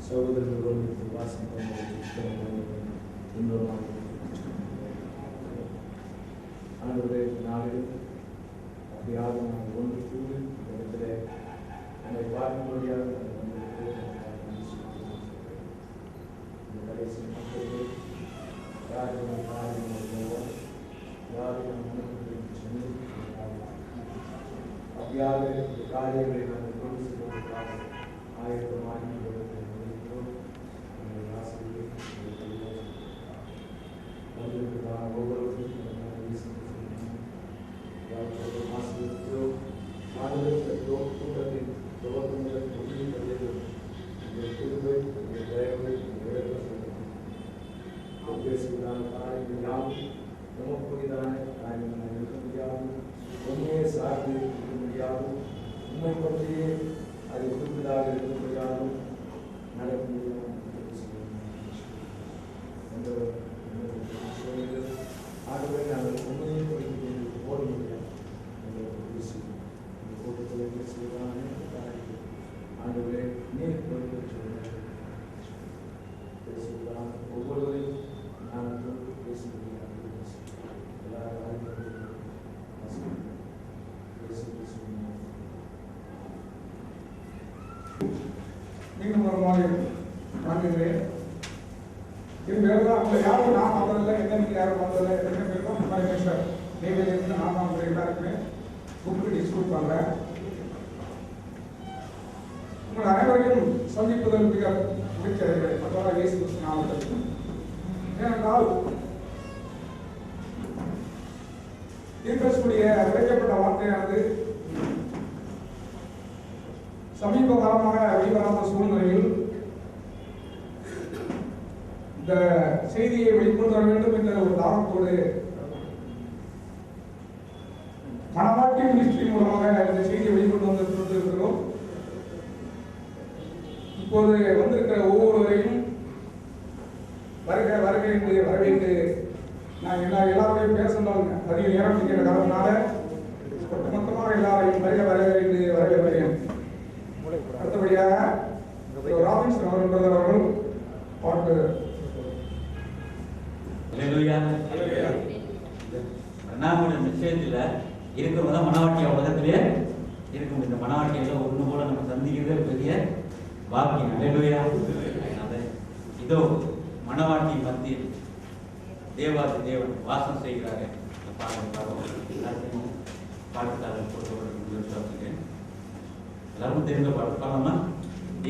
சகோதரர்களோடு வாசிப்போம். இன்னொரு ஆண்டவரே, நாளில் அப்படியாக நாங்கள் ஒன்று கூடி இந்த இடத்துல நம்மை பார்க்கும்படியாக இந்த கடைசி மக்களுக்கு யாரும் காரியங்கள் யாரும் சென்று அப்படியாக காரியங்களை நாங்கள் கொண்டு செல்வதற்காக ஆயிரமாகி உண்மை பற்றியே அதை குறிப்பிடாக இருக்க முடியாமல் நடக்க முடியும். ஆகவே நாங்கள் உண்மையை படித்து போட முடியாது. இந்த கூட்டத்தில் பேசுவதான ஆண்டவரே நீர் படிக்க பேசுவதான ஒவ்வொருவரையும் நாங்கள் பேச முடியாது. எல்லா காரியங்களும் மீண்டும் ஒரு மாதிரி வாங்குகிறேன். அவங்க யாரும் நான் பார்த்ததில்லை, என்ன நீங்கள் யாரும் பார்த்ததில்லை, எத்தனை பேருக்கும் இந்த மாதிரி பேசுகிறார். தேவையிலிருந்து நான் அவங்க எல்லாருக்குமே புக்கு டிஸ்ட்ரிபியூட் பண்ணுறேன். உங்கள் அனைவரையும் சந்திப்பதில் மிக பிடிச்சது அதாவது இயேசு கிறிஸ்து நாமத்தில். ஏனென்றால் தீர்க்கக்கூடிய விளைக்கப்பட்ட வார்த்தையானது சமீப காலமாக வெளிவராத சூழ்நிலையில் இந்த செய்தியை வெளிக்கொண்டு வர வேண்டும் என்ற ஒரு தாக்கத்தோடு மனவாட்டி மினிஸ்ட்ரி மூலமாக இந்த செய்தியை வெளிக்கொண்டு வந்திருக்கிறோம். இப்போது வந்திருக்கிற ஒவ்வொருவரையும் வருக வருக என்று வரவேற்று நான் எல்லாரையும் பேசணும் அதிக நேரம் இருக்கிற காரணத்தினால ஒட்டுமொத்தமாக எல்லாரையும் வருக வருக என்று வரவேற்கிறேன். அடுத்தபடியாக ராபின்சன் அவர்கள் பாட்டு அண்ணாமலை நிச்சயத்தில் இருக்கிறவங்க தான் மனவாட்டியா உலகத்திலே இருக்கும். இந்த மனவாட்டியில ஒன்று போல நம்ம சந்திக்கிறதே பெரிய பாக்கியம். அல்லேலூயா. இதோ மனவாட்டி மத்தியில் தேவாதி தேவன் வாசம் செய்கிறாரு. பாடத்தாளர் கொடுக்கப்பட்டிருக்கிறேன். எல்லாரும் தெரிந்த பாட்டு பாடலாமா?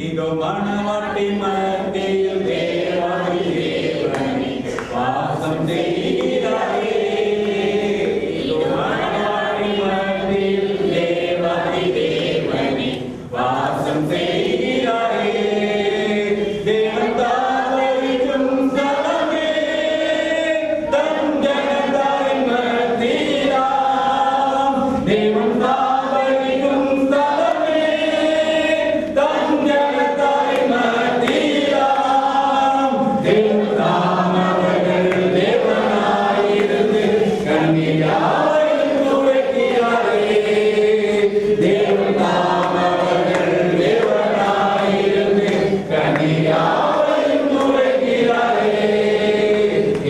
இதோ மனவாட்டி மத்தியில் தேவாதி தேவனே வாசம் செய்கிறாரே. இதோ மனவாட்டி மத்தியில் தேவாதி தேவனே வாசம் செய்கிறாரே. தேவன் தாவரிக்கும் ஸ்தலமே தம் ஜனதாய் மத்தியிலாம். தேவன் தாவரிக்கும் ஸ்தலமே தம் ஜனதாய் மத்தியிலாம். தேவன் தாம் அவர்கள் தேவனாயிருந்து கன்னியாவையும் துவைக்கிறாரே. தேவன் தாம் அவர்கள் தேவனாயிருந்து கன்னியாவையும் துவைக்கிறாரே.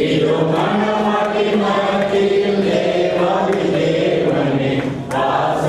இதோ மனவாட்டி மத்தியில் தேவாதி தேவனே வாசம்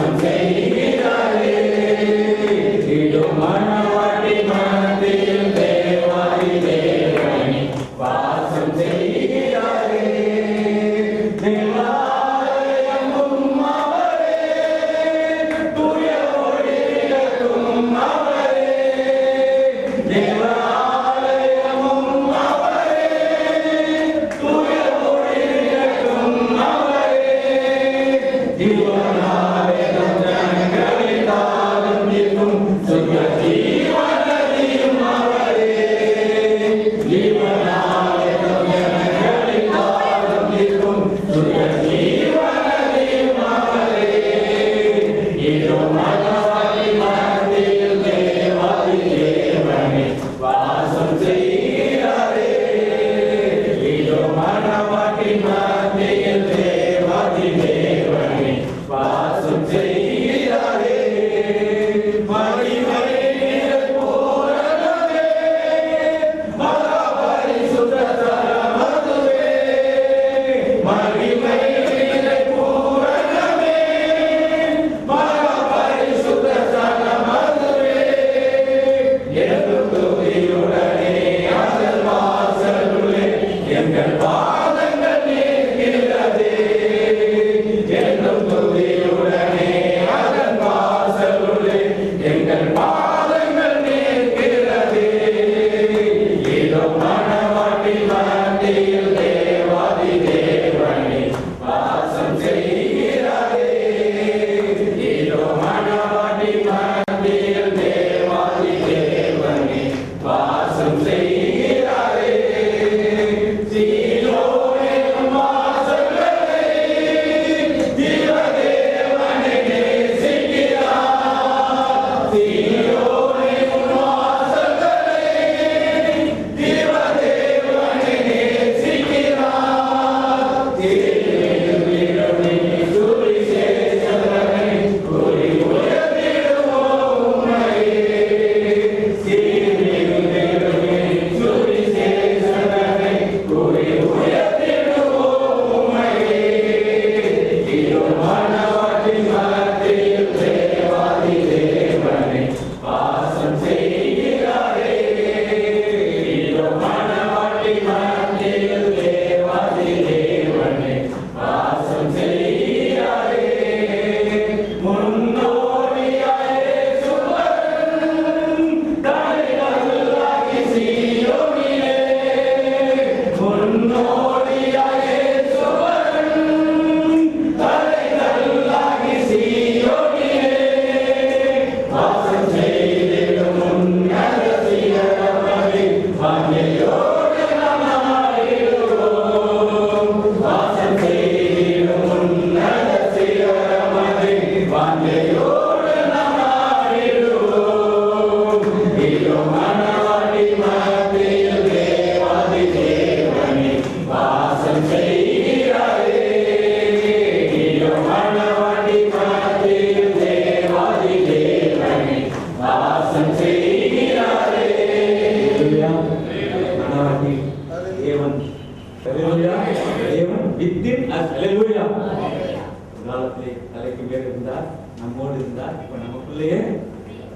நம்மோடு இருந்தார், இப்ப நமக்குள்ளேயே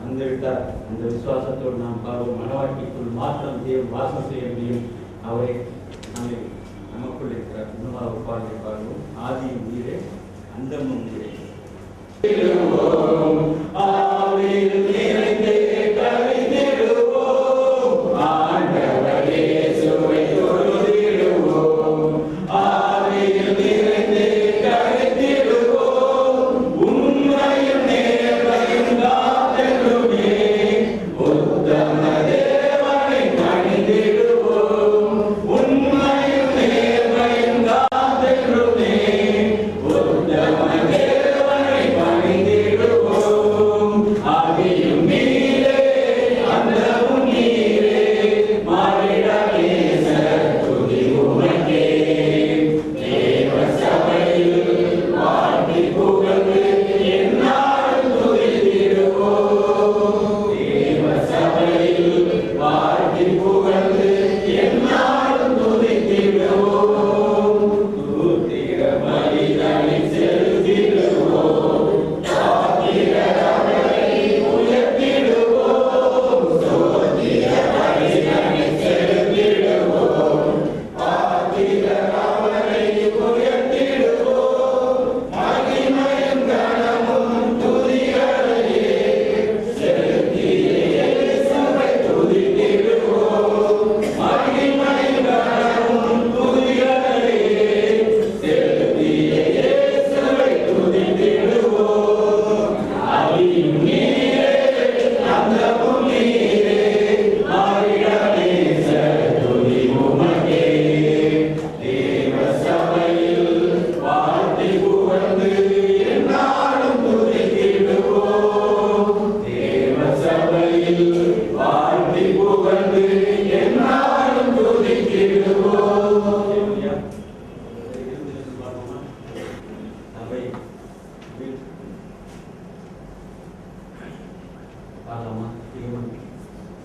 வந்து விட்டார். அந்த விசுவாசத்தோடு நாம் பாருவோம். மனவாட்டிக்குள் மாத்திரம் தேவன் வாசம் செய்ய முடியும். அவரை நமக்குள் இருக்கிறார். இன்னும் பாடலை பாருவோம். ஆதியும் நீரே அந்தமும் நீரே.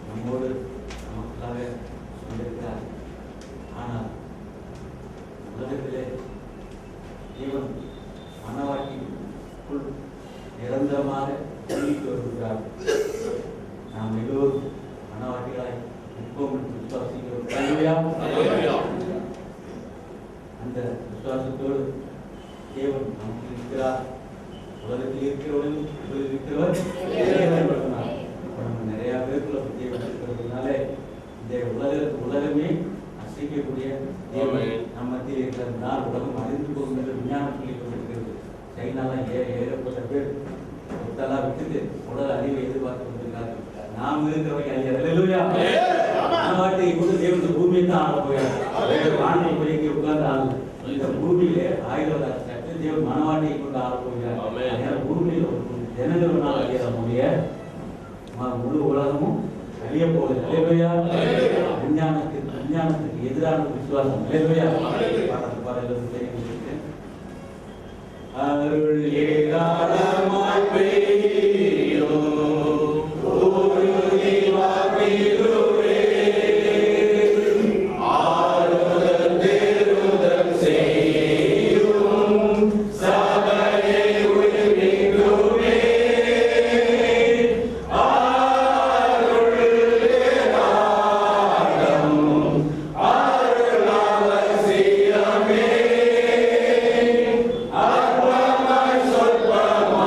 நம்மோடு நமக்காக சொல்லியிருக்கிறார். ஆனால் உலகத்திலே தேவன் மனவாட்டிக்குள் நிரந்தரமாக சொல்லிட்டு வருகிறார். நாம் எல்லோரும் மனவாட்டிகளாய் இருப்போம் என்று விசுவாசிக்கிறோம். அந்த விசுவாசத்தோடு தேவன் நமக்கு இருக்கிறார். உலகத்தில் இருக்கிறவர் நம்ம நிறைய பேருக்குள்ள தேவன் இருக்கிறதுனால இந்த உலகமே அசைக்கக்கூடிய தேவன் நம்ம மத்தியில் இருக்கிறதுனால் உலகம் அழிந்து போகும் என்று விஞ்ஞானம் சொல்லிக் கொண்டிருக்கிறது. சைனாலாம் ஏகப்பட்ட பேர் ஒத்தெல்லாம் விட்டுட்டு உலக அறிவை எதிர்பார்த்து கொண்டிருக்கார்கள். நாம் இருக்கிறவங்க மனவாட்டியை கொண்டு தேவன் பூமியை தான் ஆள போயார். வானிலை போய் உட்கார்ந்து ஆள் இந்த பூமியிலே 1000 தேவன் மனவாட்டியை கொண்டு ஆள போகிறார். பூமியில் ஜனங்களால் அழியக்கூடிய முழு உலகமும் அழிய போகுது. விஞ்ஞானத்துக்கு எதிரான விசுவாசம். அருள் ஏராளமாய் பெய்யும்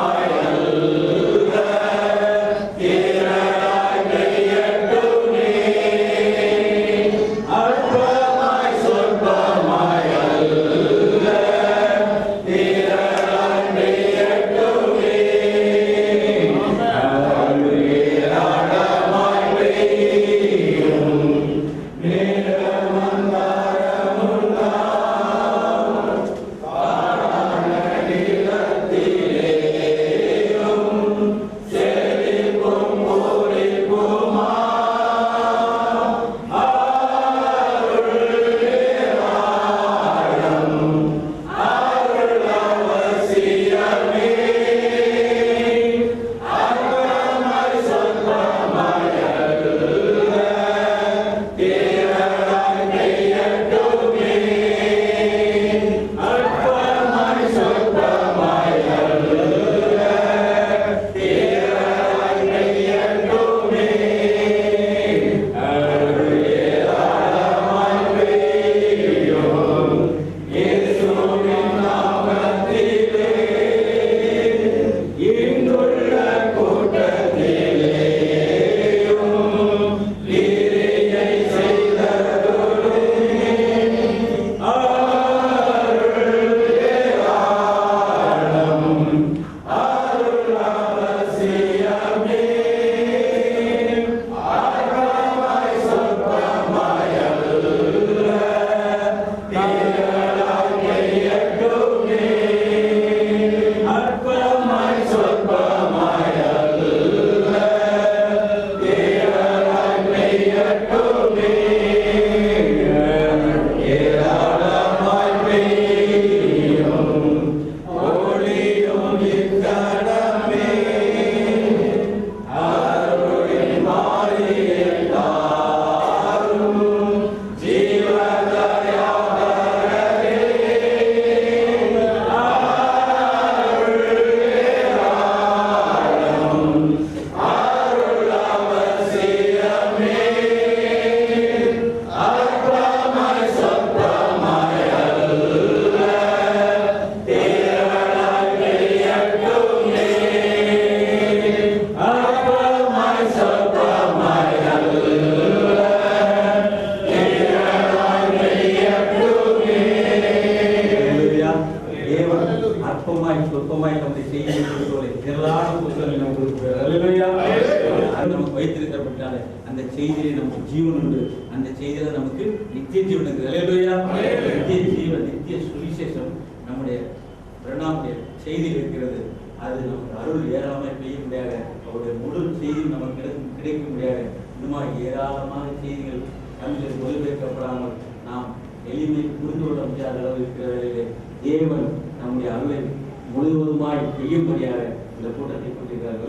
Bye. அவருடைய திரளான புத்தகங்கள் நமக்கு கொடுக்கிறார். அல்லேலூயா. அது நமக்கு வைத்திருக்கப்பட்டால அந்த செய்தியிலே நமக்கு ஜீவன் உண்டு. அந்த செய்தியில நமக்கு நித்திய ஜீவன் இருக்குது. அல்லேலூயா. நித்திய ஜீவன், நித்திய சுவிசேஷம் நம்முடைய பிரணாமுடைய செய்தி இருக்கிறது. அது நமக்கு அருள் ஏராளமாக பெய்ய முடியாது. அவருடைய முழு செய்தி நமக்கு கிடைக்க முடியாது. இன்னுமா ஏராளமான செய்திகள் தமிழில் மொழிபெயர்க்கப்படாமல் நாம் எளிமை புரிந்து கொள்ள முடியாத அளவு இருக்கிற தேவன் நம்முடைய அருளை முழுவதுமாய் பெய்யும்படியாக இந்த கூட்டத்தை கொண்டிருக்கிறார்.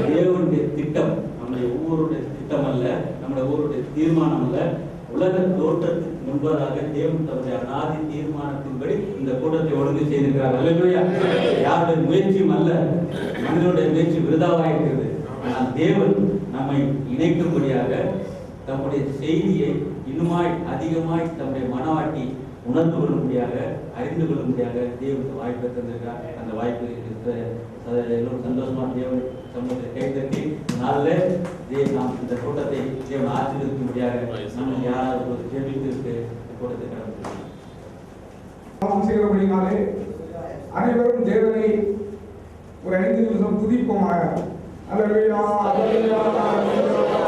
தேவனுடைய திட்டம் நம்முடைய ஒவ்வொருடைய திட்டம் அல்ல, நம்முடைய ஒவ்வொருடைய தீர்மானம் அல்ல. உலக தோற்றத்துக்கு முன்பதாக தேவன் தன்னுடைய அநாதி தீர்மானத்தின்படி இந்த கூட்டத்தை ஒழுங்கு செய்திருக்கிறார். அல்லேலூயா. யாருடைய முயற்சியும் அல்ல, மனிதனுடைய முயற்சி விருதாவாக இருக்கிறது. ஆனால் தேவன் நம்மை இணைக்கும்படியாக தம்முடைய செய்தியை இன்னுமாய் அதிகமாய் தம்முடைய மனவாட்டி உணர்ந்து கொள்ளும்படியாக அறிந்து கொள்ளும்படியாக தேவனுக்கு வாய்ப்பை தந்திருக்கிறார். அந்த வாய்ப்பு எல்லோரும் சந்தோஷமா தேவன் சமூகத்தை கைத்தட்டி நாளில் நாம் இந்த கூட்டத்தை தேவன் ஆசீர்வதிக்கும்படியாக நம்ம யாராவது ஒரு கேள்விக்கு கூட்டத்தை கடந்து செய்கிறபடினாலே அனைவரும் தேவனை ஒரு 5 நிமிஷம் துதிப்போமாக. அல்லேலூயா, அல்லேலூயா, அல்லேலூயா.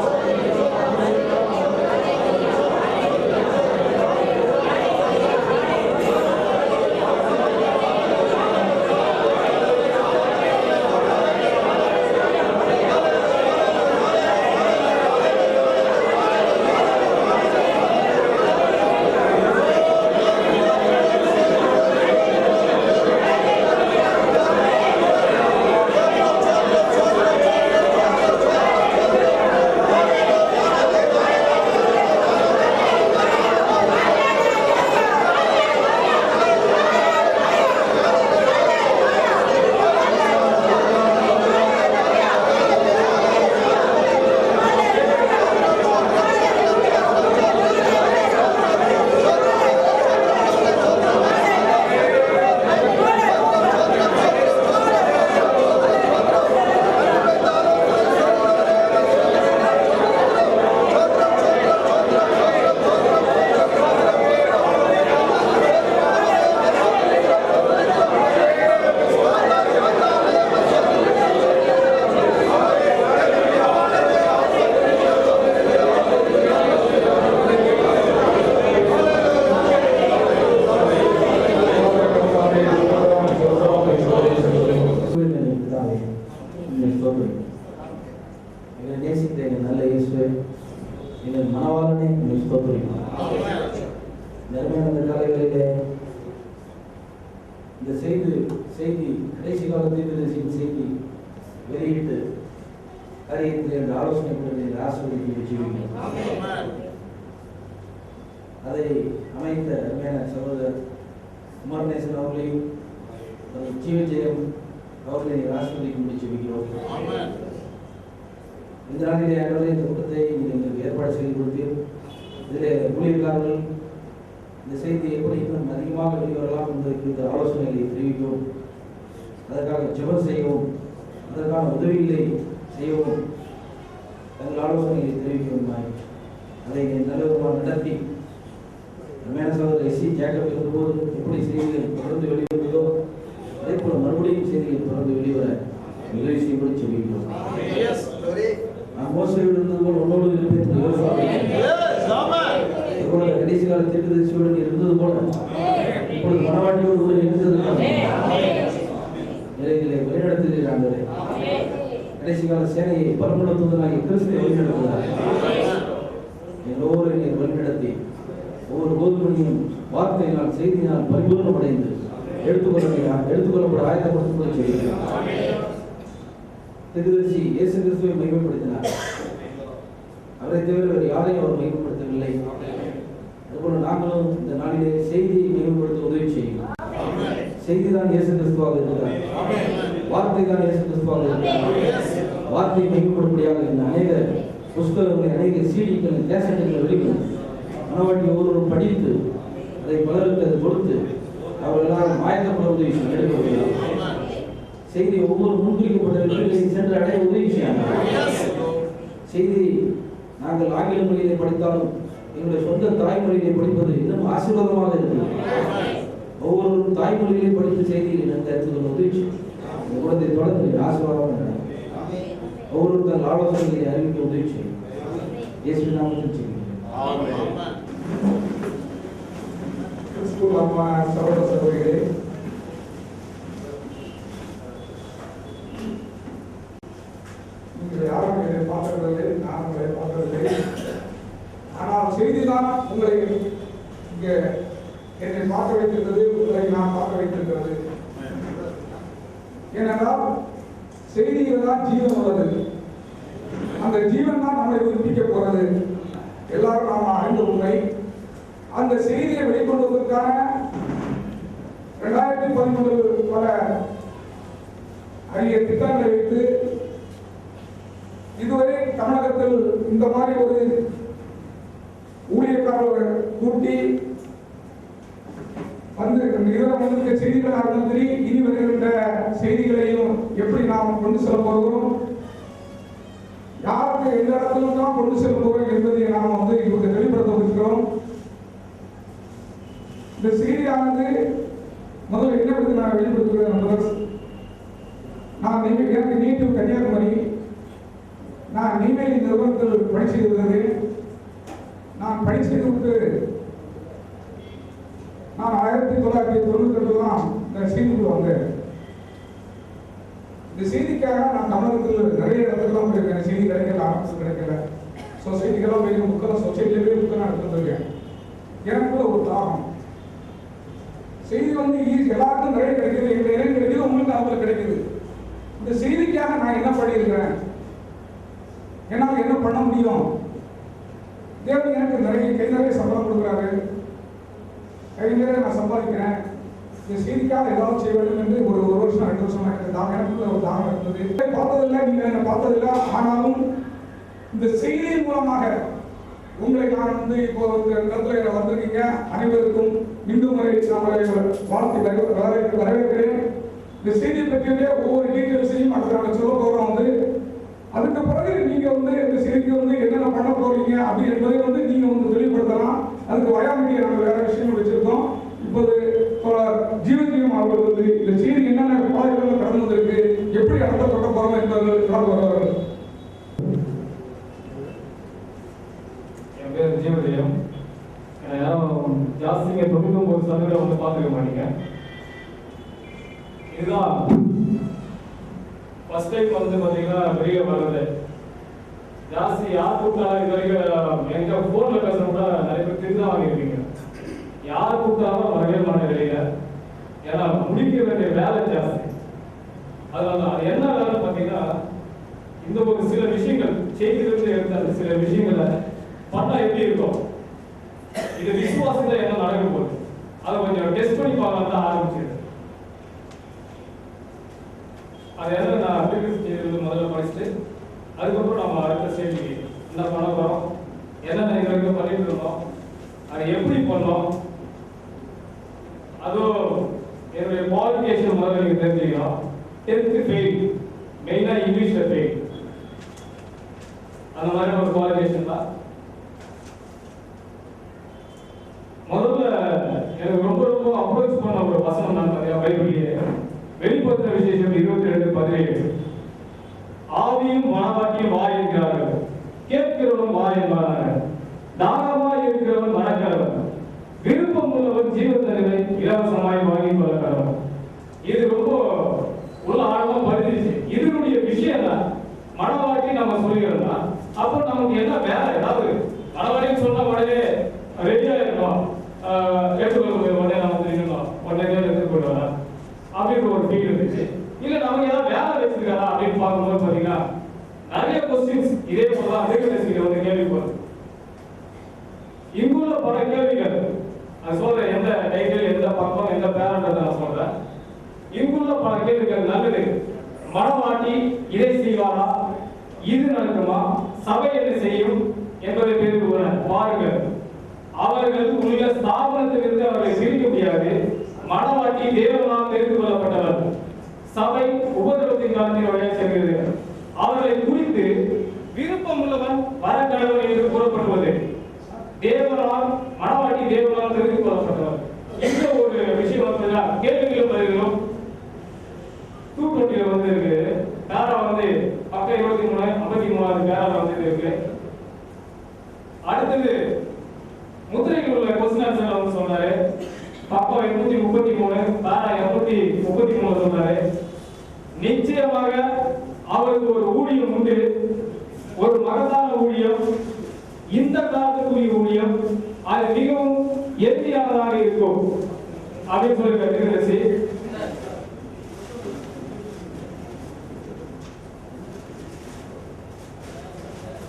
இந்த செய்தி கடைசி காலத்தில் செய்தி வெளியிட்டு காரியத்தில் என்ற ஆலோசனை கூட்டத்தில் ஆசிரியர்கள் வச்சிருக்கிறோம். அதை அமைத்த அருமையான சகோதரர் குமாரநேசன் அவர்களையும் ஜீவஜெயம் அவர்களை ஆசிரியர்கள் முடிச்சிருக்கிறோம். இந்த நாளிலே ஆண்டவரே இந்த கூட்டத்தை நீங்கள் ஏற்பாடு செய்து கொடுத்தீர். இதில் ஊழியர்காரர்கள் இந்த செய்தி எப்படி இன்னும் அதிகமாக வெளிவரலாம் என்பதற்கு இந்த ஆலோசனைகளை தெரிவிக்கவும், அதற்காக ஜெபம் செய்யவும், அதற்கான உதவிகளை செய்யவும் தங்கள் ஆலோசனைகளை தெரிவிக்கவும் அதை நல்லவிதமாக நடத்தி அருமையான சகோதரர் எஸ்சி ஜேக்கப் இருந்தபோது எப்படி செய்திகள் தொடர்ந்து வெளிவருவதோ அதே போல மறுபடியும் செய்திகள் தொடர்ந்து வெளிவர உதவி செய்யப்படி சொல்லிக்கிறோம். நான் மோசடி இருந்தது போல் உன்னோடு கடைசி கால தீர்க்கதரிசியுடன் இருந்தது போல இப்பொழுது மனவாட்டியோடு கூட இருந்தது நிலைகளை வழிநடத்துகிறார்கள். கடைசி கால சேனையை பலப்படுத்துவதற்காக கிறிஸ்துவை வழிநடத்துகிறார். எல்லோரும் என்னை வழிநடத்தி ஒவ்வொரு கோதுமணியும் வார்த்தையினால் செய்தியினால் பரிபூர்ணமடைந்து எடுத்துக்கொள்ளப்பட ஆயத்தப்படுத்த செய்கிறார். தீர்க்கதரிசி இயேசு கிறிஸ்துவை மகிமைப்படுத்தினார். அவரை தவிர வேறு யாரையும் அவர் மகிமைப்படுத்தவில்லை. அதுபோல நாங்களும் இந்த நாளிலே செய்தியை மேம்படுத்த உதவி செய்யணும். செய்தி தான் இயேசு கிறிஸ்துவாக இருக்கிறார். வார்த்தை தான் இயேசு கிறிஸ்துவாக இருக்கிறார். வார்த்தையை மேம்படும்படியாக இந்த அநேக புஸ்தகங்களை, அநேக சீடிகள், கேசட்டுகளை வெளியிடும் மனவாட்டி ஒவ்வொருவரும் படித்து அதை பலருக்கு அதை கொடுத்து அவர்களெல்லாம் ஆயத்தப்பட உதவி செய்யணும். செய்தி ஒவ்வொரு முன்குறிக்கப்பட்ட வீடுகளில் சென்று அடைய உதவி செய்யணும். செய்தி நாங்கள் ஆங்கில மொழியிலே படித்தாலும் எங்களுடைய சொந்த தாய்மொழியிலே படிப்பது இன்னும் ஆசீர்வாதமாக இருக்கிறது. ஒவ்வொருவரும் தாய்மொழியிலே படித்த செய்தியை நாங்கள் எடுத்துக்கொள்ள உதவி செய்யும். இந்த குலத்தை தொடர்ந்து ஆசீர்வாதமாக நடக்கும். ஒவ்வொருத்தர் ஆலோசனைகளை அறிவிக்க உதவி செய்யும். இயேசு நாமத்தில் செய்கிறேன். கிறிஸ்துவ அம்மா சகோதர சகோதரிகளே, நீங்கள் யாரும் என்னை பார்த்ததில்லை, நான் உங்களை பார்த்ததில்லை. ஆனால் செய்திதான் உங்களை இங்கே என்னை பார்க்க வைத்திருக்கிறது, உங்களை நான் பார்க்க வைத்திருக்கிறது. ஏனென்றால் செய்தியில் தான் ஜீவன் உள்ளது. அந்த ஜீவன் தான் நம்மை உயிர்ப்பிக்க போகிறது. எல்லாரும் நாம் அறிந்த உண்மை. அந்த செய்தியை வெளிக்கொள்வதற்கான 2013 பல அரிய திட்டங்களை வைத்து இதுவரை தமிழகத்தில் இந்த மாதிரி ஒரு ஊழியக்காரர்கள் கூட்டி வந்து இதர வந்திருக்க செய்திகளாக இருந்தாலும் சரி, இனி வருகின்ற செய்திகளையும் எப்படி நாம் கொண்டு செல்ல போகிறோம், யாருக்கு எந்த இடத்துல தான் கொண்டு செல்ல போகிறோம் என்பதை நாம் இவங்க வெளிப்படுத்த இருக்கிறோம். இந்த செய்தியானது முதல்ல என்ன பற்றி நான் வெளிப்படுத்துகிறேன். நான் எனக்கு நேட்டிவ் கன்னியாகுமரி. நான் நெய்வேலி நிறுவனத்தில் பணி செய்து வருகிறேன். நான் பணி செய்து விட்டு நான் 1992 இந்த செய்திக்கு வந்தேன். இந்த செய்திக்காக நான் தமிழகத்தில் நிறைய இடத்துக்குலாம் போயிருக்கேன். செய்தி கிடைக்கல, ஆரம்பத்தில் கிடைக்கல. சொசைட்டிக்கெல்லாம் போய் புக்கெல்லாம் சொசைட்டிலே புக்கெல்லாம் எடுத்துருக்கேன். எனக்குள்ள ஒரு தாகம். செய்தி எல்லாருக்கும் நிறைய கிடைக்குது, எங்களுக்கு நிறைய கிடைக்குது, உங்களுக்கு அவங்களுக்கு கிடைக்குது. இந்த செய்திக்காக நான் என்ன பண்ணியிருக்கிறேன், என்னால் என்ன பண்ண முடியும்? தேவன் எனக்கு நிறைய சம்பளம் கொடுக்குறாரு, கை நிறைய நான் சம்பாதிக்கிறேன். இந்த செய்திக்காக ஏதாவது செய்ய வேண்டும் என்று ஒரு வருஷம் 2 வருஷம் எனக்குள்ள ஒரு தாகம் இருந்தது. பார்த்ததில்லை, நீங்க என்ன பார்த்ததில்லை. ஆனாலும் இந்த செய்தியின் மூலமாக உங்களை நான் இப்போ இந்த இடத்துல வந்திருக்கீங்க. அனைவருக்கும் மீண்டும் வாழ்த்து வரவேற்கிறேன். இந்த செய்தியை பற்றிய ஒவ்வொரு டீட்டெயில்ஸையும் நாங்கள் சொல்ல போகிறோம். அதுக்கு பிறகு நீங்க இந்த செய்திக்கு என்னென்ன பண்ண போறீங்க அப்படி என்பதை நீங்க வெளிப்படுத்தலாம். அதுக்கு வயாமீடியா நாங்கள் வேற விஷயங்கள் வச்சிருக்கோம். இப்போது ஜீவஜீவம் அவர்கள் இந்த செய்தி என்னென்ன பாதைகள் கடந்து வந்திருக்கு, எப்படி அடுத்த தொட்ட போறோம் என்பவர்கள் கடந்து வருவார்கள். என் பேர் ஜீவஜெயம். யாரும் ஜாஸ்திங்க 99% பார்த்துக்க மாட்டீங்க. இதுதான் ஃபர்ஸ்ட் டைம் பார்த்தீங்கன்னா வெளியே வர்றது. ஜாஸ்தி யார் கூப்பிட்டாலும் இது வரைக்கும் எங்க ஃபோனில் பேசுற கூட நிறைய பேர் திருதான் வாங்கியிருக்கீங்க. யார் கூப்பிட்டாலும் வரவே மாட்டேன் வெளியில. ஏன்னா முடிக்க வேண்டிய வேலை ஜாஸ்தி. அதனால அது என்ன வேலை பார்த்தீங்கன்னா, இந்த ஒரு சில விஷயங்கள் செய்திலிருந்து எடுத்த அந்த சில விஷயங்களை பண்ணா எப்படி இருக்கும், இது விசுவாசத்துல என்ன நடக்க போகுது, அதை கொஞ்சம் டெஸ்ட் பண்ணி பார்க்கலாம் தான் ஆரம்பிச்சது. அது என்ன நான் ப்ரீவியஸ் ஸ்டேஜில் முதல்ல படிச்சுட்டு அதுக்கப்புறம் நம்ம அடுத்த ஸ்டேஜுக்கு என்ன பண்ண போகிறோம், என்னென்ன இது வரைக்கும் பண்ணிட்டு இருந்தோம், அதை எப்படி பண்ணோம், அதுவும் என்னுடைய குவாலிஃபிகேஷன் முதல்ல நீங்கள் தெரிஞ்சுக்கலாம். 10th ஃபெயில், மெயினாக இங்கிலீஷில் ஃபெயில், அந்த மாதிரி ஒரு குவாலிஃபிகேஷன் தான். முதல்ல எனக்கு ரொம்ப அப்ரோச் பண்ண ஒரு வசனம் நான் பார்த்தீங்கன்னா பைபிளிலே வெளிப்படுத்தின விசேஷம் 22:17. ஆவியும் மனவாட்டியும் வா என்கிறார்கள், கேட்கிறவனும் வா என்பார்கள், தாகமாய் இருக்கிறவன் மனக்கடவன், விருப்பம் உள்ளவன் ஜீவத்தன்மை இலவசமாய் வாங்கி கொள்ள கடவன். இது ரொம்ப உள்ள ஆழமா பதிஞ்சிச்சு. இதனுடைய விஷயம் தான் மனவாட்டி நம்ம சொல்லிக்கிறோம்னா, அப்போ நமக்கு என்ன வேலை, ஏதாவது மனவாட்டின்னு சொன்ன உடனே ரெடியா இருக்கணும், எடுத்துக்கொள்ள உடனே நம்ம தெரிஞ்சுக்கணும், உடனே எடுத்துக்கொள்ள அப்படின்னு ஒரு ஃபீல் இருந்துச்சு. இல்ல நமக்கு ஏதாவது வேலை வச்சிருக்காரா அப்படின்னு பார்க்கும்போது பாத்தீங்கன்னா நிறைய கொஸ்டின்ஸ் இதே போல அதிக கேள்வி போகுது. இங்குள்ள பல கேள்விகள் நான் சொல்றேன், எந்த டைட்டில் எந்த பக்கம் எந்த பேரண்ட் நான் சொல்றேன். இங்குள்ள பல கேள்விகள் நல்லது. மனவாட்டி இதை செய்வாரா, இது நடக்குமா, சபை என்ன செய்யும் என்பதை தெரிந்து பாருங்கள். அவர்கள் உள்ள ஸ்தாபனத்திலிருந்து அவர்களை பிரிக்க முடியாது. மனவாட்டி தேவனால் தெரிந்து கொள்ளப்பட்டவர். சபை உபதிரவத்தின் காலத்தில் வழியாக செல்கிறது. அவர்களை குறித்து விருப்பம் உள்ளவன் வர கடவுள் என்று கூறப்படுவது தேவனால், மனவாட்டி தேவனால் தெரிந்து கொள்ளப்பட்டவர். இந்த ஒரு விஷயம் கேள்விகளும் பதில்களும் 220 இருக்கிறாரு. நிச்சயமாக அவருக்கு ஒரு ஊழியம் உண்டு, ஒரு மகத்தான ஊழியம், இந்த காலத்துக்குரிய ஊழியம். அது மிகவும் எளிமையானதாக இருக்கும் அப்படின்னு சொல்லி கருத்து.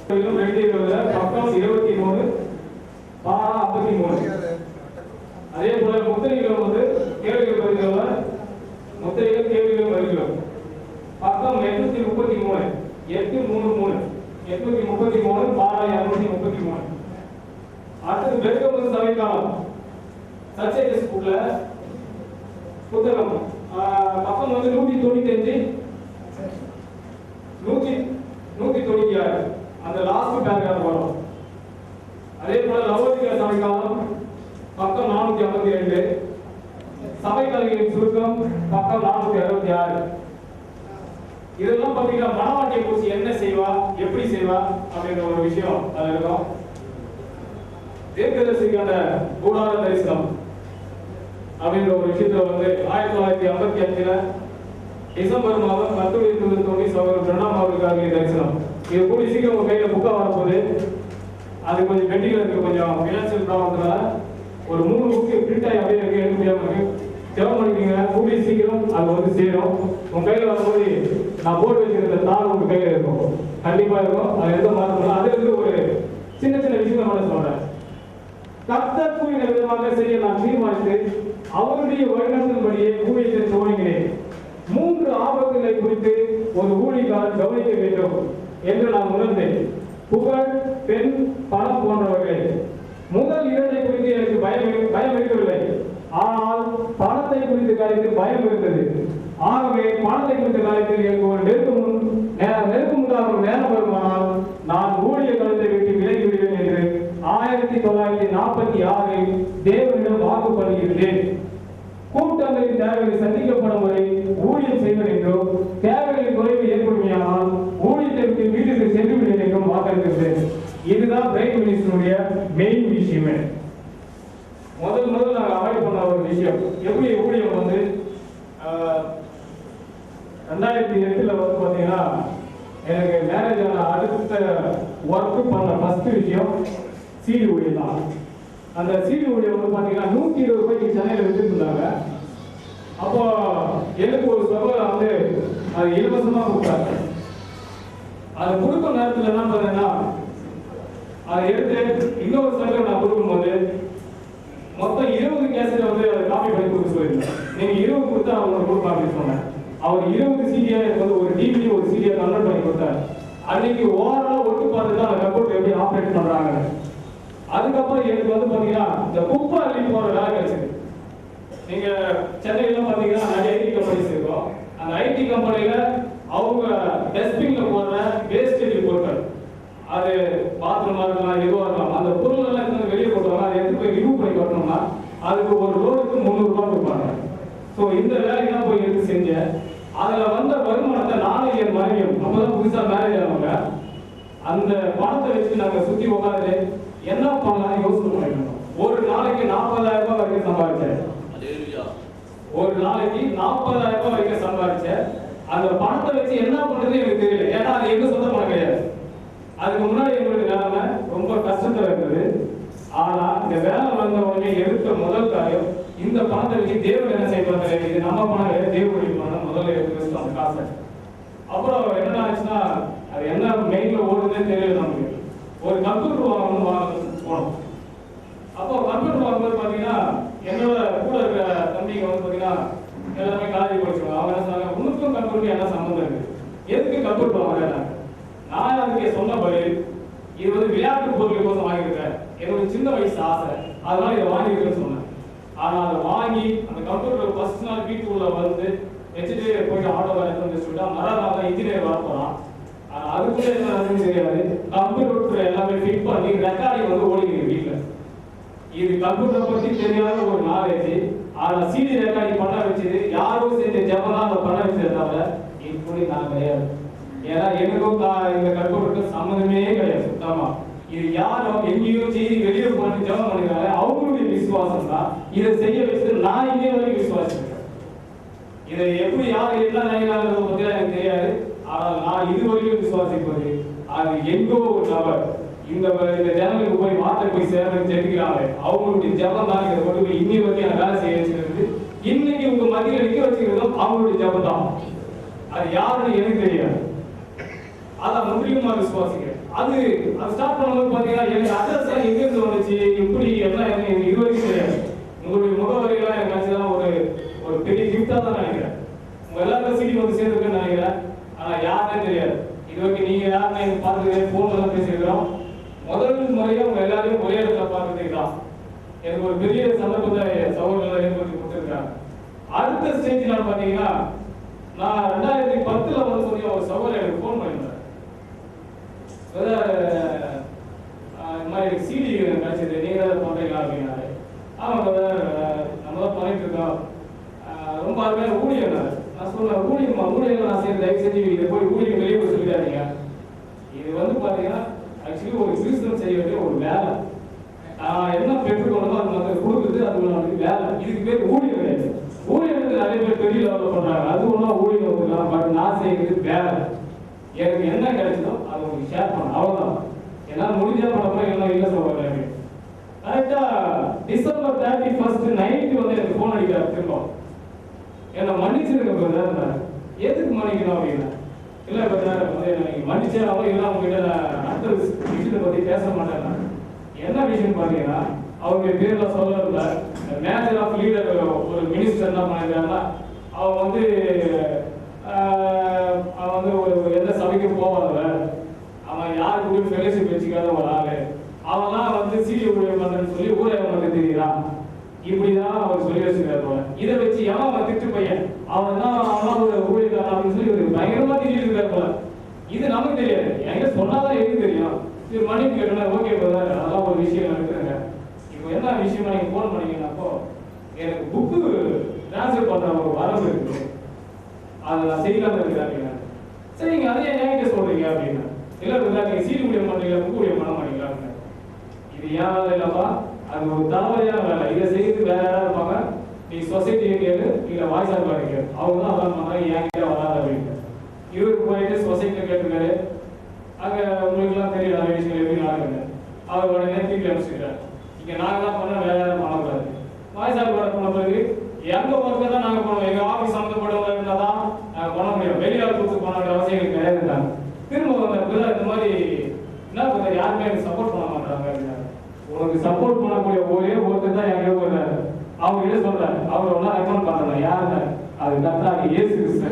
பக்கம் 23 பாரா 53. அதே போல முத்திரைகள் வந்து கேள்விகள் வருகிறோம், முத்திரைகள் கேள்விகள் வருகிறோம். பக்கம் 833 833 பாரா 233. அடுத்து பெருகமது சபைக்காலம் சர்ச்சைஸ் ஸ்கூல்ல புத்தகம் பக்கம் வந்து 195 196 அந்த லாஸ்ட் பேராகிராஃப் வரும். அதே போல லவோதிகா சபைக்காலம் பக்கம் 452 சபை கல்வியின் சுருக்கம் பக்கம் 466. இதெல்லாம் பாத்தீங்கன்னா மனவாட்டியை குறித்து என்ன செய்வா, எப்படி செய்வா அப்படின்ற ஒரு விஷயம் அதுல இருக்கும். தீர்க்கதரிசிக்கான கூடார தரிசனம் அப்படின்ற ஒரு விஷயத்துல வந்து 1955 டிசம்பர் மாதம் கர்த்தருடைய தூதன் தோன்றி சகோதரர் பிரணாம் அவர்களுக்காக தரிசனம். இது கூடி சீக்கிரம் உங்க கையில புக்கா வரப்போகுது. அது கொஞ்சம் பெண்டிங்ல இருக்கு, கொஞ்சம் ஃபினான்சியல் ப்ராப்ளம்னால ஒரு 3 புக்கு பிரிண்ட் ஆகி அப்படியே இருக்கு, எடுக்க முடியாம இருக்கு. ஜெபம் பண்ணிக்கங்க, கூடி சீக்கிரம் அது வந்து சேரும். உங்க கையில வரும்போது நான் போட்டு வச்சிருந்த தாள் உங்க கையில இருக்கும், கண்டிப்பா இருக்கும். அது எந்த மாற்றம் அதுல இருந்து ஒரு சின்ன சின்ன விஷயம் மட்டும் சொல்றேன். கர்த்தர் கூறின விதமாக செய்ய நான் தீர்மானித்து அவருடைய வழிநடத்தின்படியே ஊழியத்தை துவங்கினேன். 3 ஆபத்துகளை குறித்து ஒரு ஊழியக்காரன் கவனிக்க வேண்டும் என்று நான் உணர்ந்தேன். புகழ், பெண், பணம் போன்றவர்கள். முதல் 2 குறித்து எனக்கு பயம் இருக்கவில்லை, ஆனால் பணத்தை குறித்த காரியத்தில் பயம் இருந்தது. ஆகவே பணத்தை குறித்த காரியத்தில் எனக்கு ஒரு நெருக்கம் உண்டாகும் நேரம் வருமானால் நான் ஊழிய காலத்தை விட்டு விலகி விடுவேன் என்று 1946 தேவனிடம் வாக்கு பண்ணியிருந்தேன். கூட்டங்களின் தேவைகள் சந்திக்கப்படும் வரை ஊழியம் செய்வது என்றும் தேவைகளின் குறைவு ஏற்படுமையானால் ஊழியத்தை விட்டு வீட்டுக்கு சென்று விடுவேன் என்றும் வாக்களித்திருந்தேன். இதுதான் பிரைட் மினிஸ்டருடைய மெயின் விஷயமே. முதல் நாங்கள் அவாய்ட் பண்ண ஒரு விஷயம், எப்படி ஊழியம் வந்து 2008 வந்து பார்த்தீங்கன்னா எனக்கு மேரேஜ் ஆன அடுத்த ஒர்க் பண்ண ஃபர்ஸ்ட் விஷயம் சிடி ஊழியம் தான். அந்த சிடி ஊழியம் வந்து பார்த்தீங்கன்னா 120 ரூபாய்க்கு சென்னையில் வித்துருந்தாங்க. அப்போ எனக்கு ஒரு சகோதரர் வந்து அது இலவசமாக கொடுத்தாங்க. அது கொடுக்கும் நேரத்தில் என்ன பண்ணேன்னா அதை எடுத்து இன்னொரு சகோதரர் நான் கொடுக்கும்போது மொத்தம் 20 கேசட் வந்து அதை காப்பி பண்ணி கொடுக்க சொல்லியிருந்தேன். நீங்க 20 கொடுத்தா அவங்க கொடுப்பா அப்படின்னு சொன்னேன். அவர் 20 சிடியா வந்து ஒரு டிவிடி ஒரு சிடியா கன்வெர்ட் பண்ணி கொடுத்தாரு. அன்னைக்கு ஓவரா ஒட்டு பார்த்து தான் அந்த கம்ப்யூட்டர் எப்படி ஆப்ரேட் பண்றாங்க. அதுக்கப்புறம் எனக்கு வந்து பாத்தீங்கன்னா இந்த குப்பை அள்ளி போற வேலை கிடைச்சது. நீங்க சென்னையில பாத்தீங்கன்னா நிறைய ஐடி கம்பெனிஸ் இருக்கும். அந்த ஐடி கம்பெனில அவங்க டஸ்ட்பின்ல போடுற வேஸ்டேஜ் பொருட்கள், அது பாத்ரூமா இருக்கலாம், எதுவா இருக்கலாம், அந்த பொருள் எல்லாம் எடுத்து வெளியே போட்டுவாங்க. அதை எடுத்து போய் ரிமூவ் பண்ணி வரணும்னா அதுக்கு ஒரு லோடுக்கு 300 ரூபாய் கொடுப்பாங்க. ஸோ இந்த வேலையெல்லாம் போய் எடுத்து செஞ்சேன். அதுல வந்த வருமானத்தை நானும் என் மனைவியும், அப்பதான் புதுசா மேரேஜ் ஆனவங்க, அந்த பணத்தை வச்சு நாங்க சுத்தி உட்காந்து என்ன பண்ணலாம் யோசனை பண்ணிருந்தோம். ஒரு நாளைக்கு 40,000 ரூபாய் வரைக்கும் சம்பாதிச்சேன். ஒரு நாளைக்கு 40,000 ரூபாய் வரைக்கும் சம்பாதிச்சேன். அந்த பணத்தை வச்சு என்ன பண்றது எனக்கு தெரியல, ஏன்னா அது எங்க சொந்த பணம் கிடையாது. அதுக்கு முன்னாடி எங்களுடைய நிலைமை ரொம்ப கஷ்டத்துல இருந்தது. ஆனா இந்த வேலை வந்த உடனே எடுத்த முதல் காரியம், இந்த பணத்தை வச்சு தேவன் என்ன செய்வாங்க, இது நம்ம பணம் கிடையாது, தேவனுடைய பணம், முதல்ல எடுத்து அந்த காசை. அப்புறம் என்ன ஆச்சுன்னா அது என்ன மெயின்ல ஓடுதுன்னே தெரியல. நமக்கு ஒரு கம்ப்யூட்டர் வாங்கணும் போனோம். அப்போ கம்ப்யூட்டர் வாங்கும்போது பாத்தீங்கன்னா என்னோட கூட இருக்கிற தம்பிங்க வந்து பாத்தீங்கன்னா எல்லாமே காலேஜ் படிச்சுருவாங்க. அவங்க என்ன சொன்னாங்க, உனக்கும் கம்ப்யூட்டருக்கு என்ன சம்பந்தம் இருக்கு, எதுக்கு கம்ப்யூட்டர் வாங்குறாங்க? நான் அதுக்கு சொன்ன பதில், இது வந்து விளையாட்டு பொருளுக்கோசம் வாங்கியிருக்கேன், என்னோட சின்ன வயசு ஆசை, அதனால இதை வாங்கியிருக்கேன்னு சொன்னேன். ஆனா அதை வாங்கி அந்த கம்ப்யூட்டர் ஃபர்ஸ்ட் நாள் வீட்டுக்குள்ள வந்து வச்சுட்டு போயிட்டு ஆட்டோ எடுத்து வந்து சொல்லிட்டா மறுநாள் இன்ஜினியர் வர போறான். அதுக்குள்ள என்ன நடக்குன்னு தெரியாது. கம்ப்யூட்டர் எல்லாமே ஃபிட் பண்ணி ரெக்கார்டிங் வந்து ஓடிக்கிறீங்க வீட்டுல. இது கம்ப்யூட்டரை பத்தி தெரியாத ஒரு நாலேஜ். ஆனா சிடி ரெக்கார்டிங் பண்ண வச்சது யாரோ செஞ்ச ஜபதான் அதை பண்ண வச்சதை தவிர இப்படி நான் கிடையாது. ஏன்னா எனக்கும் இந்த கம்ப்யூட்டருக்கு சம்மந்தமே கிடையாது சுத்தமா. இது யாரும் எங்கேயோ செய்தி வெளியே போட்டு ஜபம் பண்ணிக்கிறாங்க, அவங்களுடைய விசுவாசம் தான் இதை செய்ய வச்சது. நான் இங்கே வரைக்கும் விசுவாசிக்கிறேன். இதை எப்படி யார் என்ன நினைக்கிறாங்கிறத பத்தி எனக்கு தெரியாது. ஆனால் நான் இதுவரைக்கும் விசுவாசிப்பது அது எங்கோ ஒரு நபர் இந்த ஜனங்களுக்கு போய் வார்த்தை போய் சேர்ந்து ஜெபிக்கிறாங்க. அவங்களுடைய ஜபம் தான் இதை கொண்டு போய் இன்னி வரைக்கும் வேலை செய்ய வச்சிருக்கு. இன்னைக்கு உங்க மத்தியில் நிக்க வச்சுக்கிறதும் அவங்களுடைய ஜபம் தான். அது யாருன்னு எனக்கு தெரியாது. அதான் முற்றிலுமா விசுவாசிக்கிறேன். அது ஸ்டார்ட் பண்ணும்போது பாத்தீங்கன்னா எனக்கு அட்ரஸ் எங்க இருந்து வந்துச்சு எப்படி எல்லாம் எனக்கு இது வரைக்கும் தெரியாது. உங்களுடைய முகவரியெல்லாம் எனக்கு நினைச்சுதான் ஒரு பெரிய கிஃப்டா தான் நினைக்கிறேன். உங்க எல்லாருக்கும் சீடி வந்து சேர்ந்துருக்குன்னு நினைக்கிறேன். ஆனா யாருன்னே தெரியாது. இது வரைக்கும் நீங்க யாருன்னு எனக்கு பார்த்துக்கிறேன், போன்ல தான் பேசியிருக்கிறோம். முதல் முறையா உங்க எல்லாரையும் ஒரே இடத்துல பார்க்கறதுக்கு தான் எனக்கு ஒரு பெரிய சந்தர்ப்பத்தை சகோதரர்கள் ஏற்படுத்தி கொடுத்துருக்காங்க. அடுத்த ஸ்டேஜ் நான் பாத்தீங்கன்னா நான் 2010 வந்து சொல்லி ஒரு சகோதரர் எனக்கு போன் பண்ணியிருந்தார். இந்த மாதிரி சிடி கிடைச்சது, நீங்க தான் பண்றீங்களா அப்படின்னாரு. ஆமாம் நம்ம தான் பண்ணிட்டு இருக்கோம், ரொம்ப அருமையான ஊழியர். நான் சொல்றேன் ஊழியர் நான் சேர்ந்து தயவு செஞ்சு இதை போய் ஊழியர் வெளியே போய் சொல்லிடாதீங்க. இது வந்து பாத்தீங்கன்னா ஆக்சுவலி ஒரு கிறிஸ்தவம் செய்ய வேண்டிய ஒரு வேலை. என்ன பெற்றுக்கொண்டோ அது மக்கள் கொடுக்குறது, அது நமக்கு வேலை. இதுக்கு பேர் ஊழியர் கிடையாது. ஊழியருக்கு நிறைய பேர் பெரிய லெவலில் பண்றாங்க, அது ஒன்றும் ஊழியர் வந்துடலாம். பட் நான் செய்யறது வேலை. எனக்கு என்ன கிடைச்சதோ அதை உங்களுக்கு ஷேர் பண்ண, அவ்வளோதான். என்னால் முடிஞ்சா பண்ணப்போ எல்லாம் இல்லை சொல்லுவாங்க. கரெக்டா டிசம்பர் 31 நைட்டு வந்து எனக்கு ஃபோன் அடிக்கிறார் திரும்ப. என்னை மன்னிச்சிருக்க பிரதர். எதுக்கு மன்னிக்கணும் அப்படின்னா, இல்லை பிரதர் வந்து எனக்கு மன்னிச்சே அவங்க இல்லை, அவங்ககிட்ட நான் அடுத்த விஷயத்தை பற்றி பேச மாட்டேன். என்ன விஷயம் பார்த்தீங்கன்னா அவங்க பேர்ல சொல்ல மேனேஜர் ஆஃப் லீடர் ஒரு மினிஸ்டர் என்ன பண்ணிருக்காங்கன்னா அவன் வந்து ஒரு எந்த சபைக்கு போவாங்க, அவன் யாரு கூட ஃபெலோஷிப் வச்சுக்காத ஒரு ஆளு, அவன்லாம் வந்து சீரிய ஊழியம் பண்றேன்னு சொல்லி ஊழியம் பண்ண தெரியுறான். இப்படிதான் அவர் சொல்லி வச்சிருக்காரு போல. இதை வச்சு அவன் திட்டு பையன் அவன் ஒரு ஊழியக்காரன் அப்படின்னு சொல்லி ஒரு பயங்கரமா திட்டிட்டு இருக்காரு போல. இது நமக்கு தெரியாது, எங்க சொன்னாதான் எனக்கு தெரியும். இது மன்னிப்பு கேட்டோம், ஓகே பிரதர் அதெல்லாம் ஒரு விஷயம் இருக்குதுங்க. இப்போ என்ன விஷயமா நீங்க போன் பண்ணீங்கன்னாப்போ எனக்கு புக்கு டிரான்ஸ்ஃபர் பண்ற ஒரு வரவு இருக்கு, அதை நான் செய்யலாம்னு இருக்கிறாங்க. சரிங்க, அதே என்கிட்ட சொல்றீங்க அப்படின்னா, இல்லை பிரதர் நீங்க சீல் ஊழியம் பண்றீங்களா, புக்கு ஊழியம் பண்ண மாட்டீங்களா? இது ஏன் வேலை இல்லப்பா, அது ஒரு தலைவலியான வேலை. இதை செய்து வேற யாராவது இருப்பாங்க, நீ சொசைட்டியை கேளு இல்லை வாய்ஸ் ஆஃப் கேளு, அவங்க தான் அதான் பண்றாங்க, என்கிட்ட வராது அப்படின்னு. இவருக்கு போயிட்டு சொசைட்டியில் கேட்டுருக்காரு. அங்கே உங்களுக்குலாம் தெரியும் நிறைய விஷயங்கள் எப்படி நடக்குது. அவர் உடனே தீர்ப்பு அனுப்பிச்சிருக்காரு, இங்கே நாங்கள் தான் பண்ண வேற யாரும் பண்ணக்கூடாது. வாய்ஸ் ஆஃப் பண்ண பிறகு எங்க ஒர்க்கை தான் நாங்கள் பண்ணுவோம், எங்கள் ஆஃபீஸ் சம்மந்தப்பட்டவங்க இருந்தால் தான் நாங்கள் பண்ண முடியும், வெளியால் கொடுத்து பண்ண வேண்டிய அவசியம் கிடையாது. திரும்ப வந்த இந்த மாதிரி என்ன பண்ணுறது, யாருமே எனக்கு சப்போர்ட் பண்ண மாட்டாங்க. உனக்கு சப்போர்ட் பண்ணக்கூடிய ஒரே ஒருத்தர் தான் எங்க போறாரு, அவங்க கிட்ட சொல்றாரு, அவர் ஒன்னா ரெக்கமெண்ட் பண்றாங்க. யாருன்னு அது கரெக்டாக இயேசு கிறிஸ்து.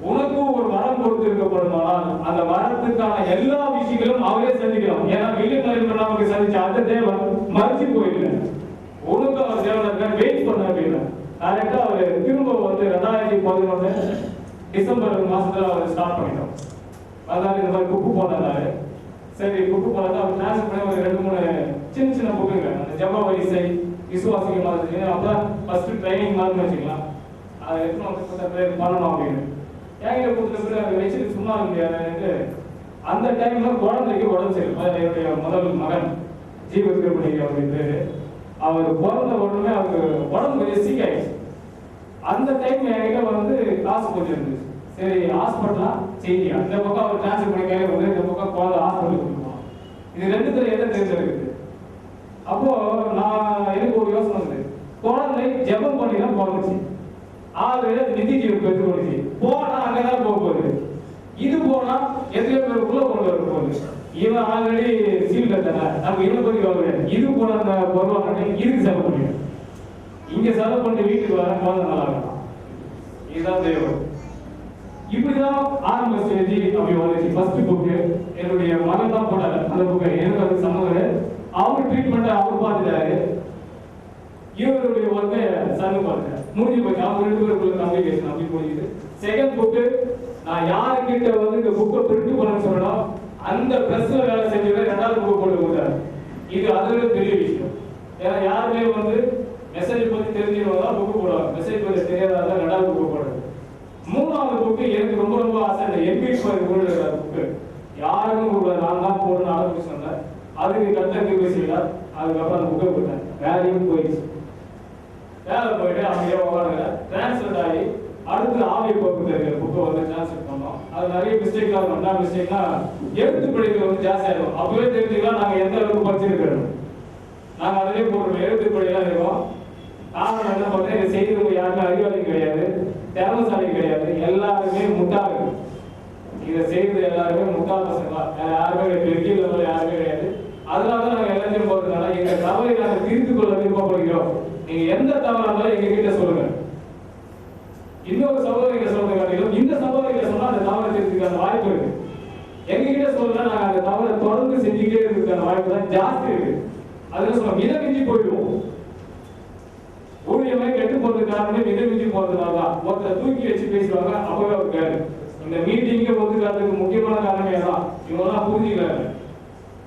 உனக்கும் ஒரு வரம் கொடுத்திருக்கப்படுமானால் அந்த வரத்துக்கான எல்லா விஷயங்களும் அவரே சந்திக்கலாம். ஏன்னா வெளியில் நமக்கு சந்திச்ச அந்த தேவன் மறைச்சு போயிடல, உனக்கு அவர் தேவன் வெயிட் பண்ண அப்படின்னா கரெக்டா அவர் திரும்ப வந்து 2011 டிசம்பர் மாசத்துல அவர் ஸ்டார்ட் பண்ணிட்டோம். அதனால இந்த மாதிரி புக்கு போனாரு. சரி புக்கு போனது அவர் டிரான்ஸ்ஃபர் பண்ணி ஒரு 2-3 சின்ன சின்ன புக்குங்க, அந்த ஜப வரிசை விசுவாசிக்க மாதிரி அப்பதான் ஃபர்ஸ்ட் ட்ரைனிங் மாதிரி வச்சுக்கலாம். அதை எடுத்து வந்து பண்ணணும் அப்படின்னு என்கிட்ட கொடுத்த பிறகு அதை வச்சுட்டு சும்மா முடியாது. அந்த டைம்ல குழந்தைக்கு உடம்பு சரி, என்னுடைய முதல் மகன் ஜீவகிருபணி அவருடைய பேரு. அவர் பிறந்த உடனே அவருக்கு உடம்பு கொஞ்சம் சீக் ஆயிடுச்சு. அந்த டைம் என்கிட்ட வந்து காசு கொஞ்சம் இருந்துச்சு. சரி ஹாஸ்பிட்டலா செய்தி அந்த பக்கம் அவர் டிரான்ஸ்ஃபர் பண்ணி கையில வந்து இந்த பக்கம் குழந்தை ஹாஸ்பிட்டலுக்கு கொடுப்போம். இது ரெண்டுத்துல எதை தேர்ந்தெடுக்குது? அப்போ நான் எனக்கு ஒரு யோசனை வந்து குழந்தை ஜெபம் பண்ணி தான் பிறந்துச்சு, 6 நிதிக்கு பெற்றுக்கொடுச்சு. போனா அங்கதான் போக போகுது, இது போனா எத்தனை பேருக்குள்ள கொண்டு வர போகுது. இவன் ஆல்ரெடி சீல் கட்டல, நம்ம இவனை பத்தி கவலை. இது போன அந்த பொருளாதார இதுக்கு செலவு பண்ணிடும், இங்க செலவு பண்ணி வீட்டுக்கு வர குழந்தை நல்லா இருக்கலாம். இதுதான் தேவை. இப்படிதான் ஆரம்ப ஸ்டேஜ் அப்படி வந்துச்சு. ஃபர்ஸ்ட் புக்கு என்னுடைய மகன் தான் போட்டாரு அந்த புக்கை, எனக்கு அது சம்மந்தம். அவர் ட்ரீட்மெண்ட் அவர் பார்த்துட்டாரு, இவருடைய ஒர்க்கை சன்னு பார்த்தாரு, முடிஞ்சு போச்சு. அவங்க 2 பேருக்குள்ள கம்யூனிகேஷன் அப்படி முடியுது. செகண்ட் புக்கு நான் யாருக்கிட்ட வந்து இந்த புக்கை பிரிண்ட் பண்ண சொல்லணும், அந்த பிரஸ்ல வேலை செஞ்சவங்க 2வது புக்கு போட்டு கொடுத்தாரு. இது அதோட பெரிய விஷயம். ஏன்னா யாருமே வந்து மெசேஜ் பத்தி தெரிஞ்சவங்க தான் புக்கு போடுவாங்க, மெசேஜ் பத்தி தெரியாதவங்க 2வது புக்கு போடுறது. 3வது புக்கு எனக்கு ரொம்ப ரொம்ப ஆசை, இந்த எம்பிஎஸ் புக்கு யாருக்கும் கொடுக்கல, நான் தான் போடணும்னு ஆரம்பிச்சு வந்தேன். அதுக்கு கட்டத்துக்கு பேசிக்கலாம். அதுக்கப்புறம் அந்த புக்கை போட்டேன், வேலையும் போயிடுச்சு. வேலை போயிட்டு அவங்க உட்காந்துங்க டிரான்ஸ்லேட் ஆகி அடுத்து ஆவிய போக்கு தெரியுற புக்கை வந்து டிரான்ஸ்லேட் பண்ணோம். அது நிறைய மிஸ்டேக்லாம் இருக்கும். என்ன மிஸ்டேக்னா எழுத்து பிழைகள் வந்து ஜாஸ்தியாக இருக்கும். அப்பவே தெரிஞ்சுக்கலாம் நாங்கள் எந்த அளவுக்கு படிச்சிருக்கிறோம். நாங்கள் அதிலே போடுறோம் எழுத்து பிழைலாம் இருக்கும். காரணம் என்ன பார்த்தா இதை செய்யறவங்க யாருமே அறிவாளி கிடையாது, திறமசாலி கிடையாது, எல்லாருமே முட்டாளு. இதை செய்யறது எல்லாருமே முட்டாள் பசங்களா, யாருமே பெரிய லெவலில் யாருமே கிடையாது. அதனாலதான் நாங்கள் எல்லாத்தையும் போறதுனால எங்க தவறை நாங்கள் தீர்த்து கொள்ள விருப்பப்படுகிறோம். நீங்க எந்த தவறாக இருந்தாலும் எங்க கிட்ட சொல்லுங்க. இன்னொரு சகோதரிகளை சொல்றது காட்டிலும் இந்த சகோதரிகளை சொன்னா அந்த தவறை தெரிஞ்சுக்கான வாய்ப்பு இருக்கு. எங்க கிட்ட சொல்ல நாங்க அந்த தவறை தொடர்ந்து செஞ்சுக்கிட்டே இருக்கிறதுக்கான வாய்ப்பு தான் ஜாஸ்தி இருக்கு. அதுல சொல்ல மித மிஞ்சி போயிடுவோம். ஊழியமே கெட்டு போறதுக்கு காரணமே மித மிஞ்சி போறதுனாலதான். ஒருத்தர் தூக்கி வச்சு பேசுவாங்க, அப்பவே அவருக்கு இந்த மீட்டிங்க ஒத்துக்கிறதுக்கு முக்கியமான காரணமே தான். இவங்கெல்லாம் புரிஞ்சுக்கல.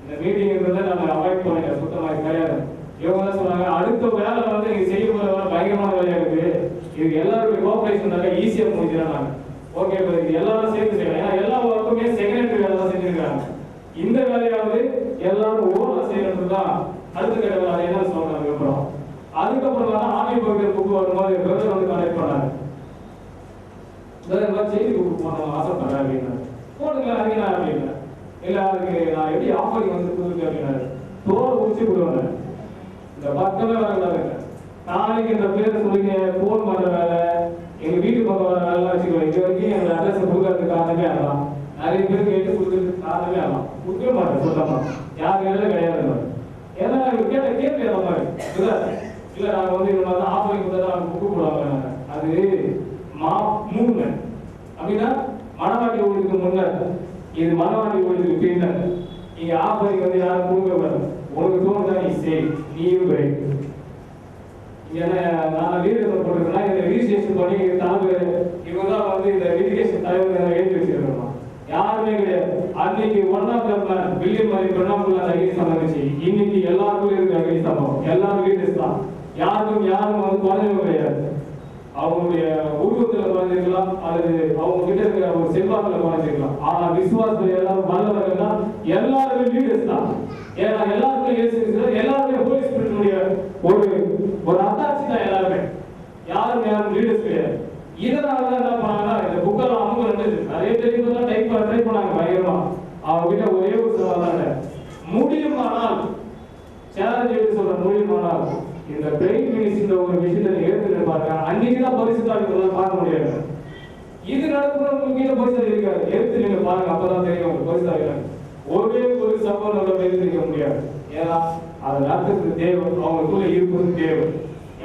இந்த மீட்டிங் இருக்கிறத நாங்க அவாய்ட் பண்ணிக்க சுத்தமா கிடையாது. இவங்க தான் சொன்னாங்க அடுத்த வேலை வந்து நீங்க செய்ய போற வேலை பயங்கரமான வேலையா இருக்கு, இதுக்கு எல்லாருடைய கோஆபரேஷன் ஈஸியா முடிஞ்சிடறாங்க. ஓகே, இது எல்லாரும் சேர்த்து செய்யலாம். ஏன்னா எல்லா ஒர்க்குமே செகண்டரி வேலை தான் செஞ்சிருக்காங்க. இந்த வேலையாவது எல்லாரும் ஓரா செய்யறதுதான் அடுத்த கட்ட வேலை. என்ன சொல்றாங்க அப்புறம் அதுக்கப்புறம் தான் ஆன்லைன் பகுதியில் புக்கு வரும்போது பிரதர் வந்து கனெக்ட் பண்ணாங்க. செய்தி புக்கு போனோம் ஆசைப்படுறேன் அப்படின்னா போடுங்க அறிஞா அப்படின்னா இல்ல அதுக்கு நான் எப்படி ஆஃபரிங் வந்து கொடுத்துருக்கேன் அப்படின்னாரு. தோல் உச்சி விடுவாங்க. இந்த பக்கமே வரக்கூடாதுங்க. நாளைக்கு இந்த பேரை சொல்லிங்க போன் பண்ற வேலை எங்க வீட்டு பக்கம் வர வேலை வச்சுக்கோ. இது வரைக்கும் எங்க அட்ரஸ் கொடுக்கறதுக்கு காரணமே ஆகலாம். நிறைய பேர் கேட்டு கொடுக்கறதுக்கு காரணமே ஆகலாம். கொடுக்க மாட்டேன் சுத்தமா யார் வேலை கிடையாது. ஏன்னா கேட்ட கேள்வி அந்த மாதிரி இல்ல நாங்க வந்து இந்த மாதிரி ஆஃபரிங் கொடுத்தா நாங்க புக்கு போடுவாங்க. அது மூணு அப்படின்னா மனவாட்டி ஊழியத்துக்கு முன்னர், இது மனவாட்டி ஊழியத்துக்கு பின்னர். நீங்க ஆஃபரிங் வந்து யாரும் கொடுக்க கூடாது. உனக்கு தோணுதான் நீ செய், நீயும் போய். ஏன்னா நான் வீடு போட்டுருக்கேன்னா இந்த ரிஜிஸ்ட்ரேஷன் பண்ணி தலைவர் இவங்க தான் வந்து இந்த எஜுகேஷன் தலைவர் எழுதி வச்சிருக்கோம். யாருமே கிடையாது. அன்னைக்கு one of the plan William மாதிரி பெண்ணாம்புள்ள அகிலி சம்பந்துச்சு. இன்னைக்கு எல்லாருக்கும் இருக்கு அகிலி சம்பவம். எல்லாரும் லீடர்ஸ் தான். யாரும் வந்து குறைஞ்சவங்க கிடையாது. அவங்களுடைய உருவத்துல குறைஞ்சிருக்கலாம் அல்லது அவங்க கிட்ட இருக்கிற ஒரு செல்வாக்குல குறைஞ்சிருக்கலாம். ஆனா விசுவாசத்துல எல்லாரும் வல்லவர்கள் தான். எல்லாருமே லீடர்ஸ் தான். ஏன்னா எல்லாருமே எல்லாருமே ஹோலி ஸ்பிரிட்டுடைய ஒரு அத்தாட்சி தான். எல்லாருமே யாரும் லீடர்ஸ் கிடையாது. இதனாலதான் என்ன பண்ணாங்கன்னா இந்த புக்கெல்லாம் அவங்க நிறைய தெரியும் டைப் ட்ரை பண்ணாங்க பயங்கரமா. அவங்க கிட்ட ஒரே ஒரு சவால் முடியுமானால் சேலஞ்ச் எடுத்து சொல்ற முடியுமானால் இந்த பிரெயின் மினிஸ்ட்ரின்ற ஒரு விஷயத்தை நீங்க எடுத்துட்டு பாருங்க. அன்னைக்குதான் பரிசுத்தாளர்கள் பார்க்க முடியாது. இது நடக்கிறவங்களுக்கு கீழே பரிசுத்தாளர் இருக்காது. எடுத்து நீங்க பாருங்க, அப்பதான் தெரியும் உங்களுக்கு பரிசுத்தாளர்கள். ஒரே ஒரு சம்பவம் எடுத்துக்க முடியாது. ஏன்னா அது நடத்துறது தேவன், அவங்களுக்குள்ள இருப்பது தேவன்.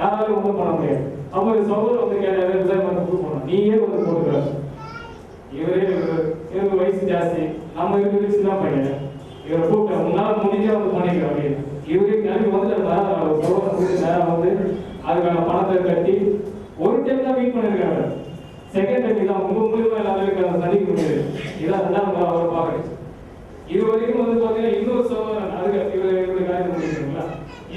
யாராலும் ஒன்றும் பண்ண முடியாது. அவங்க சகோதரர் வந்து கேட்டாங்க, நீயே வந்து போட்டுக்கிற இவருக்கு வயசு ஜாஸ்தி, நம்ம இவருக்கு வயசு தான் பையன், இவரை கூப்பிட்ட முன்னால முடிஞ்சா வந்து பண்ணிக்கிறோம் அப்படின்னு. இவரே கிளம்பி வந்து நேரம் வந்து அதுக்கான பணத்தை கட்டி ஒரு டைம் தான் மீட் பண்ணிருக்காங்க. செகண்ட் டைம் தான் உங்க மூலியமா எல்லாருக்கும் சந்திக்க முடியுது. இதான் ரெண்டாவது அவரை பார்க்கணும். இது வரைக்கும் வந்து பாத்தீங்கன்னா இன்னொரு சகோதரன் அதுக்கு இவருடைய காரியம் முடிக்கிறீங்களா.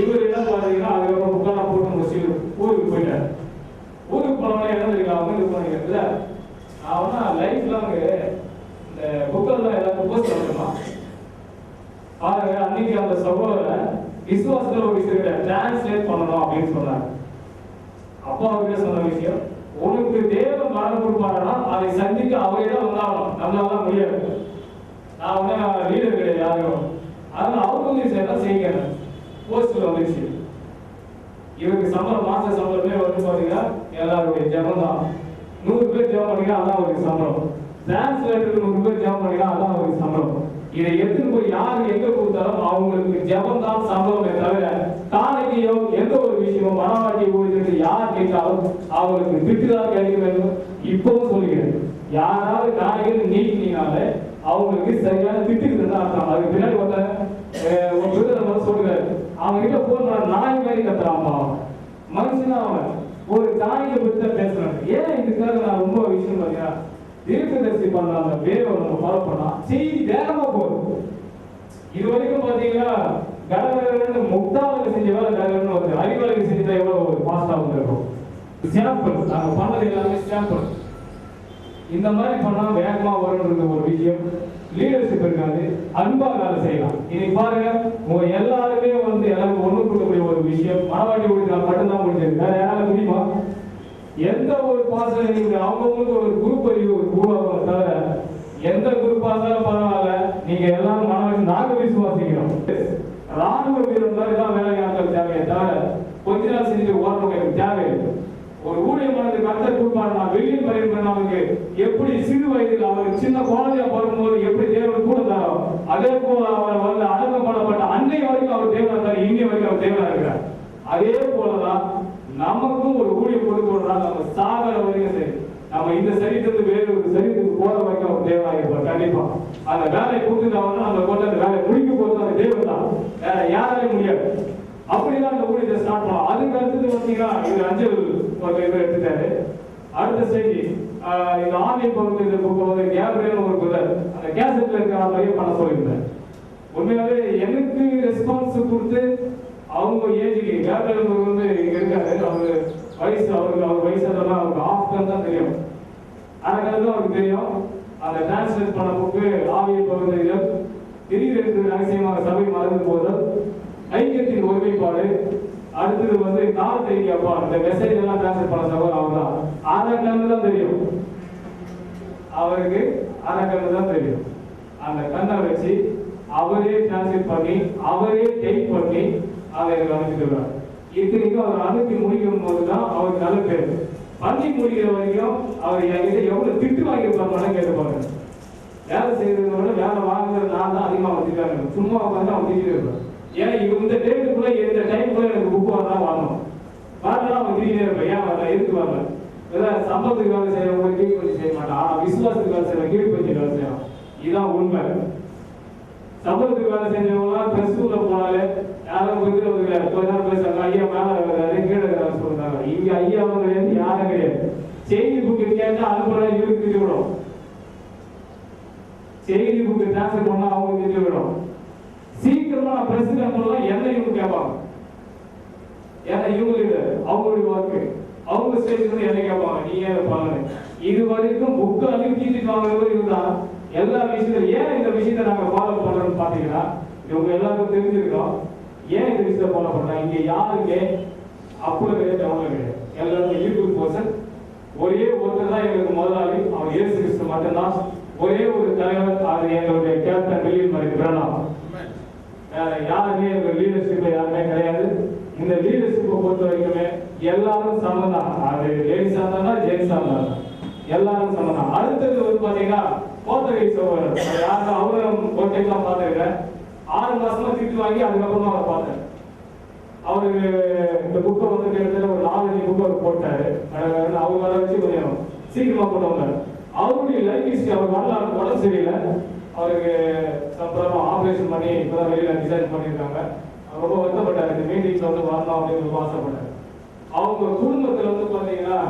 இவர் என்ன பாத்தீங்கன்னா அதுக்கப்புறம் புக்கெல்லாம் போட்டு முடிச்சு ஊருக்கு போயிட்டாரு. ஊருக்கு போனவங்க என்ன தெரியும் அவங்க இது பண்ணிக்கிறதுல அவனா லைஃப்ல அவங்க இந்த புக்கெல்லாம் எல்லாருக்கும் போஸ்ட் பண்ணணுமா பாருங்க. அன்னைக்கு அந்த சகோதரன் விசுவாசத்துல ஒரு விஷயம் டிரான்ஸ்லேட் பண்ணணும் அப்படின்னு சொன்னாங்க. அப்போ அவங்க சொன்ன விஷயம், உனக்கு தேவன் மரணம் கொடுப்பாருன்னா அதை சந்திக்க அவரே தான் வந்தாகணும், நம்மளால முடியாது. நான் வந்து லீடர் கிடையாது யாரும். அதனால அவங்க சேர்ந்தா செய்யுங்க. போஸ்ட்ல வந்துச்சு. இவருக்கு சம்பளம் மாச சம்பளமே வந்து பாத்தீங்கன்னா எல்லாருடைய ஜபம் தான். 100 பேர் ஜபம் பண்ணீங்கன்னா அதான் அவருக்கு சம்பளம். டிரான்ஸ்லேட்டருக்கு 100 பேர் ஜபம் பண்ணீங்கன்னா அதான் அவருக்கு சம்பளம். இதை எடுத்துட்டு போய் யாரு எங்க கொடுத்தாலும் அவங்களுக்கு ஜபம் தான் சம்பளமே தவிர காலையோ எந்த ஒரு விஷயமும் மனவாட்டி ஊழியருக்கு யார் கேட்டாலும் அவங்களுக்கு திட்டுதான் கிடைக்க வேண்டும். இப்பவும் சொல்லுகிறேன், யாராவது காலையில் நீக்கினால அவங்களுக்கு சரியான திட்டுக்குதுன்னு அர்த்தம். அதுக்கு பின்னாடி ஒருத்தர் சொல்லுறாரு, அவங்க கிட்ட போன் நாய் மாதிரி கத்துறாமா மனுஷனா அவன் ஒரு தாயை பத்தி பேசுறாங்க. ஏன் இதுக்காக நான் ரொம்ப விஷயம் பாத்தீங்கன்னா தீர்க்கதரிசி பண்ண அந்த வேலை நம்ம ஃபாலோ பண்ணா செய்தி வேகமா போகும். இது வரைக்கும் பாத்தீங்கன்னா கடற்கரை முக்தாவுக்கு செஞ்ச வேலை கடற்கரை வருது, அறிவாளிக்கு செஞ்சா எவ்வளவு ஒரு பாஸ்டா வந்துருக்கும். சாம்பிள் நாங்க பண்ணது எல்லாமே சாம்பிள். இந்த மாதிரி பண்ணா வேகமா வரும்ன்றது ஒரு விஷயம். லீடர்ஷிப் இருக்காது, அன்பா வேலை செய்யலாம். இன்னைக்கு பாருங்க, உங்க எல்லாருமே வந்து எல்லாரும் ஒண்ணு கொடுக்கக்கூடிய ஒரு விஷயம் மனவாட்டி ஊழியர்கள் மட்டும்தான் முடிஞ்சது. வேற யாரால முடியுமா? எந்த ஒரு பாசம் நீங்க அவங்களுக்கு ஒரு குரூப் அறிவு உருவாக தவிர எந்த குரூப்பா இருந்தாலும் பரவாயில்ல, நீங்க எல்லாரும் மனவாட்டி நாங்க விசுவாசிக்கிறோம். ராணுவ வீரர் மாதிரி தான் வேலையாட்கள் தேவையை தவிர கொஞ்ச நாள் செஞ்சு ஓடுறவங்க எனக்கு தேவையில்லை. ஒரு ஊழியமானது கர்த்தர் கொடுப்பாரு. நான் வெளியே பயிர் அவருக்கு எப்படி சிறு வயதில் அவர் சின்ன குழந்தையா பிறக்கும்போது எப்படி தேவன் கூட இருந்தாரோ அதே போல அவர் வந்து அடக்கம் பண்ணப்பட்ட அன்னை வரைக்கும் அவர் தேவனா இருந்தார், இன்னை வரைக்கும் அவர் தேவனா இருக்கிறார். அதே போலதான் நமக்கும் ஒரு ஊழியம் கொடுக்கணும். நம்ம சாகர வரைக்கும் சரி, நம்ம இந்த சரீரத்துக்கு வேறு ஒரு சரீரத்துக்கு போற வரைக்கும் அவர் தேவனா இருப்பார். கண்டிப்பா அந்த வேலையை கொடுத்துட்டாங்கன்னா அந்த கொண்டு அந்த வேலையை முடிக்க போறது அந்த தேவன் தான், வேற யாராலையும் முடியாது. அப்படிதான் இந்த ஊழியத்தை ஸ்டார்ட் பண்ணலாம். அதுக்கு அடுத்தது பார்த்தீங்கன்னா இது அஞ்சல் ஒரு இவர் எடுத்துட்டாரு. அடுத்த செய்தி இந்த ஆன்லைன் பகுதியில் போகும்போது கேப்ரியல் ஒரு பிரதர் அந்த கேசட்ல இருக்கிற மாதிரியே பண்ண சொல்லியிருந்தேன். உண்மையாவே எனக்கு ரெஸ்பான்ஸ் கொடுத்து அவங்க ஏஜுக்கு கேப்ரியல் வந்து இங்க இருக்காரு. அவரு வயசு அவர் வயசு அதெல்லாம் அவருக்கு ஆஃப்டர் தான் தெரியும், ஆனால் அவருக்கு தெரியும். அந்த டிரான்ஸ்லேட் பண்ண புக்கு ஆவியல் பகுதியில் திடீரென்று ரகசியமாக சபை மறந்து போதல், ஐக்கியத்தின் ஒருமைப்பாடு, அடுத்தது வந்து கால் தெரியாப்பா இந்த மெசேஜ் எல்லாம் டிரான்ஸ்லேட் பண்ண சகோதரர் அவர் தான். ஆறாம் தான் தெரியும் அவருக்கு, ஆறாம் தான் தெரியும். அந்த கண்ணை வச்சு அவரே டிரான்ஸ்லேட் பண்ணி அவரே டைப் பண்ணி அதை எனக்கு அனுப்பிட்டுருவார். இத்தனைக்கும் அவர் அனுப்பி முடிக்கும் போதுதான் அவருக்கு நல்ல பேர். பண்ணி முடிக்கிற வரைக்கும் அவர் என்கிட்ட எவ்வளவு திட்டு வாங்கியிருப்பாரு கேட்டுப்பாரு. வேலை செய்யறத விட வேலை வாங்குறது நான் தான் அதிகமாக வச்சுருக்காங்க. சும்மா உட்காந்து அவன் திட்டு இருப்பார். ஏன்னா இந்த டேட்டுக்குள்ள இந்த டைமுக்குள்ள எனக்கு புக் வரலாம் வரணும் வரலாம் அவன் திடீர்னு இருப்பேன். ஏன் வரல, எதுக்கு வரல? ஏதாவது சம்பளத்துக்கு வேலை செய்யறவங்க கீழ் பண்ணி செய்ய மாட்டான், ஆனா விசுவாசத்துக்கு வேலை செய்யறவங்க கீழ் பண்ணி வேலை செய்யலாம். இதுதான் உண்மை. சம்பளத்துக்கு வேலை செஞ்சவங்களாம் பிளஸ் டூல போனாலே யாரும் கொஞ்சம் கொஞ்ச நேரம் பேசுறாங்க, ஐயா மேல கீழே சொல்றாங்க. இங்க ஐயா அவங்க யாரும் கிடையாது. செய்தி புக்கு கேட்டா அனுப்புற இவருக்கு திட்டு விடும், செய்தி புக்கு டிரான்ஸ்ஃபர் பண்ணா அவங்க திட்டு விடும். சீக்கிரமா நான் பிரசிடென்ட் பண்ணலாம் என்ன இவங்க கேட்பாங்க. ஏன்னா இவங்களுக்கு அவங்களுடைய ஒர்க்கு அவங்க ஸ்டேஜ்ல என்ன கேட்பாங்க, நீ ஏன் பாருங்க. இது வரைக்கும் புக்கு அனுப்பிட்டு வாங்குறது இதுதான் எல்லா விஷயத்துல. ஏன் இந்த விஷயத்த நாங்க ஃபாலோ பண்றோம்னு பாத்தீங்கன்னா இவங்க எல்லாருக்கும் தெரிஞ்சிருக்கோம். ஏன் இந்த விஷயத்த ஃபாலோ பண்றாங்க, இங்க யாருங்க அப்பளும் கிடையாது அவங்க கிடையாது, எல்லாருமே ஈக்குவல் பர்சன். ஒரே ஒருத்தர் தான் எங்களுக்கு முதலாளி, அவர் இயேசு கிறிஸ்து மட்டும்தான். ஒரே ஒரு தலைவர், அது எங்களுடைய கேப்டன் வில்லியம் மரிக் பிரணாம். யாருமே லீடர்ஷிப்ல யாருமே கிடையாது. இந்த லீடர்ஷிப்பை பொறுத்த வரைக்குமே எல்லாரும் சமதான். அது லேடிஸா இருந்தாலும் ஜென்ஸா இருந்தாலும் எல்லாரும் சமதான். அடுத்தது வந்து பாத்தீங்கன்னா கோத்தகை சோழர் யாரும் அவரும் ஒரு டைம் தான் பார்த்துருக்கேன். 6 மாசமா திட்டு வாங்கி அதுக்கப்புறமா அவரை பார்த்தேன். அவருக்கு இந்த புக்கை வந்து கிட்டத்தட்ட ஒரு 4-5 புக்கு அவர் போட்டாரு. அவங்க வர வச்சு கொஞ்சம் சீக்கிரமா கொண்டு வந்தாரு. அவருடைய லைஃப் ஹிஸ்டரி அவர் வரலாறு உடம்பு சரியில்லை, அவருக்கு அப்புறமா ஆபரேஷன் பண்ணி இப்பதான் வெளியில டிசைன் பண்ணியிருக்காங்க. ரொம்ப வருத்தப்பட்டாரு, இந்த மீட்டிங்ல வந்து வரணும் அப்படின்னு ரொம்ப ஆசைப்பட்டாரு. அவங்க குடும்பத்துல வந்து பாத்தீங்கன்னா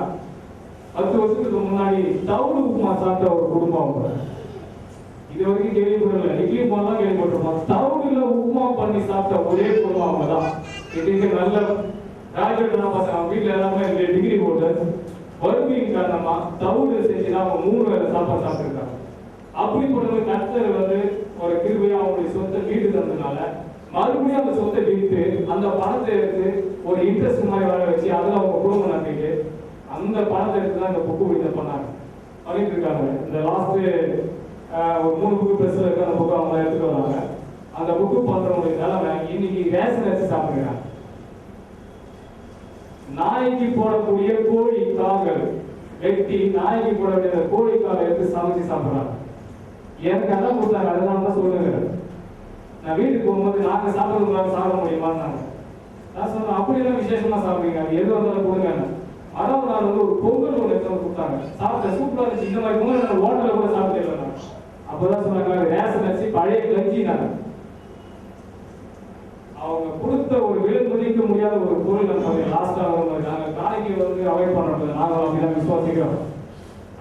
10 வருஷத்துக்கு முன்னாடி தவிடு உப்புமா சாப்பிட்ட ஒரு குடும்பம். அவங்க இது வரைக்கும் கேள்விப்படல, இட்லி போனா கேள்விப்பட்டிருப்போம். தவிடுல உப்புமா பண்ணி சாப்பிட்ட ஒரே குடும்பம் அவங்க தான். இதுக்கு நல்ல கிராஜுவேட் தான் பசங்க, அவங்க வீட்டுல எல்லாமே டிகிரி ஹோல்டர். வறுமையின் காரணமா தவிடு செஞ்சுதான் அவங்க 3 வேளை சாப்பாடு சாப்பிட்டுருக்காங்க. அப்படிப்பட்ட கர்த்தர் வந்து ஒரு கிருபையா அவங்களுடைய சொத்தை வீடு தந்ததுனால மறுபடியும் அந்த சொத்தை விற்று அந்த பணத்தை எடுத்து ஒரு இன்ட்ரெஸ்ட் மாதிரி வர வச்சு அதுல அவங்க குடும்பம் நடத்திட்டு அந்த பணத்தை எடுத்து தான் இந்த புக்கு விடுதலை பண்ணாங்க பண்ணிட்டு இருக்காங்க. இந்த லாஸ்ட் ஒரு 3 புக்கு பிரஸ்ல இருக்க அந்த புக்கு அவங்க எடுத்துட்டு வராங்க. அந்த புக்கு பண்றவங்களுக்கு நிலைமை இன்னைக்கு ரேஷன் வச்சு சாப்பிடுறாங்க. நாய்க்கு போடக்கூடிய கோழி கால்கள் வெட்டி நாய்க்கு போடக்கூடிய கோழி காலை எடுத்து சமைச்சு சாப்பிடுறாங்க. எனக்கு அதான் கொடுத்தாங்க, அதனால தான் சொல்லுங்க. நான் வீட்டுக்கு போகும்போது நாங்க சாப்பிடுறதுனால சாப்பிட முடியுமான்னு நான் சொன்னேன். அப்படியெல்லாம் விசேஷமா சாப்பிடுங்க, எது வந்தாலும் கொடுங்க. 6வது நாள் வந்து ஒரு பொங்கல் ஒன்று எடுத்து கொடுத்தாங்க, சாப்பிட்டேன். சூப்பரா இருந்துச்சு. இந்த மாதிரி பொங்கல் நான் ஹோட்டல்ல கூட சாப்பிட்டே இல்லை. நான் அப்பதான் சொன்னாங்க ரேஷன் வச்சு பழைய கஞ்சி. நான் அவங்க கொடுத்த ஒரு விலை மதிக்க முடியாத ஒரு பொருள் நம்ம லாஸ்டா நாங்க காலைக்கு வந்து அவாய்ட் பண்றோம். நாங்க அப்படிதான் விசுவாசிக்கிறோம்.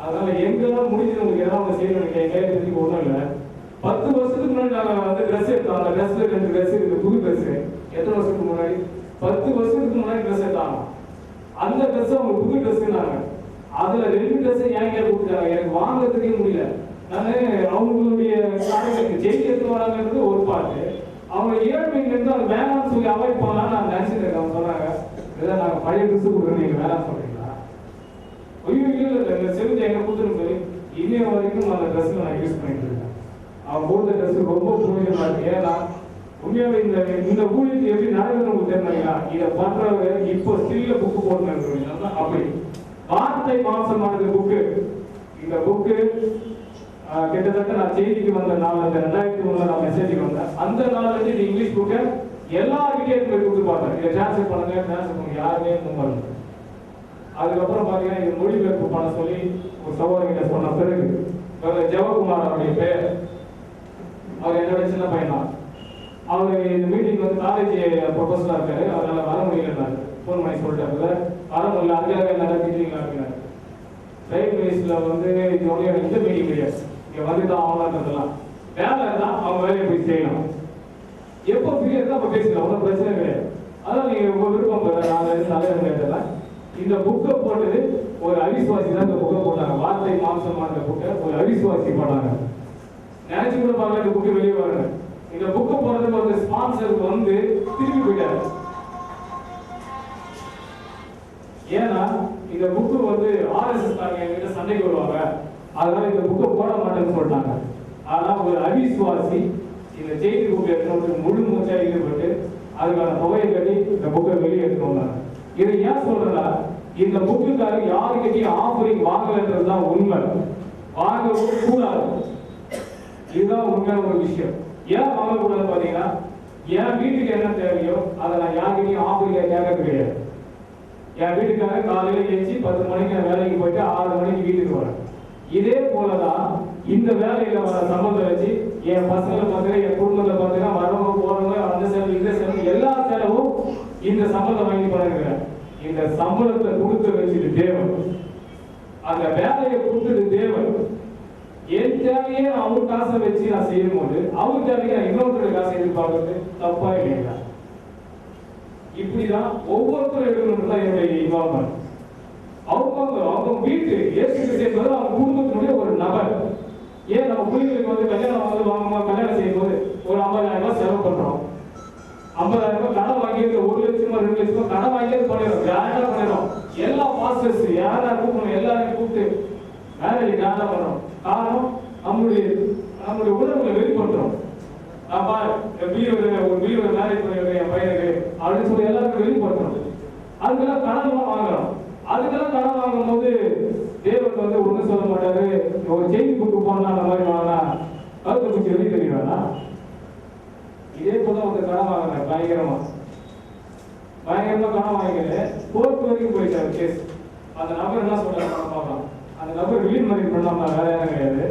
அதனால எங்கெல்லாம் முடிஞ்சது உங்களுக்கு ஏதாவது செய்யணும் கேட்கறதுக்கு ஒண்ணும் இல்லை. 10 வருஷத்துக்கு முன்னாடி நாங்க வந்து ட்ரெஸ் எடுத்தோம். அந்த ட்ரெஸ்ல 2 ட்ரெஸ் இருக்கு, புது ட்ரெஸ். எத்தனை வருஷத்துக்கு முன்னாடி? 10 வருஷத்துக்கு முன்னாடி ட்ரெஸ் எடுத்தாங்க. அந்த ட்ரெஸ் அவங்க புது ட்ரெஸ்னாங்க. அதுல 2 ட்ரெஸ் ஏன் கேட்டு கொடுத்தாங்க, எனக்கு வாங்குறதுக்கே முடியல. நான் அவங்களுடைய காரியங்களுக்கு ஜெயிக்கிறது வராங்கிறது ஒரு பாட்டு, அவங்க ஏழ்மையில இருந்து அது வேணாம்னு சொல்லி அவாய்ட் பண்ணலாம் நான் நினைச்சிட்டு இருக்கேன். அவங்க சொல்றாங்க இதான் நாங்க பழைய ட்ரெஸ் கொடுக்குறோம், நீங்க வேணாம் சொல்றீங்களா? ஐயோ இல்லை இந்த செலுத்து எங்க கொடுத்துருக்கு, இன்னைய வரைக்கும் அந்த ட்ரெஸ் நான் யூஸ் பண்ணிட்டு இருக்கேன். அவன் போட்ட ட்ரெஸ் ரொம்ப பிரயோஜனமா இருக்கு. ஏன்னா உண்மையாவே இந்த ஊழியத்தை எப்படி நடக்குதுன்னு உங்களுக்கு தெரியுங்களா? இதை பண்றவங்க இப்போ ஸ்டில்ல புக்கு போட்டுருக்காங்க. அப்படி வார்த்தை மாம்சமானது புக்கு. இந்த புக்கு கிட்டத்தட்ட நான் செய்திக்கு வந்த நாள், அந்த 2003 நான் மெசேஜுக்கு வந்தேன். அந்த நாள்ல இருந்து இந்த இங்கிலீஷ் புக்கை எல்லாருக்கிட்டே போய் கொடுத்து பார்த்தேன். இதை டிரான்ஸ்லேட் பண்ணுங்க யாருமே முன்வரல. அதுக்கப்புறம் பாத்தீங்கன்னா இது மொழிபெயர்ப்பு பண்ண சொல்லி ஒரு சகோதரர்கிட்ட சொன்ன பிறகு ஜெவகுமார் அவருடைய பேர், அவர் என்னோட சின்ன பையன் தான். அவர் இந்த மீட்டிங் வந்து காலேஜ் ப்ரொஃபஸரா இருக்காரு, அதனால வர முடியலன்னாரு. ஃபோன் பண்ணி சொல்லிட்டாருல வர முடியல, அதுக்காக எல்லாரும் டீச்சிங்லாம் இருக்கிறாரு. ரைட் வயசுல வந்து இது ஒன்றைய இந்த மீட்டிங் கிடையாது, இங்க வந்து தான் ஆகலான்றதெல்லாம் வேலை தான், அவங்க வேலையை போய் செய்யலாம். எப்போ ஃப்ரீயா இருக்கா அப்போ பேசிக்கலாம், ஒன்றும் பிரச்சனை கிடையாது. அதான் நீங்க உங்க விருப்பம் தலைவர். இந்த புக்கை போட்டது ஒரு அவிசுவாசி தான். இந்த புக்கை போட்டாங்க, வார்த்தை மாம்சமான புக்கை ஒரு அவிசுவாசி போட்டாங்க. நினைச்சு கூட பார்க்கல இந்த புக்கு வெளியே வரல. இந்த புக்கை போடுறதுக்கு ஒரு ஸ்பான்சர் வந்து திரும்பி போயிட்டாரு. ஏன்னா இந்த புக்கு வந்து RSS காரங்க என்கிட்ட சண்டைக்கு வருவாங்க, அதனால இந்த புக்கை போட மாட்டேன்னு சொல்லிட்டாங்க. ஆனா ஒரு அவிசுவாசி இந்த செய்தி புக்கை எடுத்து முழு மூச்சா ஈடுபட்டு அதுக்கான தொகையை கட்டி இந்த புக்கை வெளியே எடுத்துட்டு. இதை ஏன் சொல்றேன்னா, இந்த புக்குக்காக யாருக்கிட்டையும் ஆஃபரிங் வாங்கலன்றதுதான் உண்மை. வாங்கவும் கூடாது, இதுதான் உண்மையான ஒரு விஷயம். ஏன் வாங்கக்கூடாது பாத்தீங்கன்னா, என் வீட்டுக்கு என்ன தேவையோ அதை நான் யாருக்கிட்டையும் ஆஃபரிங்க கேட்கறது கிடையாது. என் வீட்டுக்காக காலையில எழுச்சி 10 மணிக்கு நான் வேலைக்கு போயிட்டு 6 மணிக்கு வீட்டுக்கு வரேன். இதே போலதான் இந்த வேலையில வர சம்பளத்தை வச்சு என் பசங்களை பார்த்துக்க, என் குடும்பத்தை பார்த்துக்க, வரவங்க போறவங்க, அந்த செலவு இந்த செலவு எல்லா செலவும் இந்த சம்பளத்தை வாங்கி பண்ணுறேன். இந்த சம்பளத்தை கொடுத்து வச்சுட்டு தேவன், அந்த வேலையை கொடுத்துட்டு தேவன் என் தேவையே அவர் காசை வச்சு நான் செய்யும் போது அவர் தேவையை நான் இன்னொருத்தருடைய காசை எதிர்பார்க்கறது தப்பா இல்லைங்களா? இப்படிதான் ஒவ்வொருத்தரும் எடுக்கணும் தான் என்னுடைய இன்வால்வ்மெண்ட். அவங்க வீட்டு ஏற்று செய்வது அவங்க குடும்பத்தினுடைய ஒரு நபர். ஏன் நம்ம பிள்ளைங்களுக்கு வந்து கல்யாணம் வந்து வாங்கும்போது கல்யாணம் செய்யும் போது ஒரு 50,000 ரூபாய் செலவு பண்றோம். 50,000 ரூபாய் கடன் வாங்கியது 1 லட்சமோ 2 லட்சமோ கடன் வாங்கியது பண்ணிடும், கிராண்டா பண்ணிடும். எல்லா பாஸ்டர்ஸ் யாரா கூப்பிடணும் எல்லாரையும் கூப்பிட்டு மேரேஜ் கிராண்டா பண்றோம். காரணம் நம்மளுடைய உணர்வுகளை வெளிப்படுத்துறோம். நான் பாரு ஒரு வீடு மேரேஜ் பண்ணிடுறேன் என் பையனுக்கு அப்படின்னு சொல்லி எல்லாருக்கும் வெளிப்படுத்துறோம். அதுக்கெல்லாம் கடன் வாங்குறோம். அதுக்கெல்லாம் கடன் வாங்கும் போது தேவன் வந்து ஒன்றும் சொல்ல மாட்டாரு. ஒரு செய்தி புக்கு போனா அந்த மாதிரி வாங்கினா கருத்து குச்சி வெளியே தெரியுவானா? இதே போல வந்து கடன் வாங்கினேன் பயங்கரமா கடன் வாங்கினேன். கோர்ட் வரைக்கும் போயிட்டாரு கேஸ். அந்த நபர் என்ன சொல்றாரு பார்க்கலாம். அந்த நபர் வீடு மாதிரி பண்ணாம வேற யாரும் கிடையாது.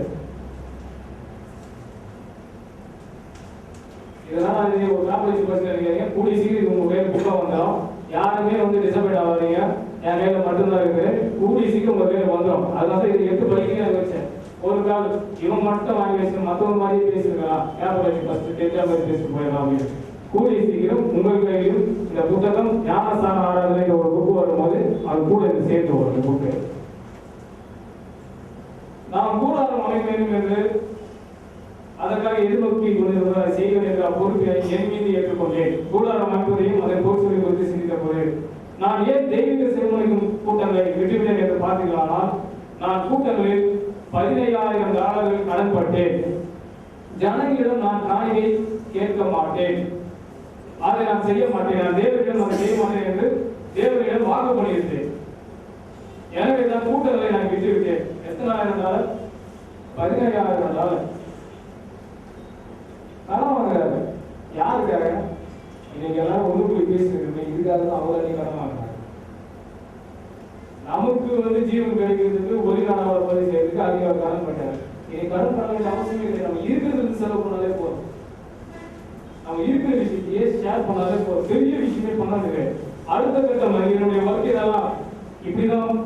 இதெல்லாம் ஒரு காலேஜ் பஸ் இருக்கீங்க, கூடிய சீக்கிரம் உங்க கையில புக்கா வந்துடும். யாருமே வந்து டிசப்பாயிண்ட் ஆகாதீங்க, என் கையில மட்டும்தான் இருக்கு. கூடிய சீக்கிரம் உங்க கையில வந்துடும். அதனால இது 8 படிக்க வச்சேன். ஒரு கால் இவன் மட்டும் வாங்கி வச்சு மற்றவங்க மாதிரி பேசிருக்கலாம், கேபிள் ஃபர்ஸ்ட் டென்டா மாதிரி பேசிட்டு போயிடலாம் அப்படின்னு. கூடிய சீக்கிரம் உங்கள் கையிலும் இந்த புத்தகம் ஞானஸ்தான ஆராதனை ஒரு புக்கு வரும்போது அது கூட இது சேர்த்து வரும். புக்கு நாம் கூடாரம் அமைக்க வேண்டும் என்று அதற்காக எதிர்நோக்கி கொண்டிருந்த செய்வது என்ற பொறுப்பை என் மீது ஏற்றுக்கொண்டேன். கூடாரம் அமைப்பதையும் அதை பொறுப்பை குறித்து சிந்தித்த போது நான் ஏன் தெய்வீக செருமனிக்கும் கூட்டங்களை விட்டுவிட்டேன் என்று பார்த்தீர்களானால், நான் கூட்டங்களில் $15,000 கடன்பட்டேன். ஜனங்களிடம் நான் காணியை கேட்க மாட்டேன், அதை நான் செய்ய மாட்டேன். நான் தேவனிடம் அதை செய்ய மாட்டேன் என்று தேவனிடம் வாக்கு பண்ணியிருந்தேன். எனவே நான் கூட்டங்களை நான் விட்டுவிட்டேன். $15,000 $15,000 கடன் வாங்குறாரு. யாருக்காக? இன்னைக்கு எல்லாரும் ஒண்ணுக்குள்ள பேசிட்டு இதுக்காக தான் அவ்வளவு கடன் வாங்குறாங்க. நமக்கு வந்து ஜீவன் கிடைக்கிறதுக்கு ஒரு நாள் பதிவு செய்யறதுக்கு அதிக கடன் பண்ணாரு. இன்னைக்கு கடன் பண்ண வேண்டிய அவசியமே இல்லை. நம்ம இருக்கிறது செலவு பண்ணாலே போதும். நம்ம இருக்கிற விஷயத்தையே ஷேர் பண்ணாலே போதும். பெரிய விஷயமே பண்ணாது. அடுத்த கட்டம் என்னுடைய வாழ்க்கையெல்லாம் இப்படிதான்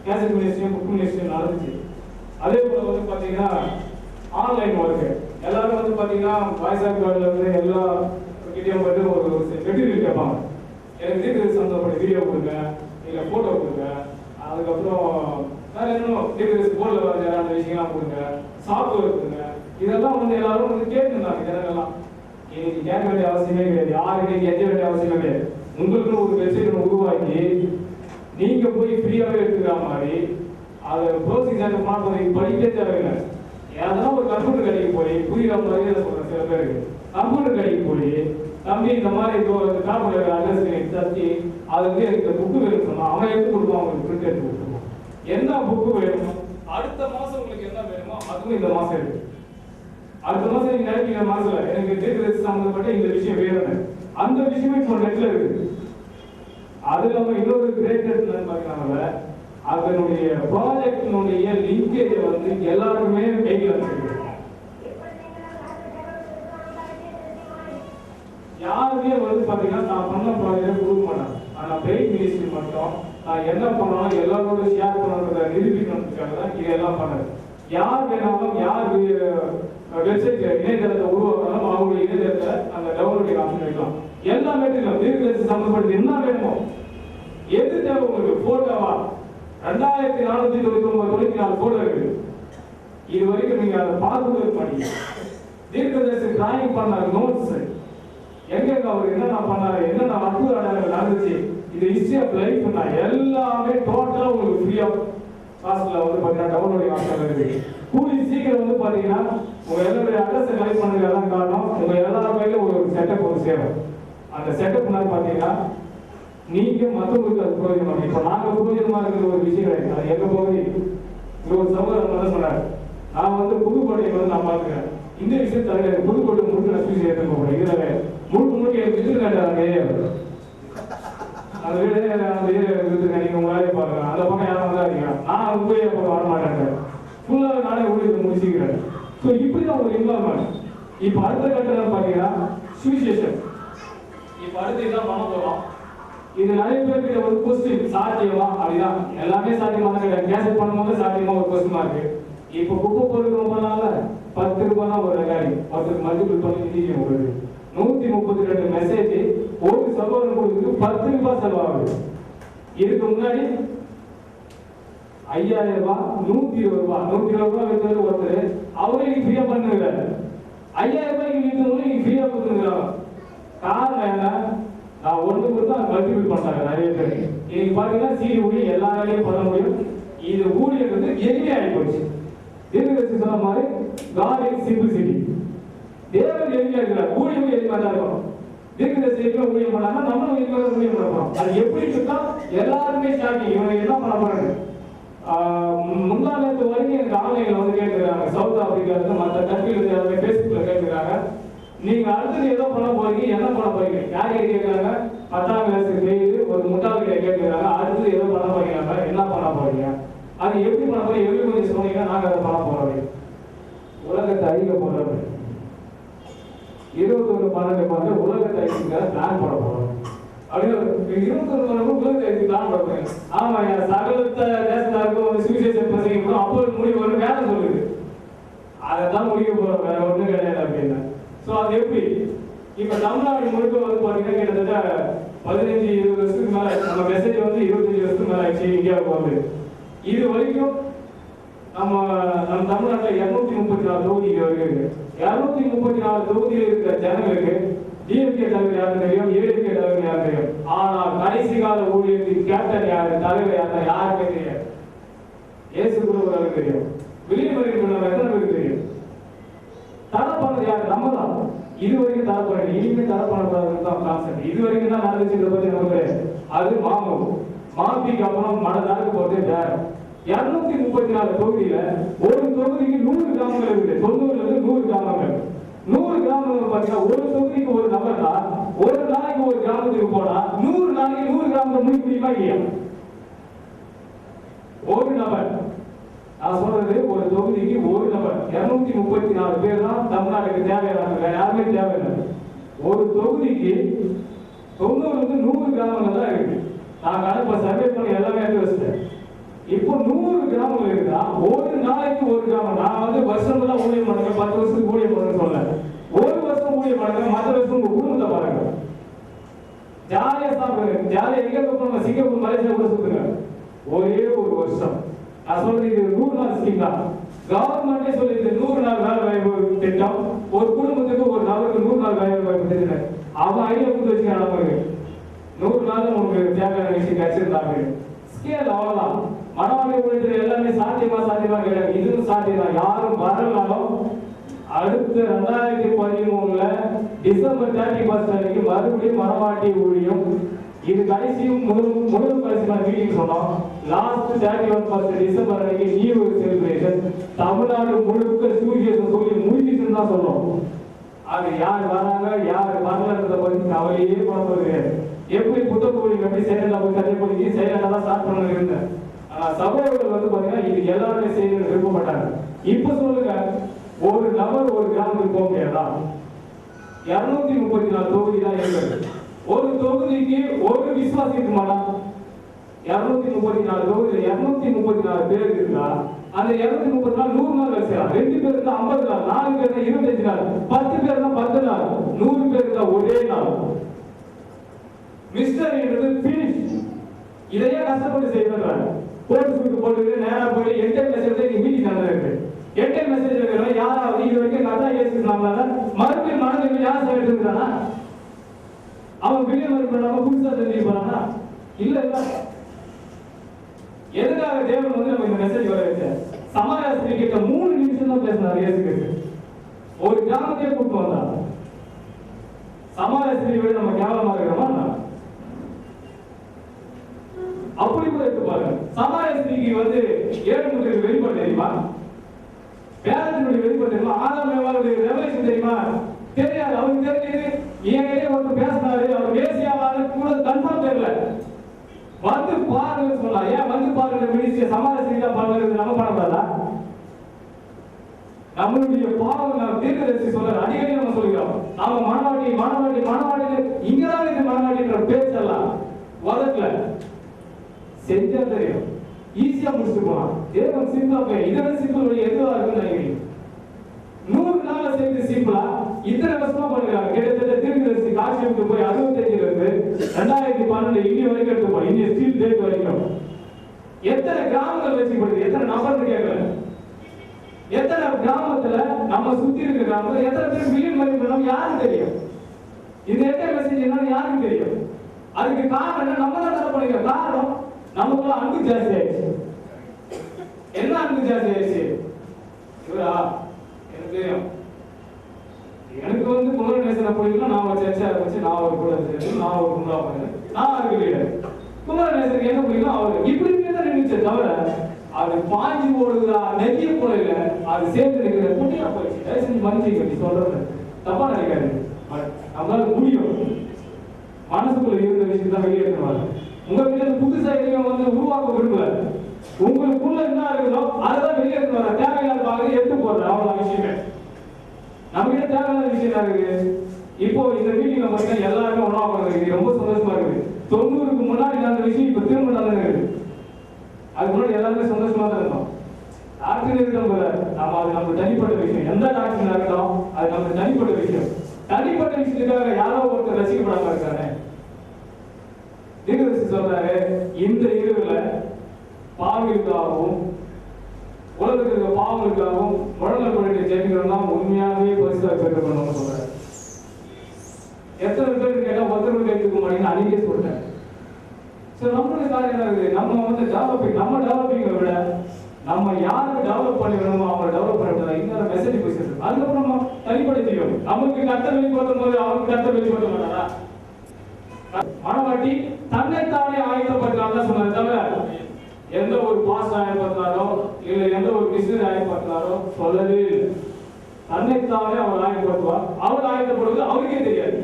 கேசட் மினிஸ்ட்ரியும் புக் மினிஸ்ட்ரியும் நடந்துச்சு. அதே போல வந்து பாத்தீங்கன்னா ஆன்லைன் ஒர்க்கு எல்லாரும் வந்து பாத்தீங்கன்னா வாய்ஸ் ஆஃப் கார்டுல வந்து எல்லா கிட்டேயும் வந்து ஒரு மெட்டீரியல் கேட்பாங்க. எனக்கு வீட்டுக்கு சம்பந்தப்பட்ட வீடியோ கொடுங்க, இல்லை ஃபோட்டோ கொடுங்க, அதுக்கப்புறம் வேற இன்னும் போர்டில் வர அந்த விஷயம்லாம் கொடுங்க, சாஃப்ட்வேர் கொடுங்க. இதெல்லாம் வந்து எல்லாரும் வந்து கேட்டுருந்தாங்க ஜனங்கள்லாம். இன்னைக்கு கேட்க வேண்டிய அவசியமே கிடையாது, யாருக்கு எஞ்ச வேண்டிய அவசியமே கிடையாது. உங்களுக்குன்னு ஒரு வெப்சைட் உருவாக்கி நீங்க போய் ஃப்ரீயாவே எடுத்துக்கிற மாதிரி அதை ப்ரோசிங் படிக்கவே தேவையில்லை. அதெல்லாம் ஒரு கம்ப்யூட்டர் கடைக்கு போய் புரியுற மாதிரி சொல்றேன். சில பேருக்கு கம்ப்யூட்டர் கடைக்கு போய் தம்பி இந்த மாதிரி கார்போட அட்ரஸ் தட்டி அது வந்து எனக்கு புக்கு வேணும் சொன்னா அவன் எடுத்து கொடுப்பான். உங்களுக்கு பிரிண்ட் எடுத்து கொடுத்துருவோம். என்ன புக்கு வேணும், அடுத்த மாசம் உங்களுக்கு என்ன வேணுமோ அதுவும் இந்த மாசம் இருக்கு. அடுத்த மாசம் நீங்க நினைக்கிற மாசத்துல எனக்கு டேட் சம்பந்தப்பட்ட இந்த விஷயம் வேணும், அந்த விஷயமே இப்போ நெட்ல இருக்கு. அது இல்லாம இன்னொரு கிரேட் பாத்தீங்கன்னா அதனுடைய ப்ராஜெக்டினுடைய லிங்கேஜ் வந்து எல்லாருமே கையில் வச்சிருக்கு. யாருமே வந்து பாத்தீங்கன்னா நான் பண்ண ப்ராஜெக்ட் கொடுக்க மாட்டாங்க. ஆனா பெயிட் மினிஸ்ட்ரி மட்டும் நான் என்ன பண்ணாலும் எல்லாரோட ஷேர் பண்ணுறத நிரூபிக்கிறதுக்காக தான் இதெல்லாம் பண்ணது. யார் வேணாலும் யார் வெப்சைட் இணையதளத்தை உருவாக்கணும் அவங்களுடைய இணையதளத்தை அந்த டவுன்லோடிங் ஆப்ஷன் வைக்கலாம். எல்லாமே தீர்க்கதரிசி சம்பந்தப்பட்டது என்ன வேணுமோ எது தேவை உங்களுக்கு போட்டோவா 2494 போட்டோ இருக்கு. இது வரைக்கும் நீங்க அதை பார்த்து பண்ணி தீர்க்கதரிசி டிராயிங் பண்ண நோட்ஸ் எங்க அவர் என்னென்ன பண்ணாரு, என்னென்ன அற்புத அடையாளங்கள் நடந்துச்சு, இது ஹிஸ்டரி ஆஃப் லைஃப் எல்லாமே டோட்டலா உங்களுக்கு ஃப்ரீ ஆஃப் காஸ்ட்ல வந்து பாத்தீங்கன்னா டவுன்லோடிங் ஆப்ஷன் இருக்கு. கூடி சீக்கிரம் வந்து பாத்தீங்கன்னா உங்க எல்லாருடைய அட்ரஸ் கலெக்ட் பண்ணதுக்கு எல்லாம் காரணம் உங்க எல்லாரும் கையில ஒரு செட்டப் ஒரு சேரும். அந்த செட்டப் பாத்தீங்கன்னா நீங்க மற்றவங்களுக்கு அது பிரயோஜனம். இப்ப நாங்க பிரயோஜனமா இருக்கிற ஒரு விஷயம் கிடையாது. அது எங்க பகுதி ஒரு சகோதரர் தான் சொன்னாரு, நான் வந்து புதுக்கோட்டையை வந்து நான் பாத்துக்கிறேன். இந்த விஷயம் தவிர புதுக்கோட்டை முழுக்க நான் சுற்றி எடுத்துக்க போறேன். இதுல முழுக்க எனக்கு விசில் கேட்டாங்க. அந்த வீடு அந்த வீடு நீங்க உங்க வேலையை பாருங்க. அந்த பக்கம் யாரும் வந்தாதீங்க, நான் போய் வர மாட்டேன். ஃபுல்லாக நானே ஊழியத்தை முடிச்சுக்கிறேன். ஸோ இப்படிதான் ஒரு இன்வால்மெண்ட். இப்போ அடுத்த கட்டம் பாத்தீங்கன்னா சுவிசேஷன். இப்போ அடுத்து இதான் பண்ண போறோம். இது நிறைய பேருக்கு ஒரு கொஸ்டின் சாத்தியமா அப்படிதான் எல்லாமே சாத்தியமா தான் கேசட் பண்ணும்போது சாத்தியமா ஒரு கொஸ்டின் இருக்கு. இப்போ குப்பை பொருட்கள் ரொம்ப நாள்ல 10 ரூபாய் தான் ஒரு ரெக்கார்டிங், 10 மல்டிபிள் பண்ணி நிதியம் வருது. 132 மெசேஜ் ஒரு சகோதரன் கொடுத்து 10 ரூபாய் செலவாகுது. இதுக்கு முன்னாடி 5000 ரூபாய் 120 ரூபாய் 120 ரூபாய் வைத்தது ஒருத்தர் அவரே நீ ஃப்ரீயா பண்ணுங்க. 5000 ரூபாய்க்கு விற்கணும் நீங்க ஃப்ரீயா கொடுத்துருக்காங்க. காரணம் என்ன, நான் ஒன்று கொடுத்தா மல்டிபிள் பண்றாங்க நிறைய பேர். இன்னைக்கு பாத்தீங்கன்னா சிடி ஊழியம் எல்லா வேலையும் பண்ண முடியும். இது ஊழியம் வந்து எளிமையா ஆகி போச்சு. தீர்க்கதரிசி சொன்ன மாதிரி காட் இஸ் சிம்பிளிசிட்டி. தேவன் எளிமையா இருக்கிறார், ஊழியம் எளிமையா தான் இருக்கும். தீர்க்கதரிசி ஊழியம் பண்ணாம நம்மளும் எளிமையாக ஊழியம் பண்ண அது எப்படி இருக்கா எல்லாருமே ஸ்டார்டிங் இவங்க என்ன பண்ண போறாங்க. முன்னாள் வரைக்கும் எனக்கு ஆன்லைன்ல வந்து கேட்டுக்கிறாங்க, சவுத் ஆப்பிரிக்கா இருந்து மற்ற கண்ட்ரில இருந்து பேஸ்புக்ல கேட்டுக்கிறாங்க, நீங்க அடுத்தது ஏதோ பண்ண போறீங்க, என்ன பண்ண போறீங்க. யார் கேட்கிறாங்க, 10ஆம் கிளாஸ் ஃபெயில் ஒரு முட்டாள்கிட்ட கேட்கிறாங்க, அடுத்தது ஏதோ பண்ண போறீங்க, என்ன பண்ண போறீங்க, அது எப்படி பண்ண போறீங்க, எப்படி கொஞ்சம் சொன்னீங்கன்னா நாங்க அதை பண்ண போறோம். உலகத்தை அழிக்க போறோம். 21/12 உலகத்தை அழிக்க பிளான் பண்ண போறோம். அப்படின்னு 21 உலகத்தை அழிக்க பிளான் பண்ண போறீங்க. ஆமா, சகலத்தை தேசத்தாருக்கும் ஒரு சுவிசேஷம் பிரசங்கிக்கணும். அப்போ முடிவு ஒரு வேலை சொல்லுது, அதைத்தான் முடிக்க போறோம், வேற ஒண்ணும் கிடையாது அப்படின்னு. சோ அது எப்படி இப்ப தமிழ்நாடு முழுக்க வந்து பாத்தீங்கன்னா கிட்டத்தட்ட 15-20 வருஷத்துக்கு மேல நம்ம மெசேஜ் வந்து 25 வருஷத்துக்கு மேல ஆயிடுச்சு இந்தியாவுக்கு வந்து. இது வரைக்கும் நம்ம தமிழ்நாட்டில் 234 தொகுதிகள் இருக்கு. 234 தொகுதியில் இருக்கிற ஜனங்களுக்கு டிஎம்கே தலைவர் யாரு தெரியும், ஏடிஎம்கே தலைவர் யாரு தெரியும். ஆனால் கடைசி கால ஊழியத்தின் கேப்டன் யாரு, தலைவர் யாரு யாருமே தெரியாது. இயேசு குருவுக்கு தெரியும், வில்லியம் எத்தனை பேருக்கு தெரியும். தரப்பானது யாரு, நம்ம தான். இது வரைக்கும் தரப்பட இனிமே தரப்படக்கூடாதுன்னு தான் கான்செப்ட். இது வரைக்கும் தான் நடந்துச்சு பத்தி நமக்கு அது மாப்பிக்கு அப்புறம் மனதாக போட்டு வேற 234 தொகுதியில ஒரு தொகுதிக்கு 100 கிராமங்கள் இருக்குது. 90ல இருந்து 100 கிராமங்கள். 100 கிராமங்கள் பார்த்தீங்கன்னா ஒரு தொகுதிக்கு ஒரு நபர் தான் ஒரு நாளைக்கு ஒரு கிராமத்துக்கு போனா 100 நாளைக்கு 100 கிராமத்தை முடிக்க முடியுமா இல்லையா? ஒரு நபர், நான் சொல்றது ஒரு தொகுதிக்கு ஒரு நபர். 234 பேர் தான் தமிழ்நாட்டுக்கு தேவையான, யாருமே தேவையில்லை. ஒரு தொகுதிக்கு 90 இருந்து 100 கிராமங்கள் தான் இருக்கு. நான் கணக்கு சர்வே பண்ணி எல்லாமே எடுத்து வச்சிட்டேன். இப்போ 100 கிராமங்கள் இருக்குதா, ஒரு நாளைக்கு ஒரு கிராமம். நான் வந்து வருஷம் ஊழியம் பண்ணுங்க, 10 வருஷத்துக்கு ஊழியம் பண்ணுங்க சொல்ல, ஒரு வருஷம் ஊழியம் பண்ணுங்க, மற்ற வருஷம் உங்க குடும்பத்தை பாருங்க. ஜாலியா சாப்பிடுங்க, ஜாலியா எங்க போகணும், சிங்கப்பூர் மலேசியா கூட சுத்துங்க. ஒரே ஒரு வருஷம் நான் சொல்றது இது 100 நாள் ஸ்கீம் தான். கவர்மெண்டே சொல்லிது 100 நாள் வேலை வாய்ப்பு திட்டம், ஒரு குடும்பத்துக்கு ஒரு நபருக்கு 100 நாள் வேலை வாய்ப்பு திட்டம். அவன் ஐடியா கொடுத்து வச்சுக்கான பாருங்க, 100 நாள் உங்களுக்கு தேவையான விஷயம் கிடைச்சிருந்தாங்க. ஸ்கேல் அவ்வளவுதான். மனவாழ்வு ஊழியர்கள் எல்லாமே சாத்தியமா கேட்டாங்க. இதுவும் சாத்தியம் தான். யாரும் வரலாலும் அடுத்த 2013 டிசம்பர் 31 அன்னைக்கு மறுபடியும் மனவாட்டி ஊழியம். இது கடைசியும் முதல் கடைசியான மீட்டிங் சொன்னோம். லாஸ்ட் 31 டிசம்பர் அன்னைக்கு நியூ இயர் செலிப்ரேஷன். தமிழ்நாடு முழுக்க சூரியன் சொல்லி முடிச்சுன்னு தான் சொல்றோம். அது யார் வராங்க யார் வரலன்றத பத்தி கவலையே பண்ண எப்படி புத்தக ஊழியம் எப்படி செயலா போய் கதை போய் செயலா தான் ஸ்டார்ட் பண்ண இருந்தேன். சகோதரர்கள் வந்து பாத்தீங்கன்னா இது எல்லாருமே செய்ய விரும்ப மாட்டாங்க. இப்ப சொல்லுங்க, ஒரு நபர் ஒரு கிராமத்துக்கு போக முடியாதா? 234 தொகுதி தான் இருக்கு. ஒரு தொகுதிக்கு ஒரு விசுவாசி இருக்க மாட்டான். 234 தொகுதியில் 234 பேர் இருக்கா? அந்த 234 100 நாள் வேலை செய்யலாம். 2 பேர் இருந்தா 50 நாள், 4 பேர் இருந்தா 25 நாள், 10 பேர் இருந்தா 10 நாள், 100 பேர் இருந்தா ஒரே நாள். மிஸ்டரின்றது பினிஷ். இதையே கஷ்டப்பட்டு செய்யறாங்க. போட்டு நேரா போய் என்டர் மெசேஜ் மீட்டிங் நடந்திருக்கு. என்டர் மெசேஜ் இருக்கிற யாராவது இது வரைக்கும் நல்லா ஏசிக்கலாம்ல? மறுபடியும் மனதில் யார் செய்யிட்டு இருக்கிறானா? அவன் வெளியே வரப்படாம புதுசா தெரிஞ்சு போறானா? இல்ல இல்ல. எதுக்காக தேவன் வந்து நம்ம இந்த மெசேஜ் வர வச்ச? சமாயாஸ்திரி கிட்ட 3 நிமிஷம் தான் பேசினார் இயேசுக்கு. ஒரு கிராமத்தையே கூப்பிட்டு வந்தார். சமாயாஸ்திரி விட நம்ம கேவலமா இருக்கிறோமா? அப்படி கூட இருக்கு பாருங்க. சமாயாஸ்திரிக்கு வந்து 7 முத்திரைகள் வெளிப்பாடு தெரியுமா? வேதத்தினுடைய வெளிப்பாடு தெரியுமா? ஆதாம் ஏவாளுடைய ரெவலேஷன் தெரியுமா? தெரியாது. அவருக்கு தெரிஞ்சது என்கிட்ட ஒருத்தர் பேசினாரு, அவர் வேசியாவாரு கூட கன்ஃபார்ம் தெரியல. வந்து பாருங்க சொல்லா. ஏன் வந்து பாருங்க மினிஸ்ட்ரி சமாதான தான் பாருங்க நம்ம பண்ணக்கூடாதா? நம்மளுடைய பாவம் நாம் தீர்க்கதரிசி சொல்ற அடிக்கடி நம்ம சொல்லிக்கிறோம். நாம மனவாட்டி இங்கதான் இது மனவாட்டின்ற பேச்செல்லாம் உதட்டல செஞ்சா தெரியும். ஈஸியா முடிச்சுட்டு போலாம். தேவன் சிம்பிளா போய் இதை சிம்பிள் வழி எதுவா இருக்குன்னு நினைக்கிறீங்க? 100 நாள்ல செய்து சிம்பிளா இத்தனை வருஷமா பண்ணுறாங்க. கிட்டத்தட்ட தீர்க்கதரிசி காட்சிக்கு போய் 65 இருந்து 2012 இன்னி வரைக்கும் எடுத்துப்போம். இன்னி ஸ்டில் டேட் வரைக்கும் எத்தனை கிராமங்கள் வச்சுப்படுது? எத்தனை நபர்னு கேட்கல. எத்தனை கிராமத்துல நம்ம சுத்தி இருக்கிற கிராமத்துல எத்தனை பேர் மில்லியன் மதிப்பு யாருக்கு தெரியும்? இந்த எத்தனை மெசேஜ் என்னன்னு யாருக்கு தெரியும்? அதுக்கு காரணம் என்ன? நம்ம தான் தர பண்ணிக்கிறோம். காரணம் நமக்குள்ள அன்பு ஜாஸ்தி ஆயிடுச்சு. என்ன அன்பு ஜாஸ்தி ஆயிடுச்சு? இவரா எனக்கு தெரியும், எனக்கு வந்து குமரநேசனை பிடிக்கல. நான் ஒரு சர்ச்சை ஆரம்பிச்சு நான் ஒரு கூட சேர்ந்து நான் ஒரு கும்பலா பண்ணேன். நான் அதுக்கு லீடர். குமரநேசனுக்கு என்ன பிடிக்கும் அவரு இப்படி தான் நினைச்ச தவிர அது பாஞ்சி போடுதா நெறிய போல இல்ல. அது சேர்ந்து இருக்கிற புண்ணியா போயிடுச்சு. தயவுசெஞ்சு மன்னிச்சு கட்டி சொல்றது தப்பா நினைக்காது. நம்மளால முடியும். மனசுக்குள்ள இருந்த விஷயத்தை வெளியே எடுத்துவாங்க. உங்ககிட்ட புதுசா எதையும் வந்து உருவாக்க விரும்பல. உங்களுக்குள்ள என்ன இருக்குதோ அதான் வெளியே எடுத்து வர. தேவையில்லாத பாக்க எடுத்து போடுற அவ்வளவு விஷயமே. நம்ம கிட்ட தேவையான விஷயம் தான் இருக்கு. இப்போ இந்த மீட்டிங்ல பார்த்தீங்கன்னா எல்லாருமே ஒன்றா பண்ணுறது ரொம்ப சந்தோஷமா இருக்குது. 90க்கு முன்னாடி நடந்த விஷயம் இப்ப திரும்ப நடந்துருக்கு. அதுக்கு முன்னாடி எல்லாருமே சந்தோஷமா தான் இருந்தோம். டாக்டர் இருக்கோம் போல நம்ம அது நம்ம தனிப்பட்ட விஷயம். எந்த டாக்டர் இருக்கட்டும் அது நம்ம தனிப்பட்ட விஷயம். தனிப்பட்ட விஷயத்துக்காக யாரோ ஒருத்தர் ரசிக்கப்படாம இருக்காரு. தீர்க்கதரிசி சொல்றாரு, இந்த இரவுல பாவங்களுக்காகவும் உலகத்தில் இருக்க பாவங்களுக்காகவும் முழங்கப்பட்டு ஜெபிக்கிறோம்னா உண்மையாகவே பரிசுத்தம் பெற்றுக்கணும்னு சொல்றாரு. எத்தனை பேர் கேட்டா ஒருத்தர் கேட்டுக்க மாட்டேங்குன்னு அன்னைக்கே சொல்லிட்டேன். நம்மளுடைய காரியம் என்ன இருக்குது? நம்ம வந்து டெவலப்பிங்கை விட நம்ம யாருக்கு டெவலப் பண்ணி வேணுமோ அவங்களை டெவலப் பண்ணிட்டு இன்னொரு மெசேஜ் போய் சேர்த்து அதுக்கப்புறம் நம்ம தனிப்படை செய்யும். நமக்கு கர்த்தர் வெளிப்படுத்தும் போது அவருக்கு கர்த்தர் வெளிப்படுத்த மாட்டாரா? மனவாட்டி தன்னைத்தானே ஆயத்தப்படுத்தாதான் சொன்னது தவிர எந்த ஒரு பாஸ் ஆயப்படுத்தினாரோ இல்ல எந்த ஒரு மிஷினரி ஆயப்படுத்தினாரோ சொல்லவே இல்லை. தன்னைத்தானே அவர் ஆயப்படுத்துவார். அவர் ஆயத்தப்படுவது அவருக்கே தெரியாது.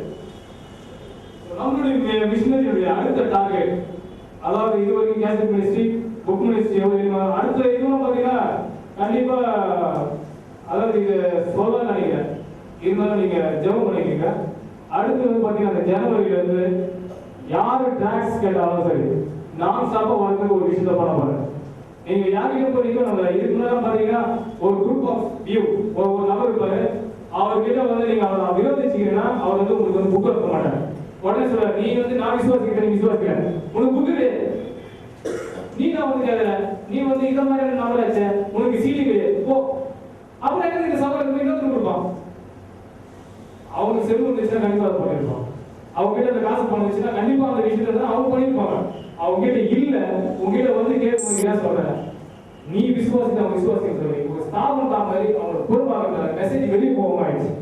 நம்மளுடைய மிஷினரியுடைய அடுத்த டார்கெட், அதாவது இதுவரைக்கும் கேசட் மினிஸ்ட்ரி, புக் மினிஸ்ட்ரி அடுத்த இதுவும் பாத்தீங்கன்னா கண்டிப்பா அதாவது இது சொல்ல நினைக்கிறேன். இருந்தாலும் நீங்க ஜெபம் பண்ணிக்கங்க. அடுத்து வந்து பாத்தீங்கன்னா அந்த ஜனவரியில இருந்து யாரு டாக்ஸ் கேட்டாலும் சரி நான் ஸ்டாப்பா வந்து ஒரு விஷயத்த பண்ண போறேன். நீங்க யாருக்கும் போறீங்க நம்ம இதுக்கு முன்னாடி பாத்தீங்கன்னா ஒரு குரூப் ஆஃப் வியூ ஒரு நபர் இருப்பாரு. அவர்கிட்ட வந்து நீங்க அவரை விரோதிச்சீங்கன்னா அவர் வந்து உங்களுக்கு வந்து புக் எடுக்க மாட்டாங்க. உடனே சொல்ற நீ வந்து நான் விசுவாசிக்கிறேன், நீ விசுவாசிக்கிறேன், உனக்கு புக்கு நீ நான் வந்து கேட்கல, நீ வந்து இந்த மாதிரி நம்பராச்சே, உனக்கு சீடி கிடையாது போ. அப்புறம் என்ன இந்த சகோதரர் இன்னொரு கொடுப்பான். அவனுக்கு செல்வம் இருந்துச்சுன்னா கண்டிப்பா அதை பண்ணிருப்பான். அவங்க கிட்ட அந்த காசு பணம் வச்சுன்னா கண்டிப்பா அந்த விஷயத்த அவங்க பண்ணிருப்பாங்க. அவங்க கிட்ட இல்ல, உங்ககிட்ட வந்து கேட்போம் என்ன சொல்றேன், நீ விசுவாசிக்க அவங்க விசுவாசிக்க சொல்லி ஒரு ஸ்தாபனம் தான் மாதிரி அவங்களோட பொறுப்பாக மெசேஜ் வெளியே போகாம ஆயிடுச்சு.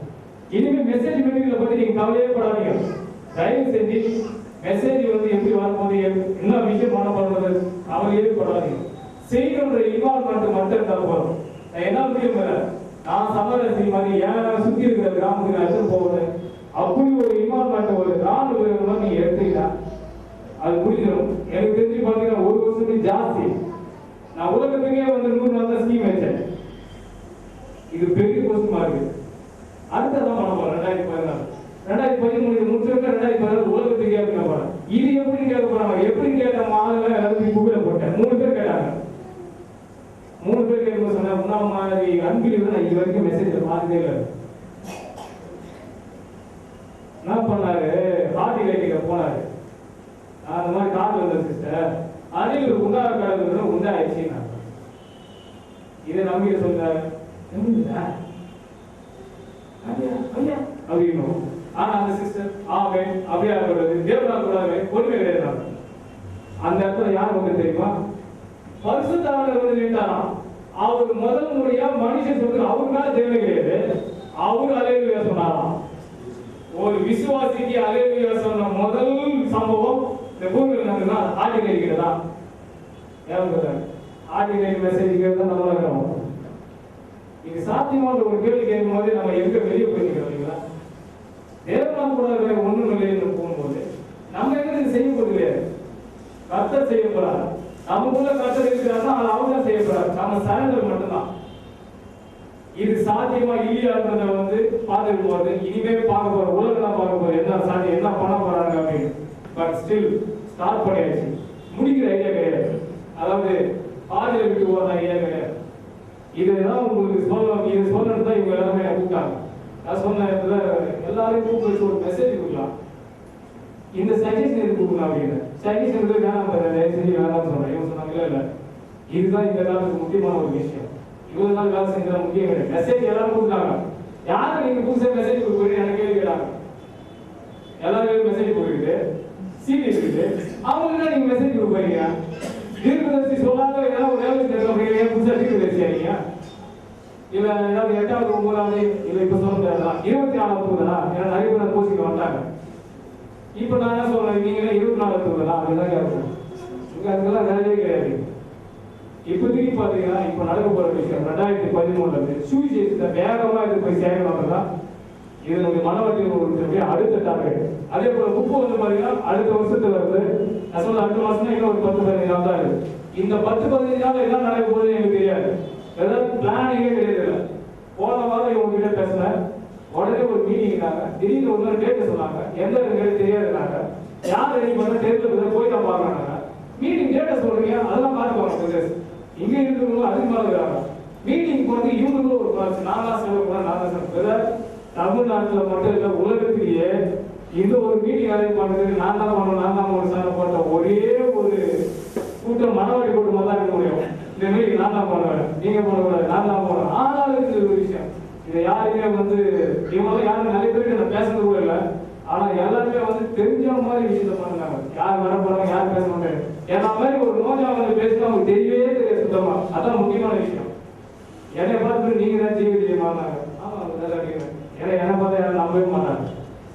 இனிமே மெசேஜ் மெட்டீரியலை பத்தி நீங்க கவலையே படாதீங்க. தயவு செஞ்சு மெசேஜ் வந்து எப்படி வரும்போது என்ன விஷயம் பண்ண போறது கவலையே படாதீங்க. செய்யணுன்ற இன்வால்வ்மெண்ட் மட்டும் இருந்தா போதும். என்ன முடியும், நான் சமரசி மாதிரி ஏன் சுத்தி இருக்கிற கிராமத்துக்கு எடுத்து போகுது அப்படி ஒரு இன்வால்வ்மெண்ட் ஒரு ராணுவ வீரர்கள் நீங்க எடுத்தீங்கன்னா அது புரிஞ்சிடும். எனக்கு தெரிஞ்சு பாத்தீங்கன்னா ஒரு வருஷத்துக்கு ஜாஸ்தி நான் உலகத்துக்கே வந்து 100 நாள் தான் ஸ்கீம் வச்சேன். இது பெரிய கொஸ்டின் இருக்கு. அடுத்ததான் பண்ண போறேன் 2014 2013 முடிச்சிருக்க 2016 உலகத்துக்கே கேட்க போறேன். இது எப்படி கேட்க போறாங்க, எப்படி கேட்ட மாதிரி எல்லாத்தையும் கூகுள்ல போட்டேன். 3 பேர் கேட்டாங்க. 3 பேர் கேட்கும் சொன்னா உன்னா மாதிரி அன்பில் நான் இது வரைக்கும் மெசேஜ்ல பார்த்ததே இல்லை. என்ன பண்ணாரு, ஹார்ட் லைட்டிங்க போனாரு. அந்த மாதிரி கார்டு வந்த சிஸ்டர் அதில் ஒரு உண்டார கடவுள் உண்டாயிடுச்சு. இதை நம்பி சொல்றாரு அப்படின்னு. ஆனா அந்த சிஸ்டர் ஆவே அப்படியே தேவனா கூடாது ஒண்ணுமே கிடையாது. அந்த இடத்துல யார் வந்து தெரியுமா, பரிசுத்தவான்கள் வந்து நின்றாராம். அவருக்கு முதல் முறையா மனுஷன் சொல்றது அவருக்கான தேவை கிடையாது, அவரு அல்லேலூயா சொன்னாராம். ஒரு விசுவாசிக்கு அல்லேலூயா சொன்ன முதல் சம்பவம் இந்த பூமியில் நடந்ததுன்னா ஆர்டிகல் இருக்கிறதா, ஆர்டிகல் மெசேஜ் தான் நல்லா இருக்கணும். இது சாத்தியமான ஒரு கேள்வி கேட்கும் போது நம்ம எங்க வெளியே போயிருக்கிறோம் இல்லைங்களா? தேவனாம் கூட ஒண்ணும் இல்லைன்னு போகும்போது நம்ம எங்க செய்ய போறது, கர்த்தர் செய்ய போறாரு. நமக்குள்ள கர்த்தர் இருக்கிறாருன்னா அவங்க தான் செய்ய போறாரு. நம்ம சரண்டர் மட்டும்தான். இது சாத்தியமா இல்லையான்றத வந்து பார்த்துட்டு போறது. இனிமே பார்க்க போற உலகம் தான் பார்க்க போறது என்ன சாத்தியம் என்ன பண்ண போறாங்க அப்படின்னு. பட் ஸ்டில் ஸ்டார்ட் பண்ணியாச்சு. முடிக்கிற ஐடியா கிடையாது. அதாவது பாதியில விட்டு போற ஐடியா கிடையாது. இதுதான் உங்களுக்கு சொல்லணும். இது சொல்லணும் தான் இவங்க எல்லாருமே கூப்பிட்டாங்க. நான் சொன்ன இடத்துல எல்லாரையும் கூப்பிட்டு வச்சு ஒரு மெசேஜ் கொடுக்கலாம். இந்த சஜஷன் எது கொடுக்கலாம் அப்படின்னு. சஜஷன் வேணாம் செஞ்சு வேணாம்னு சொன்னேன். இவங்க சொன்னாங்க இல்ல இதுதான் இந்த காலத்துக்கு முக்கியமான ஒரு விஷயம். இவ்வளவு நாள் வேலை செஞ்சா முக்கியம் கிடையாது. மெசேஜ் எல்லாரும் கொடுத்தாங்க. யாரும் நீங்க புதுசா மெசேஜ் கொடுக்குறீங்க எனக்கு கேள்வி கேட்டாங்க. எல்லாரும் மெசேஜ் போயிருக்கு, சீடி இருக்குது, அவங்களுக்கு நீங்க மெசேஜ் கொடுக்குறீங்க. தீர்க்கதரிசி சொல்லாத ஏதாவது ஒரு வேலை செய்யணும் அப்படிங்கிற புதுசா தீர்க்கதரிசி ஆகிங்க. இல்ல ஏதாவது 8வது 9வது இல்ல இப்ப சொல்ல முடியாதா 24வது தூதனா, ஏன்னா நிறைய பேர் கோச்சிக்கு வந்தாங்க. இப்ப நான் என்ன சொல்றேன், நீங்களே 24வது தூதனா அப்படிதான் கேட்கணும். இங்க அதுக்கெல்லாம் வேலையே கிடையாது. இப்போதைக்கு பாத்தீங்கன்னா இப்ப நடக்க போற விஷயம் 2013 இருந்து சுவிசேஷத்தை வேகமா இது போய் சேரணும்னா இது நம்ம மனவாட்டியில் ஒரு அடுத்த டார்கெட். அதே போல 30 வந்து பாத்தீங்கன்னா அடுத்த வருஷத்துல வருது. நான் சொல்ல அடுத்த மாசம் இன்னும் ஒரு 10-15 நாள் தான் இருக்கு. இந்த 10-15 நாள் என்ன நடக்க போகுது எனக்கு தெரியாது. ஏதாவது பிளானிங்கே கிடையாது. போன வாரம் இவங்க கிட்ட பேசினேன். உடனே ஒரு மீட்டிங்னாங்க. திடீர்னு ஒரு நாள் டேட் சொன்னாங்க. எந்த டேட் தெரியாதுனாங்க. யார் ரெடி பண்ண டேட்ல போய் தான் பாக்குறாங்க. மீட்டிங் டேட்டை சொல்றீங்க அதெல்லாம் பாத்துக்கோங்க. இங்க இருக்கிறவங்க அதிகமாக இருக்கிறாங்க. மீட்டிங் வந்து இவங்களுக்கும் ஒரு கிளாஸ் நான் செலவு கூட நான் செலவு. தமிழ்நாட்டுல மட்டும் இல்ல உலகத்திலேயே இந்த ஒரு மீட்டிங் அரேஞ்ச் பண்றதுக்கு நான் தான் பண்ணணும். நான் தான் ஒரு சேனல் போட்ட ஒரே ஒரு கூட்டம் மனவாடி கூட்டமாக தான் இருக்க முடியும். இந்த மீட்டிங் நான் தான் பண்ணுவேன், நீங்க பண்ணக்கூடாது, நான் தான் போனேன். ஆனாலும் இது ஒரு விஷயம். இதை யாருமே வந்து இவங்க யாரும் நிறைய பேருக்கு நான் பேசுறது கூட இல்லை. ஆனா எல்லாருமே வந்து தெரிஞ்ச மாதிரி விஷயத்த பண்ணுறாங்க. யார் வர போறாங்க யார் பேச மாட்டாங்க. ஏன்னா மாதிரி ஒரு நோஜா வந்து பேசினா அவங்களுக்கு தெரியவே தெரியாது சுத்தமா. அதான் முக்கியமான விஷயம். என்னை பார்த்து நீங்க தான் ஜீவிதமாங்க. ஆமா ஏன்னா என்னை பார்த்து யாரும் நம்பவே மாட்டாங்க.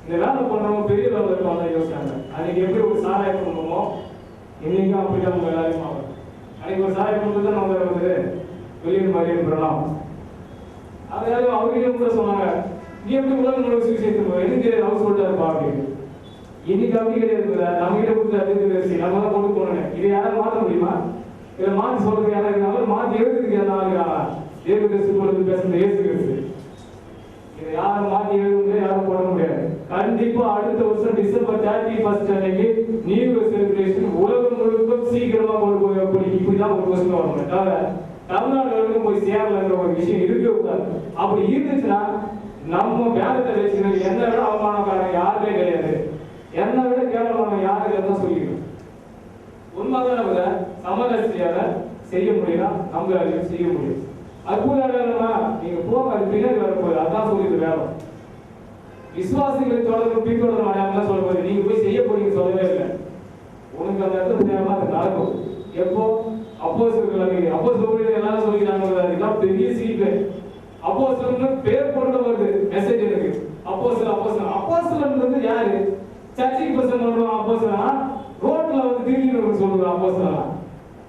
இந்த வேலை பண்றவங்க பெரிய லெவலில் இருப்பாங்க யோசிச்சாங்க. அன்னைக்கு எப்படி ஒரு சாராய குடும்பமோ இன்னைக்கும் அப்படிதான் நம்ம எல்லாரையும் ஆகும். அன்னைக்கு ஒரு சாராய குடும்பம் தான் நம்ம வந்து வெளியூர் மாதிரி இருக்கலாம். அதாவது அவர்கிட்ட கூட சொன்னாங்க, நீ எப்படி உலகம் முழுக்க சுவிசேஷம் எனக்கு அவர் சொல்லிட்டாருப்பா அப்படின்னு. இன்னைக்கு அப்படி கிடையாது. நம்ம கிட்ட கொடுத்து அதிர்ச்சி நம்ம தான் கொண்டு போனேன். இதை யாராவது மாற்ற முடியுமா? இதை மாற்றி சொல்றதுக்கு யாராவது இருந்தாலும் மாற்றி எழுதுறதுக்கு யாராவது ஏழு கிறிஸ்து பொழுது பேசுறது ஏசு கிறிஸ்து. இதை யாரும் மாற்றி எழுதுறது யாரும் போட முடியாது. கண்டிப்பா அடுத்த வருஷம் டிசம்பர் 31 அன்னைக்கு நியூ இயர் செலிப்ரேஷன் உலகம் முழுக்க சீக்கிரமா கொண்டு போய் அப்படி இப்படிதான் ஒரு கொஸ்டின் வரணும். தவிர தமிழ்நாடு வரைக்கும் போய் சேரலங்கிற ஒரு விஷயம் இருக்கவே கூடாது. அப்படி இருந்துச்சுன்னா நம்ம வேதத்தை வச்சுக்கிறது என்னை விட அவமானக்காரன் யாருமே கிடையாது. என்னை விட கேவலமான யாருக்கு தான் சொல்லிக்கணும். உண்மைதான் சமரசியால செய்ய முடியும்னா நம்மளால செய்ய முடியும். அற்புத வேலைன்னா நீங்க போக அது பின்னாடி வரப்போகுது. அதான் சொல்லிட்டு வேலை விசுவாசிகளை தொடர்ந்து பின்தொடரும் அடையாளம் சொல்ல போது நீங்க போய் செய்ய போறீங்க சொல்லவே இல்லை. உனக்கு அந்த இடத்துல தேவைன்னா அது நடக்கும். எப்போ அப்போஸ்தலர்கள் எல்லாரும் சொல்லிக்கிறாங்க. இதுதான் பெரிய சீக்ரெட். அப்போஸ்தலர்கள் பேர் போட்டு வருது மெசேஜ் எனக்கு. அப்போஸ்தலன்றது யாரு? சர்ச்சுக்கு பிரசங்கம் பண்றோம் அப்போஸ்தலனா, ரோட்ல வந்து திருடினவங்க சொல்றோம் அப்போஸ்தலனா.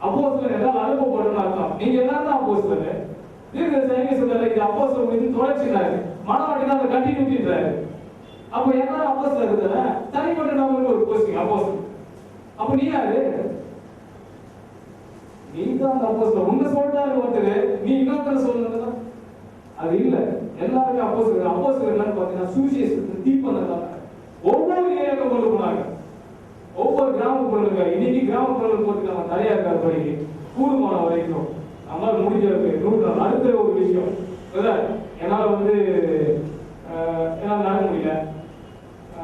அப்போஸ்தலன் எல்லாம் அனுப்பப்படணும்னு அர்த்தம். நீங்க எல்லாரும் தான் அப்போஸ்தலன். தீர்க்கதரிசி சொல்றாரு இது அப்போஸ்தலன் மீது தொடர்ச்சினாரு. மனவாட்டி தான் அதை கண்டினியூட்டின்றாரு. அப்ப எல்லாரும் அப்போஸ்தலன் இருக்குதுல, தனிப்பட்ட நபருக்கு ஒரு போஸ்டிங் அப்போஸ்தலன். அப்ப நீ யாரு? நீ தான் அப்போஸ்தலன். உன்னை சொல்றாரு ஒருத்தர், நீ இன்னொருத்தர் சொல்லணும்னா அது இல்ல. எல்லாருமே அப்போஸ்தலன். அப்போஸ்தலன் என்னன்னு பாத்தீங்கன்னா சுவிசேஷத்தை தீப்பந்தம். ஒவ்வொரு ஏரியாவுக்கும் கொண்டு போனாங்க. ஒவ்வொரு கிராமப்புறங்க இன்னைக்கு கிராமப்புறங்கள் போட்டு நம்ம தரையா இருக்காது படிக்கு கூடுமான வரைக்கும் நம்மளால முடிஞ்சது அடுத்த ஒரு விஷயம் என்னால வந்து என்னால் நடக்க முடியல.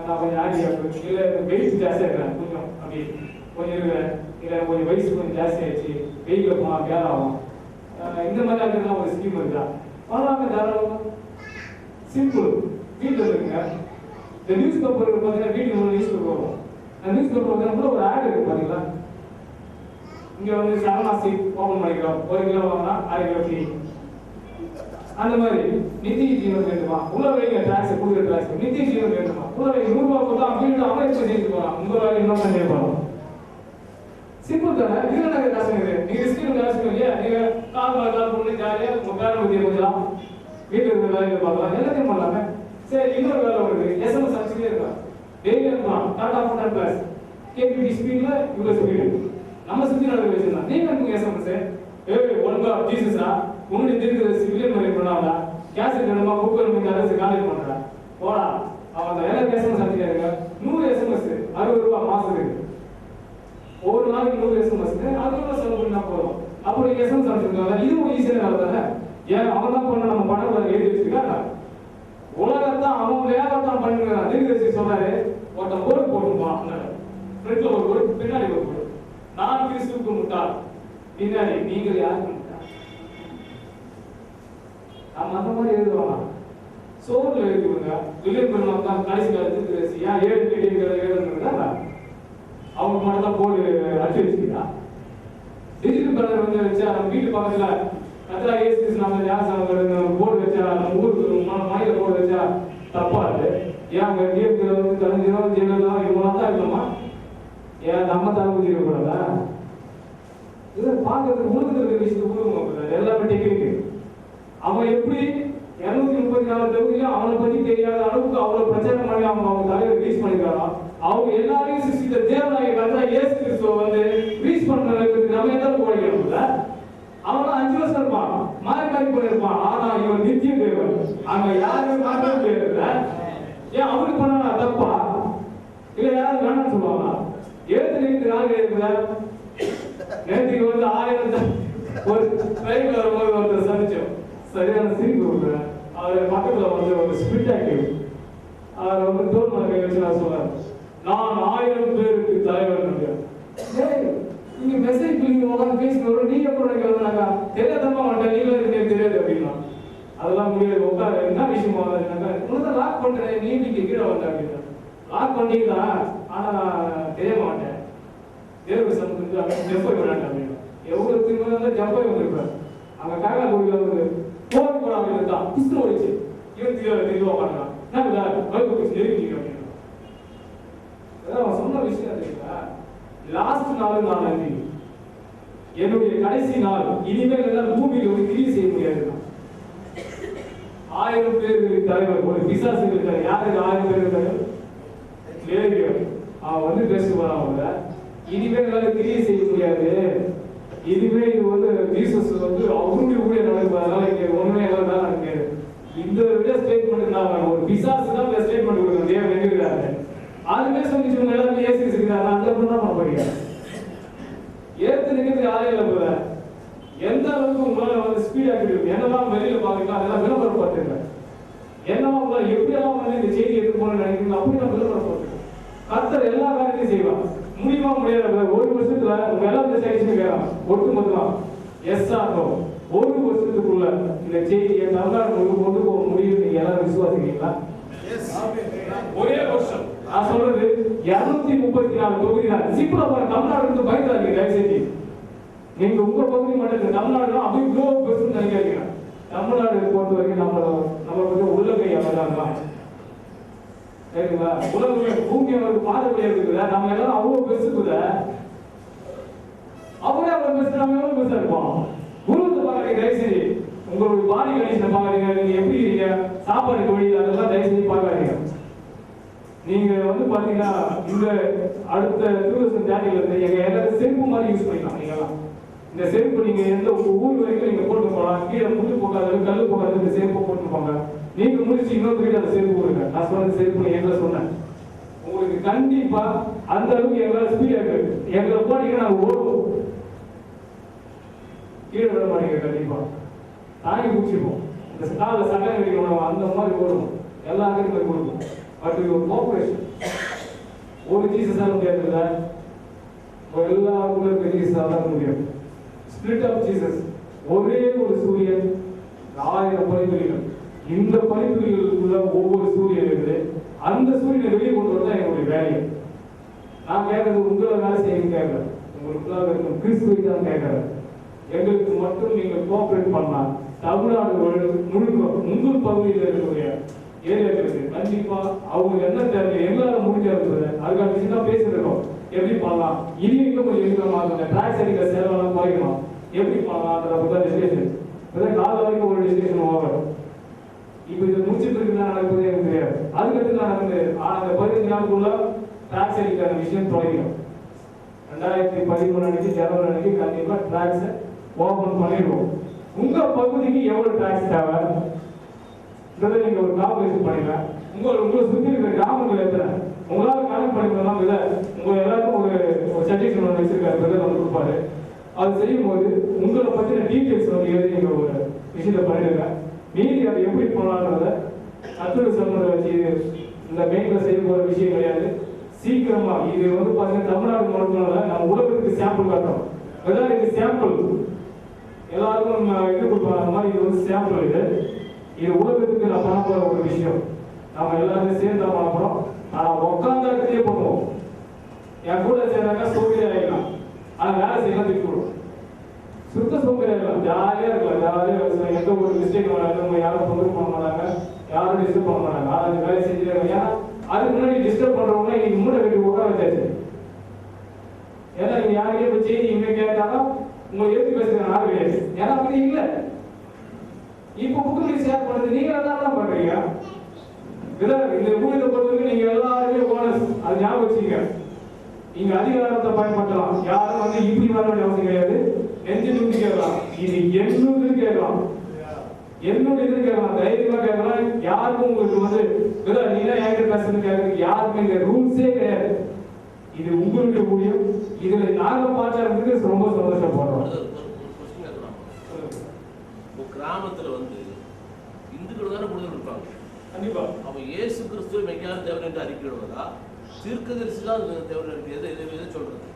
நான் கொஞ்சம் ஆக்டிவ் இல்லை, வெயிட் ஜாஸ்தியாக இருக்கிறேன் கொஞ்சம் அப்படி கொஞ்சம் இருக்கிறேன். இல்லை கொஞ்சம் வயசு கொஞ்சம் ஜாஸ்தி ஆயிடுச்சு, வெயிட்ல போனால் கேர் ஆகும். இந்த மாதிரி ஆகுதுன்னா ஒரு ஸ்கீம் இருக்கா பண்ணலாமே தாராளமாக. சிம்பிள். வீட்டில் இருக்குங்க. இந்த நியூஸ் பேப்பர் பார்த்தீங்கன்னா வீட்டுக்கு ஒரு நியூஸ் பேப்பர் வரும். அந்த நியூஸ் பேப்பர் பார்த்தீங்கன்னா ஒரு ஆட் இருக்கு பார்த்தீங்களா? இங்கே வந்து சரணா சீட் ஓப்பன் பண்ணிக்கிறோம். 1 கிலோ வாங்கினா 1/2 கிலோ ஃப்ரீ. அந்த மாதிரி நித்திய ஜீவன் வேண்டுமா உள்ள வைங்க, டாக்ஸ் கொடுக்குற டாக்ஸ் நித்திய ஜீவன் வேண்டுமா உள்ள வைங்க. 100 ரூபாய் கொடுத்தா வீடு அவன் செஞ்சு போகலாம். உங்க வேலை இன்னும் பண்ணி போகலாம். சிம்பிள் தானே. இதுல நாங்கள் காசு இருக்குது. நீங்க ஸ்கீம் காசு இல்லையா? நீங்க கால் பண்ணி ஜாலியாக உங்க பேர பற்றியை கொஞ்சம் வீட்டில் இருக்கிற வேலையை பார்க்கலாம். எல்லாத்தையும் பண்ணலாமே. சரி, இன்னொரு வேலை வருது. எஸ்எம்எஸ் அடிச்சுட்டே இருக்கலாம். டெய்லி இருக்கலாம். டாடா ஃபோன் பிளஸ் கேபிடி ஸ்பீட்ல இவ்வளோ ஸ்பீடு நம்ம சுற்றி நடக்க வச்சிருந்தோம். நீங்க எனக்கு எஸ்எம்எஸ் ஒழுங்கா ஜீசஸா உன்னுடைய இருக்கிற சிவிலியன் மாதிரி பண்ணாங்களா? கேஸ் வேணுமா குக்கர் மீது அரசு காலேஜ் பண்றா போடா. அவங்க எல்லாரும் எஸ்எம்எஸ் அனுப்பிட்டாங்க. 100 எஸ்எம்எஸ் 60 ரூபாய் மாசத்துக்கு. ஒரு நாளைக்கு 100 எஸ்எம்எஸ் 60 ரூபாய் செலவு பண்ணா போதும். அப்போ நீங்க எஸ்எம்எஸ் அனுப்பிச்சிருக்காங்க. இதுவும் ஈஸியான வேலை தானே. ஏன் அவன் தான் பண்ண நம்ம பணம் எழுதி வச்சிருக்காங்க. உலகத்தான் அவன் வேகத்தான் பண்ணுறான். தீர்க்கதரிசி சொன்னாரு ஒருத்தன் போர்டு போட்டுப்பான். ஃப்ரண்ட்ல ஒரு போர்டு, பின்னாடி ஒரு போர்டு. நான் கிறிஸ்துவுக்கு முட்டாள், பின்னாடி நீங்கள் யாருக்கு முட்டாள். நம்ம அந்த மாதிரி எழுதுவாங்க. சோர்ல எழுதிவிடுங்க. வில்லியம் பெருமாள் தான் கடைசி காலத்து தீர்க்கதரிசி. ஏன் 7 மீடியங்கிறத எழுதுறதுனால அவங்க மட்டும் தான் போர்டு அடிச்சு வச்சுக்கிறா. டிஜிட்டல் பேனர் வந்து வச்சா நம்ம வீட்டு பக்கத்துல கத்தரா ஏசு நம்ம யாசம் போர்டு வச்சா நம்ம ஊருக்கு மலையில போர்டு வச்சா தப்பா இருக்கு. ஏன் அங்க டிஎம்கே வந்து கலைஞரும் ஜெயலலிதா இவங்களாம் தான் இருக்கணுமா? ஏன் நம்ம தரப்பு இருக்கக்கூடாதா? இது பார்க்கறதுக்கு உணர்ந்துருக்க விஷயத்துக்கு கொடுக்கணும். எல்லாமே டெக்னிக்கு. அவன் எப்படி 234 தொகுதியிலும் அவனை பத்தி தெரியாத அளவுக்கு அவ்வளவு பிரச்சனை பண்ணி அவங்க தலையை ரீச் பண்ணிக்கிறாரோ அவங்க எல்லாரையும் சிருஷ்டித்த தேவனாகிய கர்த்தா இயேசு கிறிஸ்துவை வந்து ரீச் பண்றதுக்கு நம்ம எந்த போய்க்கணும்ல. அவன் 5 வருஷம் இருப்பான், மாறி பண்ணிருப்பான். ஆனா இவன் நித்திய தேவன். அங்க யாருமே மாற்ற முடியாது. ஏன் அவனுக்கு பண்ணா தப்பா? இல்ல யாராவது வேணாம்னு சொல்லுவாங்க. எழுத்து நாள் இருக்குதா? நேற்றுக்கு வந்து 1000 ஒரு ட்ரெயின்ல வரும்போது ஒருத்தர் சந்திச்சோம். சரியான சிரிப்பு விடுற அவர் பக்கத்துல வந்து ஒரு ஸ்பிரிட் ஆக்டிவ் அவர் வந்து தோல் மலை கை வச்சு நான் சொல்றாரு, நான் 1000 பேருக்கு தலைவர். நீங்க மெசேஜ் நீங்க உட்காந்து பேசினோம். நீங்க எப்படி வந்தாக்கா தெரியாதமா மாட்டேன் நீங்களும் எனக்கு தெரியாது அப்படின்னா அதெல்லாம் முடியாது. உட்காரு என்ன விஷயமா வந்தாக்கா உனக்கு லாக் பண்றேன் நீ நீங்க கீழே வந்த அப்படின்னா லாக் பண்ணிங்களா? ஆனா தெரிய மாட்டேன் தேர்வு சமத்துக்கு ஜப்பாய் விளையாட்டு அப்படின்னு எவ்வளவு திரும்ப ஜப்பாய் வந்திருப்பாரு. அங்க காக்கா கோவில வந்து போர் போட அப்படின்னு தான் புஷ்டு ஓடிச்சு. இவன் தெளிவா உட்காந்துருக்கான். என்ன பைக் பிடிச்சி நெருங்கிங்க அப்படின்னு அவன் சொன்ன விஷயம் தெரியுங்களா? லாஸ்ட் நாள் நான் நன்றி, என்னுடைய கடைசி நாள், இனிமேல் எல்லாம் பூமியில் ஒரு கிரியை செய்ய முடியாது. 1000 பேருக்கு தலைவர் ஒரு பிசாசு இருக்காரு. யாருக்கு 1000 பேர் இருக்காரு? அவன் வந்து பேசுவாங்க. இனிமேல் எல்லாம் கிரியை செய்ய முடியாது. இனிமே இது வந்து ஜீசஸ் வந்து அவருடைய ஊழிய நடக்குறதுனால இங்க ஒண்ணுமே எல்லாம் தான் இருக்கு. இந்த விட ஸ்டேட்மெண்ட் நான் ஒரு பிசாசு தான் ஸ்டேட்மெண்ட் கொடுக்கணும். தேவன் எங்கிறாரு அதுவே சொல்லி சொன்ன எல்லாருமே ஏசி இருக்கிறாங்க. அந்த பண்ண போறீங்க ஏத்து நிக்கிறது யாரையும் இல்லை போல. எந்த அளவுக்கு உங்களால வந்து ஸ்பீட் ஆகிட்டு இருக்கு. என்னெல்லாம் வெளியில பாக்குறீங்க அதெல்லாம் விளம்பரம் பார்த்துருங்க. என்னவா உங்களால் எப்படியெல்லாம் வந்து இந்த செய்தி எடுத்து போகணும்னு நினைக்கிறீங்க அப்படிலாம் விளம்பரம் பார்த்துருங்க. கர்த்தர் எல்லா காரியத்தையும் செய்வான். முடியுமா முடியாது? 1 வருஷத்துல உங்க எல்லாம் இந்த சைஸ்க்கு கேட்கலாம் ஒட்டு மொத்தமா எஸ் ஆர் ஒரு வருஷத்துக்குள்ள இந்த செய்தியை தமிழ்நாடு முழுக்க கொண்டு போக முடியும். நீங்க எல்லாரும் விசுவாசிக்கிறீங்களா? ஒரே வருஷம். நான் சொல்றது 234 தொகுதி தான். சிம்பிளா பாருங்க, தமிழ்நாடு இருந்து பயந்தாங்க. தயவு செஞ்சு நீங்க உங்க பகுதி மட்டும் தமிழ்நாடு அப்படி இவ்வளோ பெருசுன்னு நினைக்காதீங்க. தமிழ்நாடு பொறுத்த வரைக்கும் நம்ம வந்து உள்ளங்கை அவர்தான் சரிங்களா? உலகமே பூமி அவருக்கு பாதப்படியா இருக்குதுல, நம்ம எல்லாரும் அவ்வளவு பெருசுக்குத அவரே அவ்வளவு பெருசு, நம்ம எவ்வளவு பெருசா இருப்போம். குருவத்தை பாக்குறீங்க தயவு செஞ்சு, உங்களுடைய பாடி கண்டிஷனை பாக்குறீங்க, நீங்க எப்படி இருக்கீங்க, சாப்பாடு தொழில் அதெல்லாம் தயவு செஞ்சு பார்க்காதீங்க. நீங்க வந்து பாத்தீங்கன்னா இந்த அடுத்த 2030 இருந்து எங்க எல்லாரும் செருப்பு மாதிரி யூஸ் பண்ணிக்கலாம். நீங்கலாம் இந்த செருப்பு நீங்க எந்த ஊர் வரைக்கும் நீங்க போட்டு போகலாம். கீழே முட்டு போகாது, கல்லு போகாது, இந்த செருப்பு போட்டு போங்க. நீங்க முடிச்சு இன்னொரு வீடு அந்த செருப்பு போடுங்க. நான் சொன்ன செருப்பு எங்களை சொன்னேன். உங்களுக்கு கண்டிப்பா அந்த அளவுக்கு எங்களால் ஸ்பீடா இருக்கு. எங்களை போட்டீங்கன்னா நாங்க ஓடுவோம், கீழே விட மாட்டீங்க. கண்டிப்பா தாங்கி பிடிச்சிருப்போம். இந்த காலில் சட்டை கட்டிக்கணும் அந்த மாதிரி ஓடுவோம். எல்லா இடத்துக்கும் கொடுப்போம். பட் ஒரு கோஆபரேஷன் ஒரு ஜீசஸால முடியாதுல்ல, எல்லாருக்குள்ள இருக்க ஜீசஸால தான் முடியும். ஸ்பிரிட் ஆஃப் ஜீசஸ், ஒரே ஒரு சூரியன் 1000 பரிந்துரைகள். இந்த பரிந்துரைகளுக்குள்ள ஒவ்வொரு சூரியன் இருக்குது. அந்த சூரியனை வெளியே கொண்டு வரதான் எங்களுடைய வேலை. நான் கேட்கறது உங்களை வேலை செய்ய கேட்கல, உங்களுக்குள்ளாக இருக்கும் கிறிஸ்துவை தான் கேட்கறேன். எங்களுக்கு மட்டும் நீங்கள் கோஆபரேட் பண்ணலாம். தமிழ்நாடு முழுக்க உங்கள் பகுதியில் இருக்கக்கூடிய ஏரியாக்களுக்கு கண்டிப்பா அவங்க என்ன தேவை எங்களால் முடிஞ்சிருக்குது அதுக்கான விஷயம் தான் பேசிருக்கோம். எப்படி பண்ணலாம், இனி இன்னும் கொஞ்சம் இருக்கமா டாக்ஸ் அடிக்கிற செலவெல்லாம் குறைக்கணும், எப்படி பண்ணலாம் டிஸ்கஷன். கால வரைக்கும் ஒரு டிஸ்கஷன் ஓவர். இப்போ இது முடிச்சுட்டு இருக்குன்னா நடக்குது எனக்கு தெரியாது. அதுக்கடுத்து நடக்குது. அந்த 15 நாளுக்குள்ள டாக்ஸ் அடிக்கிற விஷயம் தொடங்கிடும். 2013 அன்னைக்கு ஜனவரி அன்னைக்கு கண்டிப்பா டாக்ஸ் ஓபன் பண்ணிடுவோம். உங்க பகுதிக்கு எவ்வளவு டாக்ஸ் தேவை நீங்க ஒரு கால்குலேஷன் பண்ணுங்க. உங்களை சுத்தி இருக்கிற கிராமங்கள் எத்தனை உங்களால கனெக்ட் பண்ணிக்கலாம். இல்ல உங்க எல்லாருக்கும் ஒரு சஜஷன் ஒன்று வச்சிருக்காரு, பிரதர் வந்து கொடுப்பாரு. அது செய்யும் போது உங்களை பத்தின டீடைல்ஸ் வந்து எழுதி நீங்க ஒரு விஷயத்தை பண்ணிடுங்க. மீதி அதை எப்படி பண்ணலான்றத கத்தோலிக்க சமூகத்தை வச்சு இந்த மெயின்ல செய்ய போற விஷயம் கிடையாது. சீக்கிரமா இது வந்து பாத்தீங்கன்னா தமிழ்நாடு மட்டும் நம்ம உலகத்துக்கு சாம்பிள் காட்டுறோம். அதாவது இது சாம்பிள் எல்லாருக்கும் இது கொடுப்பாங்க. அந்த மாதிரி இது வந்து சாம்பிள். இது உலகத்துக்கு நான் பண்ண போற ஒரு விஷயம். நம்ம எல்லாருமே சேர்ந்து தான் பண்ண போறோம். ஆனா உட்கார்ந்த இடத்துலயே பண்ணுவோம். என் கூட சேர்ந்தாக்கா சோம்பேறி ஆகிடலாம், ஆனா வேலை செய்யலாம் திட்டு விடுவோம். சுத்த சோம்பேறி ஆகிடலாம், ஜாலியா இருக்கலாம். ஜாலியா எந்த ஒரு மிஸ்டேக் வராது, யாரும் தொந்தரவு பண்ண மாட்டாங்க, யாரும் டிஸ்டர்ப் பண்ண மாட்டாங்க. அது வேலை செஞ்சுட்டு இருக்காங்க. ஏன்னா அதுக்கு முன்னாடி டிஸ்டர்ப் பண்றவங்க இன்னைக்கு மூட கட்டி உட்கார வச்சாச்சு. ஏன்னா நீங்க யாரையும் போய் செய்தி இங்க கேட்டாலும் உங்களை எடுத்து பேசுறது யாரும் கிடையாது. ஏன்னா அப்படி இல்லை. இப்போ புக்கு ஷேர் பண்றது நீங்க எல்லாரும் பண்றீங்க. இந்த ஊழியத்தை பொறுத்தவரைக்கும் நீங்க எல்லாருமே போனஸ், அது ஞாபகம் வச்சுக்கீங்க. நீங்க அதிகாரத்தை பயன்படுத்தலாம். யாரும் வந்து இப்படி வர வேண்டிய அவசியம் கிடையாது. நெஞ்சு கேட்கலாம், இது என்னுடைய கேட்கலாம், என்னுடைய இது கேட்கலாம், தைரியமா கேட்கலாம். யாருக்கும் உங்களுக்கு வந்து நீங்க என்கிட்ட பேசுறது கேட்கறதுக்கு யாருக்கும் இந்த ரூல்ஸே கிடையாது. இது உங்களுடைய ஊழியம். இதுல நாங்க பாச்சாரத்துக்கு ரொம்ப சந்தோஷப்படுறோம். கிராமத்துல வந்து இந்துக்கள் தானே புரிதல் இருப்பாங்க. கண்டிப்பா அப்ப இயேசு கிறிஸ்துவை மெய்யான தேவன் என்று அறிக்கையிடுவதா தீர்க்கதரிசி தான் தேவன் என்று எதை சொல்றது?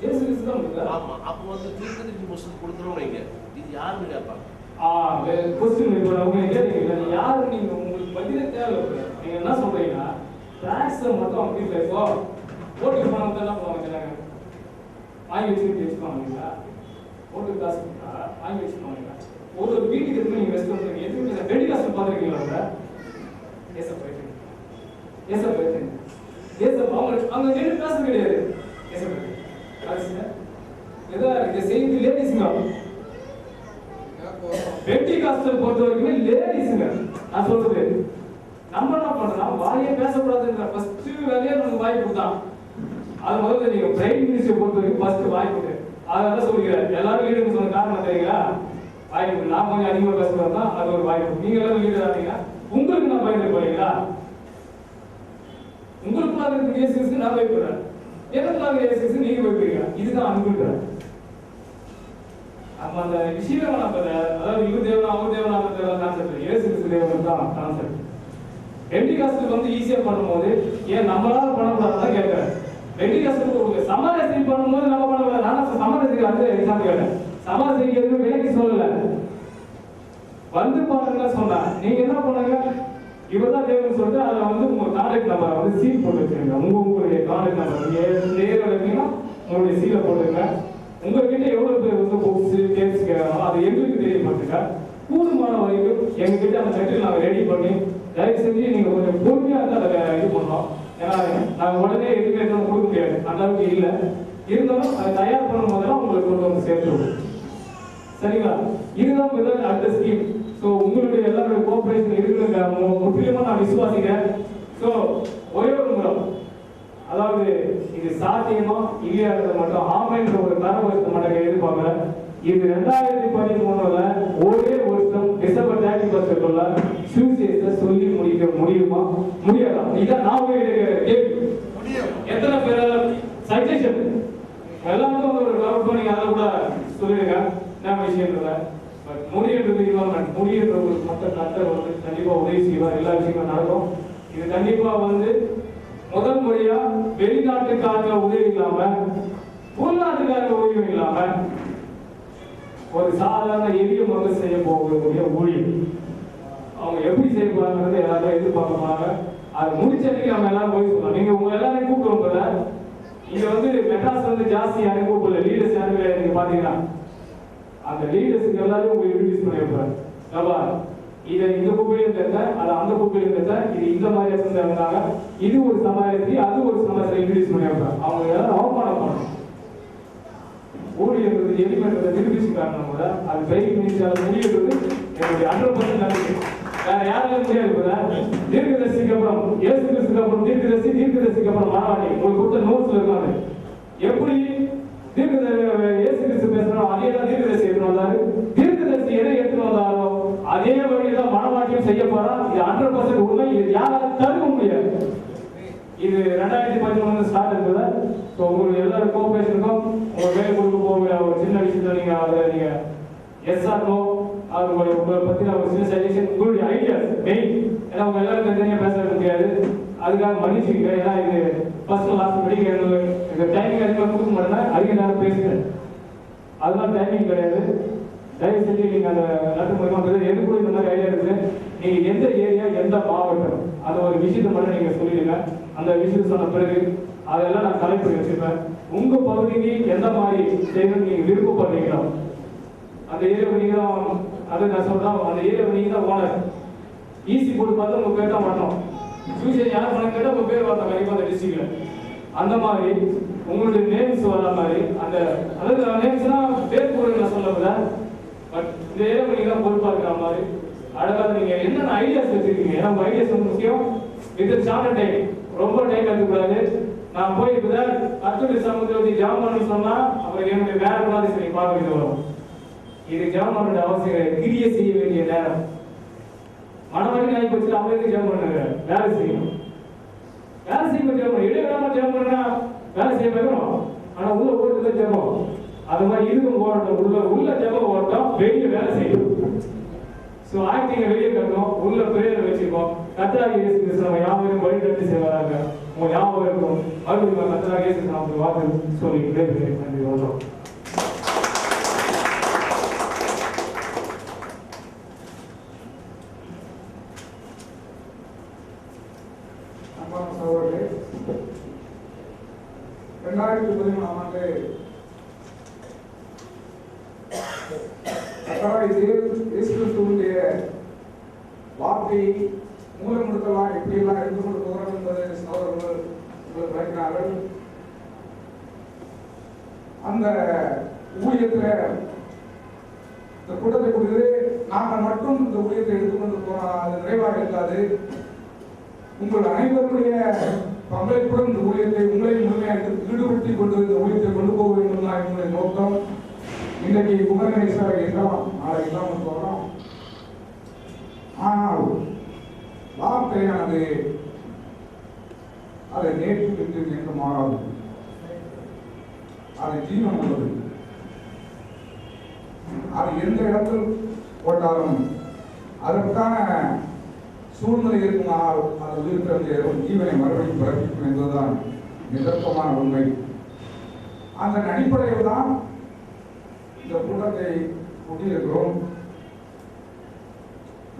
இயேசு கிறிஸ்து தான். ஆமா, அப்ப வந்து தீர்க்கதரிசி புஸ்தகம் கொடுத்துறோம் வைங்க, இது யாருன்னு கேட்பாங்க. கொஸ்டின் இப்போ அவங்க கேட்டீங்க யாரு நீங்க உங்களுக்கு பதிலே தேவை. நீங்க என்ன சொல்றீங்கன்னா டாக்ஸ் மட்டும் அவங்க வீட்டில் இப்போ ஓட்டுக்கு பணம் என்ன பண்ணுவாங்க, வாங்கி வச்சுக்கோங்களா? ஓட்டுக்கு காசு கொடுத்தா வாங்கி வச்சுக்கோங்க. ஒரு வீட்டுக்கு எதுவுமே நீங்க ரெஸ்ட் பண்ணுறீங்க. எதுவுமே ரெடி காசு பார்த்துருக்கீங்களா? ஏசப் போயிட்டு அவங்க 2 காசு கிடையாது. இதை செய்து லேடிஸுங்க பெண்டிகாஸ்டல் பொறுத்த வரைக்குமே லேடிஸுங்க. நான் சொல்றது நம்ம என்ன பண்றோம், வாயே பேசக்கூடாதுன்ற ஃபர்ஸ்ட் வேலையே நமக்கு வாய் கொடுத்தான். அது முதல்ல நீங்க பிரைம் மினிஸ்டர் பொறுத்த வரைக்கும் ஃபர்ஸ்ட் வாய் கொடு. அதான் சொல்லிக்கிறேன். எல்லாரும் லீடருக்கு சொன்ன காரணம் தெரியுங்களா? வாய் கொடு. நான் கொஞ்சம் அதிகமாக பேசுறதா அது ஒரு வாய் கொடு. நீங்க எல்லாரும் லீடர் ஆனீங்கன்னா உங்களுக்கு நான் பயந்து போறீங்களா? உங்களுக்குள்ளாக இருக்க இயேசுக்கு நான் பயப்படுறேன், எனக்குள்ளாக இயேசுக்கு நீங்க பயப்படுறீங்க. இதுதான் அனுபவிக்கிறேன். அப்ப அந்த விஷயம் அதாவது இவர் தேவனா அவர் தேவனா அவர் தேவனா கான்செப்ட் இயேசு கிறிஸ்து தேவன் தான் கான்செப்ட். பெண்டிகாஸ்டுக்கு வந்து ஈஸியா பண்ணும்போது ஏன் நம்மளால பண்ணக்கூடாதுதான் கேட்கிறேன். பெண்டிகாஸ்டுக்கு சமரசம் பண்ணும்போது நம்ம பண்ணக்கூடாது. நான் சமரசத்துக்கு வந்து எக்ஸாம்பிள் கேட்டேன். சபா செய்கிறது விலைக்கு சொல்லல, வந்து பாருங்க சொன்னா. நீங்க என்ன பண்ணுங்க, இவர்தான் தேவன் சொல்லிட்டு அதை வந்து உங்க கான்டாக்ட் நம்பரை வந்து சீல் போட்டு வச்சிருங்க. உங்களுடைய கான்டாக்ட் நம்பர் நீங்க நேரில் இருக்கீங்கன்னா உங்களுடைய சீலை போட்டுருங்க. உங்ககிட்ட எவ்வளவு பேர் வந்து புக்ஸ் கேஸ் கேட்கறாங்களோ அது எங்களுக்கு தெரியப்படுத்துங்க. கூடுமான வரைக்கும் எங்ககிட்ட அந்த மெட்டீரியல் நாங்கள் ரெடி பண்ணி தயவு செஞ்சு நீங்க கொஞ்சம் பொறுமையாக இருந்தால் அதை இது பண்ணோம். ஏன்னா நாங்கள் உடனே எதுவுமே எதுவும் கொடுக்க முடியாது, அந்த அளவுக்கு இல்லை. இருந்தாலும் அதை தயார் பண்ணும் போதெல்லாம் உங்களுக்கு கொண்டு வந்து சேர்த்துருவோம். சரிங்களா? இதுதான் அடுத்த ஸ்கீம். ஸோ உங்களுடைய எல்லாருடைய கோஆபரேஷன் இருக்குங்க முற்றிலுமா நான் விசுவாசிக்கிறேன். ஸோ ஒரே ஒரு முறை, அதாவது இது சாத்தியமா இல்லையாத மட்டும் ஆமைன்ற ஒரு தரவரிசை மட்டும் எதிர்பார்க்கல. இது 2013 ஒரே வருஷம் டிசம்பர் 31 சுவிசேஷத்தை சொல்லி முடிக்க முடியுமா முடியாதா? இதான் நான் கேள்வி. எத்தனை பேர் சஜஷன் எல்லாருக்கும் ஒரு கவர் பண்ணி அதை கூட சொல்லிடுங்க. என்ன விஷயம் இல்லை, பட் முடியன்றது இன்வால்மெண்ட், முடியன்றது மக்கள் கர்த்தர் வந்து கண்டிப்பா உதவி செய்வார். எல்லா விஷயங்களும் நடக்கும். இது கண்டிப்பா வந்து முதல் முறையா வெளிநாட்டுக்காரங்க உதவி இல்லாம உள்நாட்டுக்காரங்க உதவியும் இல்லாம ஒரு சாதாரண எளிய மக்கள் செய்ய போகக்கூடிய ஊழியம் அவங்க எப்படி செய்ய போறாங்கிறது எல்லாரும் எதிர்பார்க்க போறாங்க. அது முடிச்சதுக்கு நம்ம எல்லாரும் போய் சொல்லலாம். நீங்க உங்க எல்லாரையும் கூப்பிடுறோம்ல, இங்க வந்து மெட்ராஸ் வந்து ஜாஸ்தி யாரையும் கூப்பிடல, லீடர்ஸ் யாரும் கிடையாது. நீங்க பாத்தீங்கன்னா அந்த லீடர்ஸுக்கு எல்லாரும் உங்களுக்கு இன்ட்ரோடியூஸ் பண்ணி வைப்பாரு. இதை இந்த கூப்பிலையும் தெரிஞ்ச, அது அந்த கூப்பிலையும் தெரிஞ்ச, இது இந்த மாதிரி இருந்தாங்க, இது ஒரு சமாளித்து அது ஒரு சமாளித்து இன்ட்ரோடியூஸ் பண்ணி வைப்பாங்க. அவங்க எல்லாரும் அவமானம் பண்ணணும். ஊழியர்கள் எலிமெண்ட் நிரூபிச்சு காரணம் கூட அது பைக் மினிஸ்டால் முடியுறது என்னுடைய 100% நம்பிக்கை. வேற யாராலும் முடியாது. தீர்க்கதரிசிக்கு அப்புறம் இயேசு கிறிஸ்துக்கு அப்புறம் தீர்க்கதரிசிக்கு அப்புறம் மாணவாடி உங்களுக்கு கொடுத்த நோட்ஸ்ல இருக்காங்க. எப்படி இயேசு கிறிஸ்து பேசுறோம் அதே தான் தீர்க்கதரிசி எடுத்துட்டு வந்தாரு. தீர்க்கதரிசி எதை எடுத்துட்டு வந்தாரோ அதே வழியில்தான் மனவாட்டியம் செய்ய போறா. இது 100% உண்மை. இது யாராலும் தடுக்க முடியாது. இது 2013 ஸ்டார்ட் இருக்குது. ஸோ உங்களுக்கு எல்லாரும் கோஆபரேஷனுக்கும் உங்க வேலை கொடுக்க போகிற ஒரு சின்ன விஷயத்துல நீங்க அதை நீங்க எஸ்ஆர்ஓ உங்களை பத்தி ஒரு சின்ன சஜஷன், உங்களுடைய ஐடியாஸ் மெயின். ஏன்னா உங்க எல்லாருக்கும் தனியாக பேச முடியாது, அதுக்காக மன்னிச்சுக்க. ஏன்னா இது ஃபர்ஸ்ட் லாஸ்ட் படிக்க இந்த டைமிங் அதிகமாக கொடுக்க மாட்டேன்னா அதிக நேரம் பேசுகிறேன், அதெல்லாம் டைமிங் கிடையாது. தயவு செஞ்சு நீங்க அந்த லெட்டர் மூலமாக எது கூட இந்த மாதிரி ஐடியா இருக்குது. நீங்க எந்த ஏரியா எந்த மாவட்டம் அந்த ஒரு விஷயத்தை மட்டும் நீங்க சொல்லிடுங்க. அந்த விஷயம் சொன்ன பிறகு அதெல்லாம் நான் கலெக்ட் பண்ணி வச்சிருப்பேன். உங்க பகுதிக்கு எந்த மாதிரி செய்யணும் நீங்க விருப்பப்படுறீங்களோ அந்த ஏரியாவை நீங்க தான், அதை நான் சொல்றேன், அந்த ஏரியாவை நீங்க தான் ஓனர். ஈஸி போட்டு பார்த்தா உங்க பேர் தான் வரணும். ஃபியூச்சர் யார் பண்ண கேட்டால் உங்க பேர் வரணும் கண்டிப்பா அந்த டிஸ்ட்ரிக்ட்ல. அந்த மாதிரி உங்களுடைய நேம்ஸ் வர மாதிரி அந்த அதாவது நேம்ஸ்னா பேர் போடுறது நான் சொல்லல, பட் இந்த ஏரியாவை நீங்க தான் பொறுப்பா இருக்கிற மாதிரி அழகாக நீங்க என்னென்ன ஐடியாஸ் வச்சிருக்கீங்க. ஏன்னா உங்க ஐடியாஸ் ரொம்ப முக்கியம். வித் ஷார்ட் டைம், ரொம்ப டைம் எடுக்கக்கூடாது. நான் போய் இப்பதான் கர்த்தருடைய சமூகத்தில் ஜாம் பண்ணு சொன்னா அப்புறம் என்னுடைய வேற கூடாது சரி பார்க்க வேண்டியது வரும். இது ஜாம் பண்ண அவசியம், கிரிய செய்ய வேண்டிய நேரம். மனவழி ஆகி போச்சு, அவங்களுக்கு ஜாம் பண்ணுங்க, வேலை செய்யணும். வேலை செய்ய ஜாம் இடையிடாம ஜாம் பண்ணா வேலை செய்ய வைக்கணும். ஆனா உள்ள ஓட்டுல ஜபம் அது மாதிரி இருக்கும் ஓடட்டும். உள்ள ஜபம் ஓட்டம், வெளியே வேலை செய்யணும். ஸோ ஆக்டிங்க வெளியே கட்டணும், உள்ள பிரேயர் வச்சுக்கோம். கர்த்தராகிய இயேசு கிறிஸ்து நம்ம யாவரையும் வழிநடத்தி செய்வாராங்க. உங்க யாவருக்கும் மறுபடியும் கர்த்தராகிய இயேசு நாமத்தில் வாக்கு சொல்லி விடைபெறுகிறேன். நன்றி. வணக்கம். அன்பான சகோதரர்களே, 2013 ஆண்டு இயேசு கிறிஸ்துவினுடைய வார்த்தை மூலமுடுத்தலாம் எப்படியெல்லாம் எடுத்து கொண்டு போகிறோம் என்பதை சகோதரர்கள் விளக்கினார்கள். அந்த ஊழியத்தில் இந்த கூட்டத்தை கொடுத்து நாங்கள் மட்டும் இந்த ஊழியத்தை எடுத்துக்கொண்டு போனால் அது நிறைவாக இருக்காது. உங்கள் அனைவருடைய பங்களிப்புடன் இந்த ஊழியத்தை உங்களை முழுமையாக ஈடுபடுத்தி கொண்டு இந்த ஊழியத்தை கொண்டு போக வேண்டும் தான் என்னுடைய நோக்கம். இன்றைக்கு புகழேஸ்வர எல்லாம் நாளை இல்லாமல் போகிறோம். ஆனால் வார்த்தையானது அதை நேற்று விட்டு நேற்று மாறாது. அது ஜீவன் உள்ளது. அது எந்த இடத்தில் போட்டாலும் அதற்கான சூழ்நிலை இருக்குமானால் அது உயிர்த்தெழும் ஜீவனை மறுபடியும் பிறப்பிக்கும் என்பதுதான் நிதர்சனமான உண்மை. அந்த அடிப்படையில் தான் இந்த கூட்டத்தை கூட்டியிருக்கிறோம்.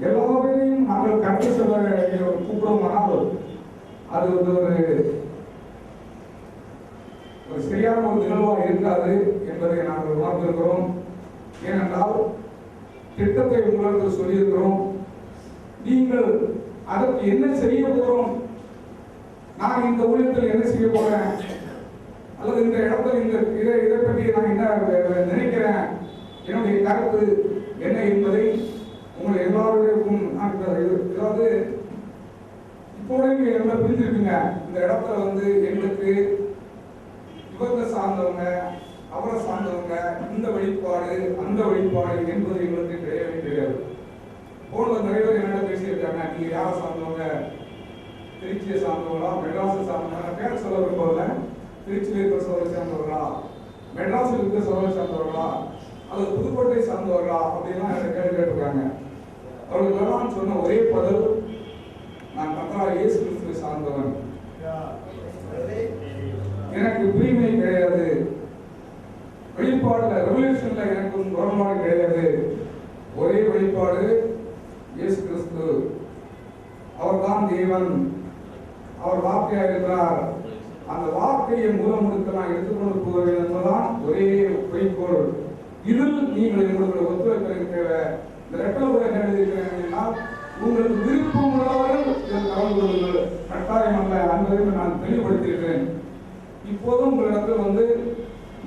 எல்லாவரையும் நாங்கள் கற்று செல்ல கூப்பிடுவோமானால் அது ஒரு சரியான ஒரு நிகழ்வாக இருக்காது என்பதை நாங்கள் உணர்ந்திருக்கிறோம். ஏனென்றால் திட்டத்தை உங்களுக்கு சொல்லியிருக்கிறோம். நீங்கள் அதற்கு என்ன செய்ய போறோம், நான் இந்த ஊழியத்தில் என்ன செய்ய போறேன், அல்லது இந்த இடத்துல இதை பற்றி நான் என்ன நினைக்கிறேன், என்னுடைய கருத்து என்ன என்பதை உங்கள் எல்லாருக்கும் அதாவது இப்போட நீங்க என்ன புரிஞ்சிருப்பீங்க. இந்த இடத்துல எங்களுக்கு இவங்க சார்ந்தவங்க அவரை சார்ந்தவங்க இந்த வழிபாடு அந்த வழிபாடு என்பது எங்களுக்கு கிடையவே கிடையாது. போன நிறைய பேர் என்னென்ன பேசியிருக்காங்க, நீங்க யாரை சார்ந்தவங்க, திருச்சியை சார்ந்தவங்களா, மெட்ராஸை சார்ந்தவங்க, பேர் சொல்ல விரும்பல, திருச்சியில் இருக்கிற சோழரை சார்ந்தவர்களா, மெட்ராஸில் இருக்கிற சோழரை சார்ந்தவர்களா, அல்லது புதுக்கோட்டை சார்ந்தவர்களா அப்படின்லாம் எனக்கு கேள்வி கேட்டிருக்காங்க. அவர்களுக்கெல்லாம் சொன்ன ஒரே பதில், நான் கர்த்தராகிய இயேசு கிறிஸ்துவை சார்ந்தவன், எனக்கு உரிமை கிடையாது, வெளிப்பாடுல ரெவல்யூஷன்ல எனக்கு முரண்பாடு கிடையாது. ஒரே வெளிப்பாடு இயேசு கிறிஸ்து, அவர்தான் தேவன், அவர் வார்த்தையா இருக்கிறார். அந்த வார்த்தையை மூலமுழுக்க நான் எடுத்துக்கொண்டு போவேன் என்பதுதான் ஒரே குறிக்கோள். இதில் நீங்கள் எங்களுடைய ஒத்துழைப்பு தேவை. இந்த ரெட்டலபுரம் என்ன எழுதியிருக்கிறேன், உங்களுக்கு விருப்பம் உள்ளவர்கள் இதில் கலந்து கொள்ளுங்கள், கட்டாயம் அல்ல என்பதை நான் தெளிவுபடுத்தியிருக்கிறேன். இப்போதும் உங்களிடத்தில்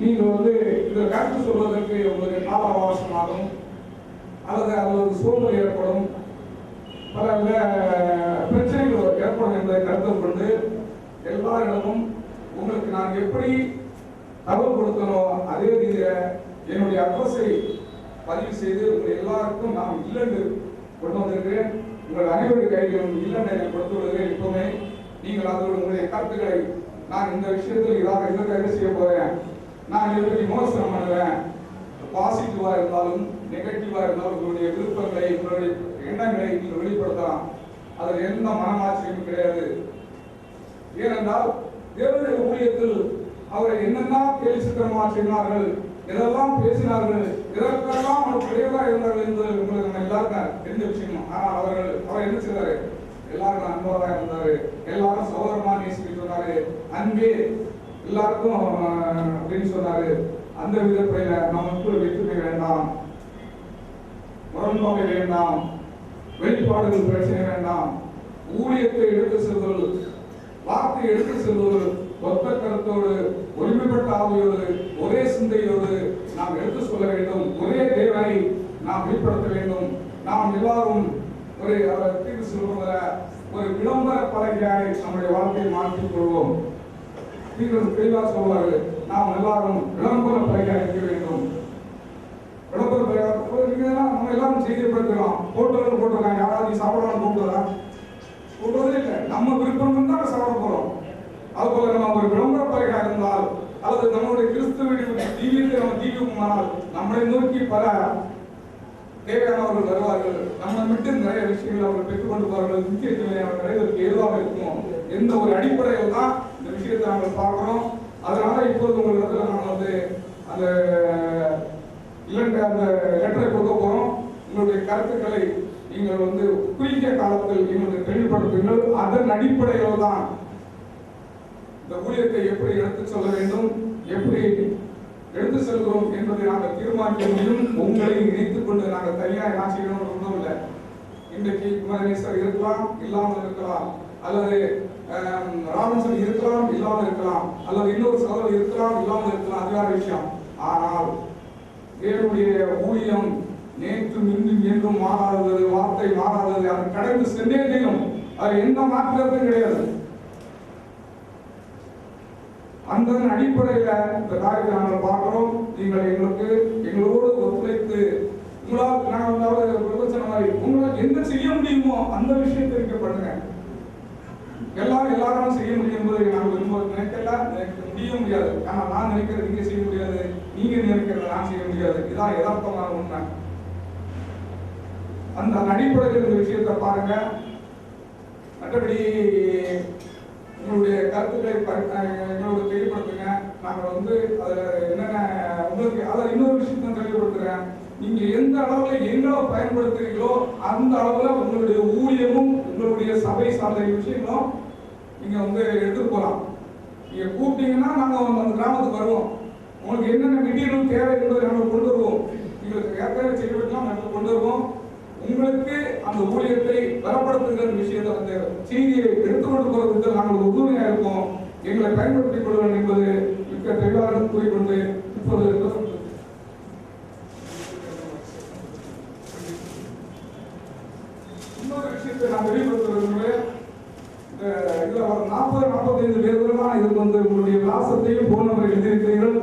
நீங்கள் இதை கருத்து சொல்வதற்கு உங்களுக்கு கால அவகாசமாகும், அல்லது அது சூழ்நிலை ஏற்படும், பல பிரச்சனைகள் ஏற்படும் என்பதை கருத்தில் கொண்டு எல்லாரிடமும் உங்களுக்கு நான் எப்படி தகவல் கொடுக்கணும் அதே ரீதியில் என்னுடைய அட்ரஸை பதிவு செய்து உங்கள் எல்லாருக்கும் நான் இல்லைன்னு கொண்டு வந்திருக்கிறேன். உங்கள் அனைவருடைய கையிலும் இல்லைன்னு எனக்கு கொடுத்து விடுகிறேன். இப்பவுமே நீங்கள் அதோட உங்களுடைய கருத்துக்களை, நான் இந்த விஷயத்தில் இதாக என்ன செய்ய போறேன், நான் எப்படி விமர்சனம் பண்ணுவேன், பாசிட்டிவா இருந்தாலும் நெகட்டிவா இருந்தாலும் உங்களுடைய விருப்பங்களை உங்களுடைய எண்ணங்களை நீங்கள் வெளிப்படுத்தலாம். அதில் எந்த மனமாச்சரியமும் கிடையாது. ஏனென்றால் தேவனுடைய ஊழியத்தில் அவரை என்னெல்லாம் கேலி சித்திரமா செய்தார்கள், எதெல்லாம் பேசினார்கள், இதற்கெல்லாம் அவர் கிடையவா இருந்தார்கள் என்பது உங்களுக்கு நம்ம எல்லாருக்கும் தெரிஞ்ச விஷயம். ஆனால் அவர் என்ன செய்தாரு, எல்லாரும் அன்போட இருந்தாரு, எல்லாரும் சகோதரமா நேசிக்க சொன்னாரு, அன்பே எல்லாருக்கும் அப்படின்னு சொன்னாரு. அந்த விதப்படையில நமக்கு வெற்றுமை வேண்டாம், முரண்பாடு வேண்டாம், வெளிப்பாடுகள் பிரச்சனை வேண்டாம். ஊழியத்தை எடுத்து செல்வது, வார்த்தை எடுத்து செல்வது ஒத்த கருத்தோடு, ஒருமைப்பட்ட ஆவியோடு, ஒரே சிந்தையோடு நாம் எடுத்து சொல்ல வேண்டும். ஒரே தேவனை நாம் வெளிப்படுத்த வேண்டும். நாம் எல்லாரும் ஒரு தீர்வு சொல்லுகிற ஒரு விளம்பர பலகையாய் நம்முடைய வாழ்க்கையை மாற்றிக் கொள்வோம். தெளிவாக சொல்வாரு, நாம் எல்லாரும் விளம்பர பலகையாக இருக்க வேண்டும். விளம்பர பலகை நம்ம எல்லாரும் செய்திப்படுத்தலாம். போட்டோவில் போட்டிருக்காங்க, யாராவது சாப்பிடலாம் கூப்பிடுறா கூப்பிடுறதே இல்லை. நம்ம விருப்பம் தான் சாப்பிட போறோம். அதுபோல நம்ம ஒரு விளம்பர பலகையாக இருந்தால், அல்லது நம்மளுடைய கிறிஸ்துவ தீவிரத்தை நம்ம தீவிரமானால் நம்மளை நோக்கி பல தேவையானவர்கள் வருவார்கள். நம்ம விட்டு நிறைய விஷயங்கள் அவர்கள் பெற்றுக்கொண்டு போவார்கள். முக்கியத்துவம் அடைவதற்கு ஏதுவாக இருக்கும். எந்த ஒரு அடிப்படையில் தான் இந்த விஷயத்தை நாங்கள் பார்க்கிறோம். அதனால இப்போது உங்களிடத்துல நாங்கள் அந்த அந்த லெட்டரை கொடுக்க போறோம். உங்களுடைய கருத்துக்களை நீங்கள் குறுகிய காலத்தில் எங்களுக்கு தெளிவுபடுத்துங்கள். அதன் அடிப்படையில் தான் இந்த ஊழியத்தை எப்படி எடுத்து சொல்ல வேண்டும், எப்படி எடுத்து செல்கிறோம் என்பதை நாங்கள் தீர்மானிக்க முடியும். உங்களை இணைத்துக் கொண்டு நாங்கள் தனியாக நான் செய்யணும் ஒன்றும் இல்லை. இன்றைக்கு குமரேஸ்வர் இருக்கலாம், இல்லாமல் இருக்கலாம், அல்லது ராமன்சன் இருக்கலாம், இல்லாமல் இருக்கலாம், அல்லது இன்னொரு சகோதரர் இருக்கலாம், இல்லாமல் இருக்கலாம், அது வேற விஷயம். ஆனால் தேவனுடைய ஊழியம் நேற்றும் இன்றும் என்றும் மாறாதது, வார்த்தை மாறாதது, அது கடந்து சென்றே செய்யும். அது எந்த மாற்றமும் கிடையாது. அந்த அடிப்படையில் இந்த காரியத்தை நாங்கள் பார்க்கிறோம். நீங்கள் எங்களோடு ஒத்துழைத்து உங்களால் நாங்கள் பிரபஞ்சன மாதிரி உங்களால் என்ன செய்ய முடியுமோ அந்த விஷயத்தை இருக்க பண்ணுங்க. எல்லாரும் செய்ய முடியும் என்பதை நாங்கள் நினைக்கல, முடிய முடியாது. ஆனால் நான் நினைக்கிறது நீங்க செய்ய முடியாது, நீங்க நினைக்கிறது நான் செய்ய முடியாது. இதான் யதார்த்தமான உண்மை. அந்த அடிப்படையில் இந்த விஷயத்தை பாருங்க. மற்றபடி உங்களுடைய கருத்துக்களை எங்களுக்கு தெளிவுபடுத்துங்க. நாங்கள் வந்து அதில் என்னென்ன உங்களுக்கு அதில் இன்னொரு விஷயத்தை நான் தெளிவுபடுத்துகிறேன். நீங்கள் எந்த அளவில் எங்களை பயன்படுத்துகிறீங்களோ அந்த அளவில் உங்களுடைய ஊழியமும் உங்களுடைய சபை சார்ந்த விஷயங்களும் நீங்கள் வந்து எடுத்துட்டு போகலாம். நீங்கள் கூப்பிட்டீங்கன்னா நாங்கள் அந்த கிராமத்துக்கு வருவோம். உங்களுக்கு என்னென்ன மெட்டீரியல் தேவை என்பதை நாங்கள் கொண்டு வருவோம். உங்களுக்கு ஏற்கனவே செய்யப்பட்டலாம் நாங்கள் கொண்டு வருவோம். உங்களுக்கு அந்த ஊழியத்தை பலப்படுத்துகிற விஷயத்தை அந்த செய்தியை எடுத்துக்கொண்டு போவதற்கு நாங்கள் உறுதுணையாக இருக்கோம். எங்களை பயன்படுத்திக் கொள்வோம் என்பது மிக்க தெளிவாக கூறிக்கொண்டு இப்போது இன்னொரு விஷயத்தை நான் வெளிப்படுத்துவது இதுல 40-45 பேர்களும் இதுக்கு வந்து உங்களுடைய விலாசத்தையும் போன் நம்பரை எழுதியிருக்கிறீர்கள்.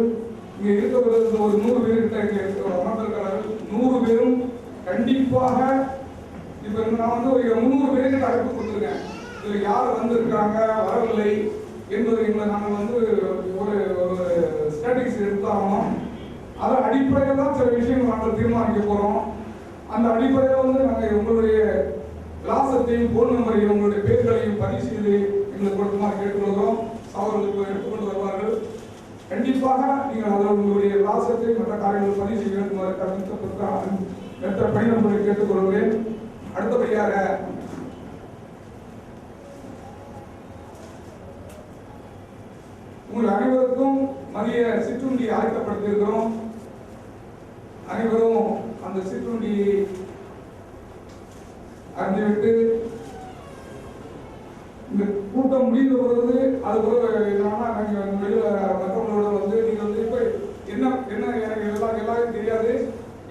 இங்கே இருக்கிறவர்கள் ஒரு 100 பேர்கிட்ட அமர்ந்திருக்கிறார்கள். 100 பேரும் கண்டிப்பாக இப்ப நான் வந்து ஒரு 300 பேருக்கு அழைப்பு கொடுத்துருக்கேன். இதுல யார் வந்திருக்காங்க வரவில்லை என்பதை நாங்கள் வந்து ஒரு ஸ்டாட்டிஸ்டிக்ஸ் எடுத்தாகணும். அதன் அடிப்படையில் தான் சில விஷயங்கள் நாங்கள் தீர்மானிக்க போறோம். அந்த அடிப்படையில் வந்து நாங்கள் உங்களுடைய விலாசத்தையும் போன் நம்பரையும் உங்களுடைய பேர்களையும் பதிவு செய்து எங்களுக்கு கொடுக்குமாறு கேட்டுக்கொள்கிறோம். அவர்களுக்கு எடுத்துக்கொண்டு வருவார்கள். கண்டிப்பாக நீங்கள் அதில் உங்களுடைய விலாசத்தை மற்ற காரியங்கள் பதிவு செய்ய வேண்டுமாறு மற்ற பயணங்களை கேட்டுக்கொள்கிறேன். அடுத்தபடியாக உங்கள் அனைவருக்கும் மதிய சிற்றுண்டி ஆயத்தப்படுத்தியிருக்கிறோம். அனைவரும் அந்த சிற்றுண்டி அறிந்துவிட்டு இந்த கூட்டம் முடிந்த பொழுது அது வெளியில மற்றவங்களோட வந்து நீங்க வந்து இப்ப என்ன எனக்கு எல்லாரும் தெரியாது,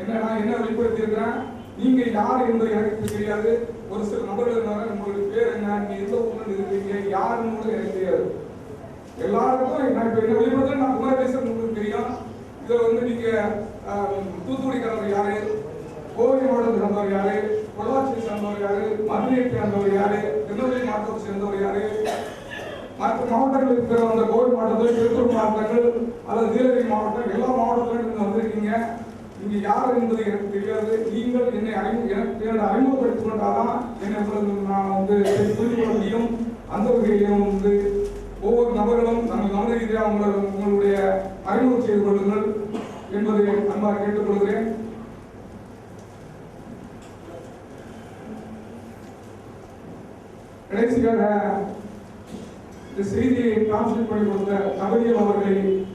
நான் என்ன வெளிப்படுத்தி இருக்கிறேன், நீங்க யார் என்பது எனக்கு தெரியாது. ஒரு சில நபர்கள் உங்களுடைய பேர் என்ன, நீங்க எந்த ஊர்ல இருக்கீங்க, யாருன்னு எனக்கு தெரியாது. எல்லாருக்கும் நான் இப்ப என்ன வெளிப்படுத்த நான் குமாரேசன் உங்களுக்கு தெரியும். இதுல வந்து நீங்க தூத்துக்குடிக்காரங்க யாரு, கோவை மாவட்டத்தை சேர்ந்தவர் யாரு, பொள்ளாச்சியை சேர்ந்தவர் யாரு, மதுரையை சேர்ந்தவர் யாரு, திருநெல்வேலி மாவட்டத்தை சேர்ந்தவர் யாரு, மற்ற மாவட்டங்கள் இருக்கிற அந்த கோவை மாவட்டத்தில் திருப்பூர் மாவட்டங்கள் அல்லது நீலகிரி மாவட்டம் எல்லா மாவட்டத்திலும் நீங்க வந்திருக்கீங்க. நீங்க யார் என்பது எனக்கு தெரியாது. நீங்கள் என்னை அறிமுகப்படுத்திக் கொண்டாதான் என்னை நான் வந்து புரிந்து கொள்ள முடியும். அந்த வகையிலும் வந்து ஒவ்வொரு நபர்களும் நாங்கள் கவன ரீதியாக உங்களுடைய அறிமுகம் செய்து கொள்ளுங்கள் என்பதை அன்பாக கேட்டுக்கொள்கிறேன். கடைசியாக இந்த செய்தியை டிரான்ஸ்லேட் பண்ணி கொடுத்த கபடியல் அவர்களை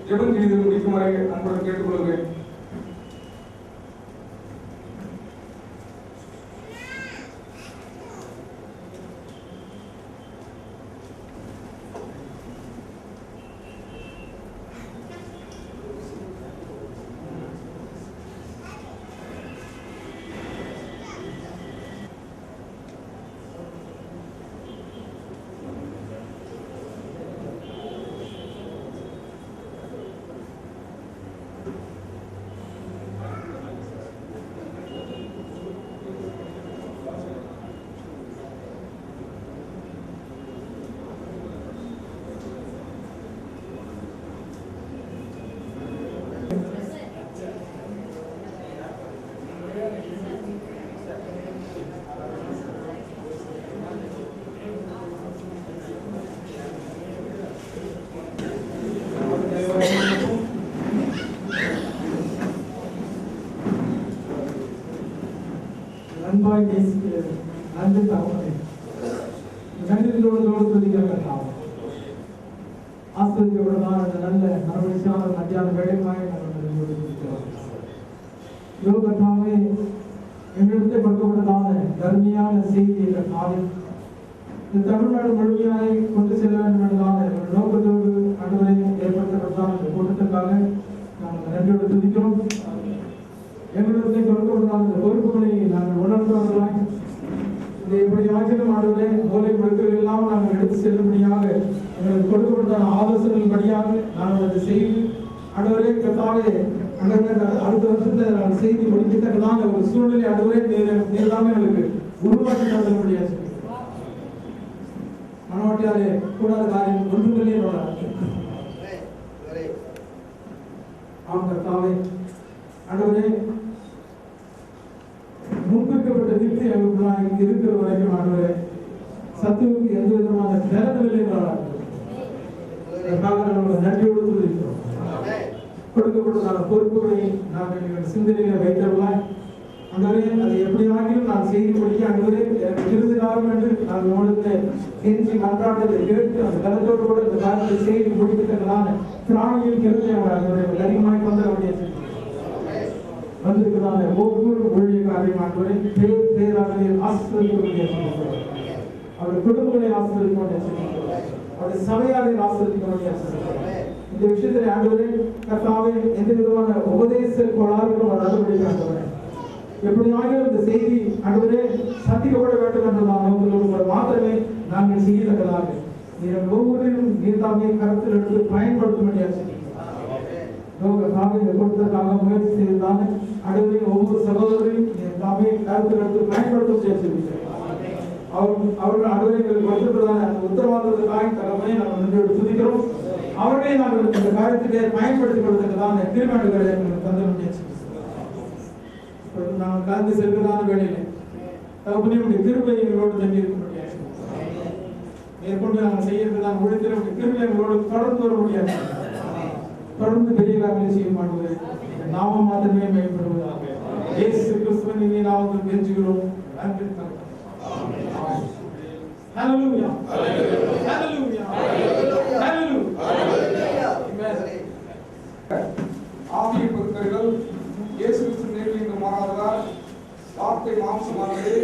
ஜெபம் செய்து முடிக்குமாறு அன்புடன் கேட்டுக்கொள்கிறேன். அன்பாய் நேசிக்கிற நன்றி தகவலை நன்றிகளோடு துதிக்கிறோம். ஆசிரியர்களான அந்த நல்ல மறுபடியான மத்தியான வேலைமாய் நாங்கள் துதிக்கிறோம். யோகத்தாவே எங்களிடத்தை கொடுக்கப்பட்டதான கருமையான செய்தி என்ற காலம் இந்த தமிழ்நாடு முழுமையாய் கொண்டு செல்ல வேண்டும் என்றதான நோக்கத்தோடு அனுமதி ஏற்படுத்தப்பட்டதான இந்த கூட்டத்திற்காக நாங்கள் நன்றியோடு துதிக்கிறோம். எங்களிடத்தை கொடுக்கப்பட்டதான இந்த பொறுப்புகளை நாங்கள் உணர்ந்தவர்களாய் இந்த இப்படி ஆச்சரியம் ஆடுவதை மூலை முழுக்கள் எல்லாம் நாங்கள் எடுத்து செல்லும்படியாக எங்களுக்கு கொடுக்கப்பட்டதான ஆலோசனைகள் படியாக நாங்கள் அதை செய்து அடுவரே கத்தாவே அடுத்த வருஷத்தை நாங்கள் செய்து முடிக்கத்தக்கதான ஒரு சூழ்நிலை அடுவரே நீர்தாமே எங்களுக்கு உருவாக்கி தந்துள்ளபடியாக மனவாட்டியாலே கூடாத காரியம் ஒன்றுமில்லை ஆம் கத்தாவே அடுவரே முன்பிக்கப்பட்ட வித்து எங்களுக்குள்ளாக இருக்கிற வரைக்கும் ஆடுவரே சத்துவுக்கு எந்த விதமான திறனவில்லை என்றார்கள். நன்றியோடு துதிக்கிறோம். கொடுக்கப்பட்டதான பொறுப்புகளை நாங்கள் எங்கள் சிந்தனையில வைத்தவர்களாய் அந்தவரே அதை எப்படியாகிலும் நான் செய்து முடிக்க அந்தவரே எனக்கு விருதுகாரம் என்று நான் உங்களுடைய கெஞ்சி மன்றாட்டத்தை கேட்டு அந்த கருத்தோடு கூட இந்த காரியத்தை செய்து முடிக்கின்றதான பிராணியில் கருத்தை அவர் அதிகமாய் கொண்டவருடைய வந்திருக்கிறதான ஒவ்வொரு ஊழியக்காரையும் அந்தவரை பேராக ஆசிரியர்களுடைய அவர் குடும்பங்களை ஆசிரியர்களுடைய அவருடைய சபையாரை ஆசிரியர்களுடைய இந்த விஷயத்தில் ஆண்டவரே கர்த்தாவே எந்த விதமான உபதேச கோளாறுகளும் நடவடிக்கை எப்படியாகிலும் இந்த செய்தி ஆண்டவரே சந்திக்கப்பட வேண்டும் என்றதான உங்களோடு மாத்திரமே நாங்கள் செய்யத்தக்கதாக நீங்கள் ஒவ்வொருவரையும் நீர்தாமே கருத்தில் எடுத்து பயன்படுத்த முடியாது கொடுத்ததற்காக முயற்சி செய்ததான ஆண்டவரே ஒவ்வொரு சகோதரரையும் தாமே கருத்தில் எடுத்து பயன்படுத்த முடியாது அவர்கள் அலுவலகங்களுக்கு கொடுத்திருப்பதான அந்த உத்தரவாதத்துக்காக தகவலை நாங்கள் நன்றியோடு துதிக்கிறோம். அவர்களே நாங்கள் இந்த காரியத்திலே பயன்படுத்திக் கொள்வதற்கான தீர்மானங்களை எங்களுக்கு தந்து முடியாது. நாங்கள் கலந்து செல்வதான வேலையிலே தகவலையுடைய திருப்பை எங்களோடு தங்கியிருக்க முடியாது. மேற்கொண்டு நாங்கள் செய்யறதுதான் உழைத்தினுடைய திருப்பை எங்களோடு தொடர்ந்து வர முடியாது. தொடர்ந்து பெரிய காரியங்களை செய்ய மாட்டோம். நாம மாத்திரமே மேம்படுவதாக இயேசு கிறிஸ்துவின் நாமத்தில் கெஞ்சுகிறோம். நன்றி. Hallelujah. Hallelujah. Hallelujah. ஆவியை பொறுத்தவர்கள் இயேசு கிறிஸ்து நேரில் மாறாததால் வார்த்தை மாம்சமானது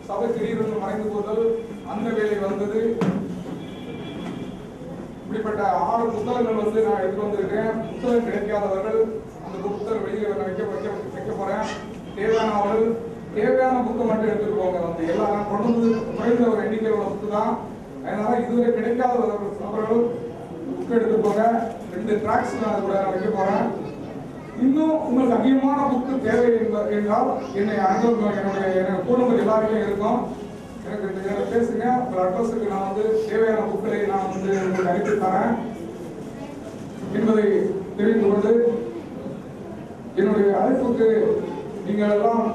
சபை திடீரென்று மறைந்து போதல் அந்த வேலை வந்தது. இப்படிப்பட்ட 6 புத்தகங்கள் நான் எடுத்து வந்திருக்கேன். புத்தகம் கிடைக்காதவர்கள் அந்த புத்தகம் வெளியே வைக்க போறேன். தேவையானவர்கள் தேவையான புக்கு மட்டும் எடுத்துட்டு போங்க. எல்லாரும் கொண்டு வந்து குறைந்த ஒரு எண்ணிக்கையோட புக்கு தான். அதனால இதுவரை கிடைக்காத நபர்கள் புக் எடுத்து போங்க. 2 ட்ராக்ஸ் நான் கூட வைக்க போறேன். இன்னும் உங்களுக்கு அதிகமான புக்கு தேவை என்றால் என்னை என்னுடைய குடும்பம் எல்லாருமே இருக்கும். எனக்கு பேசுங்க. உங்கள் அட்ரஸுக்கு நான் தேவையான புக்களை நான் உங்களுக்கு அனுப்பி தரேன் என்பதை தெரிந்து கொண்டு என்னுடைய அழைப்புக்கு நீங்கள் எல்லாம்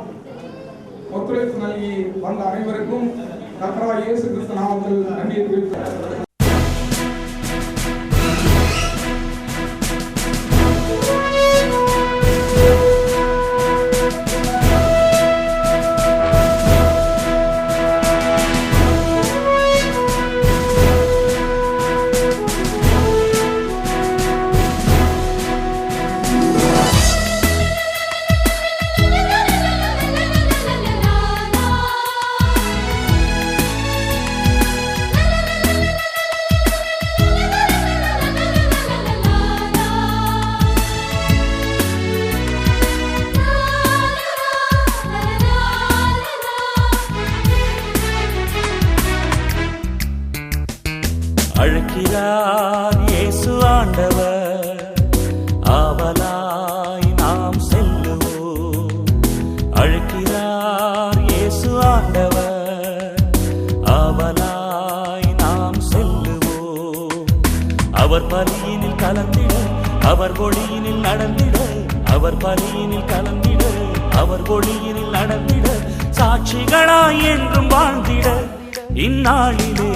ஒத்துழைப்பு நல்கி வந்த அனைவருக்கும் கர்த்தராகிய இயேசு கிறிஸ்து நாமத்தில் நன்றியை தெரிவிக்கிறேன். அழைக்கிறார் இயேசு ஆண்டவர், ஆவலாய் நாம் செல்லுவோம். அழைக்கிறார் இயேசு ஆண்டவர், ஆவலாய் நாம் செல்லுவோம். அவர் பலியினில் கலந்திட, அவர் ஒளியினில் நடந்திட, அவர் பலியினில் கலந்திட, அவர் ஒளியினில் நடந்திட, சாட்சிகளாய் என்றும் வாழ்ந்திட இந்நாளிலே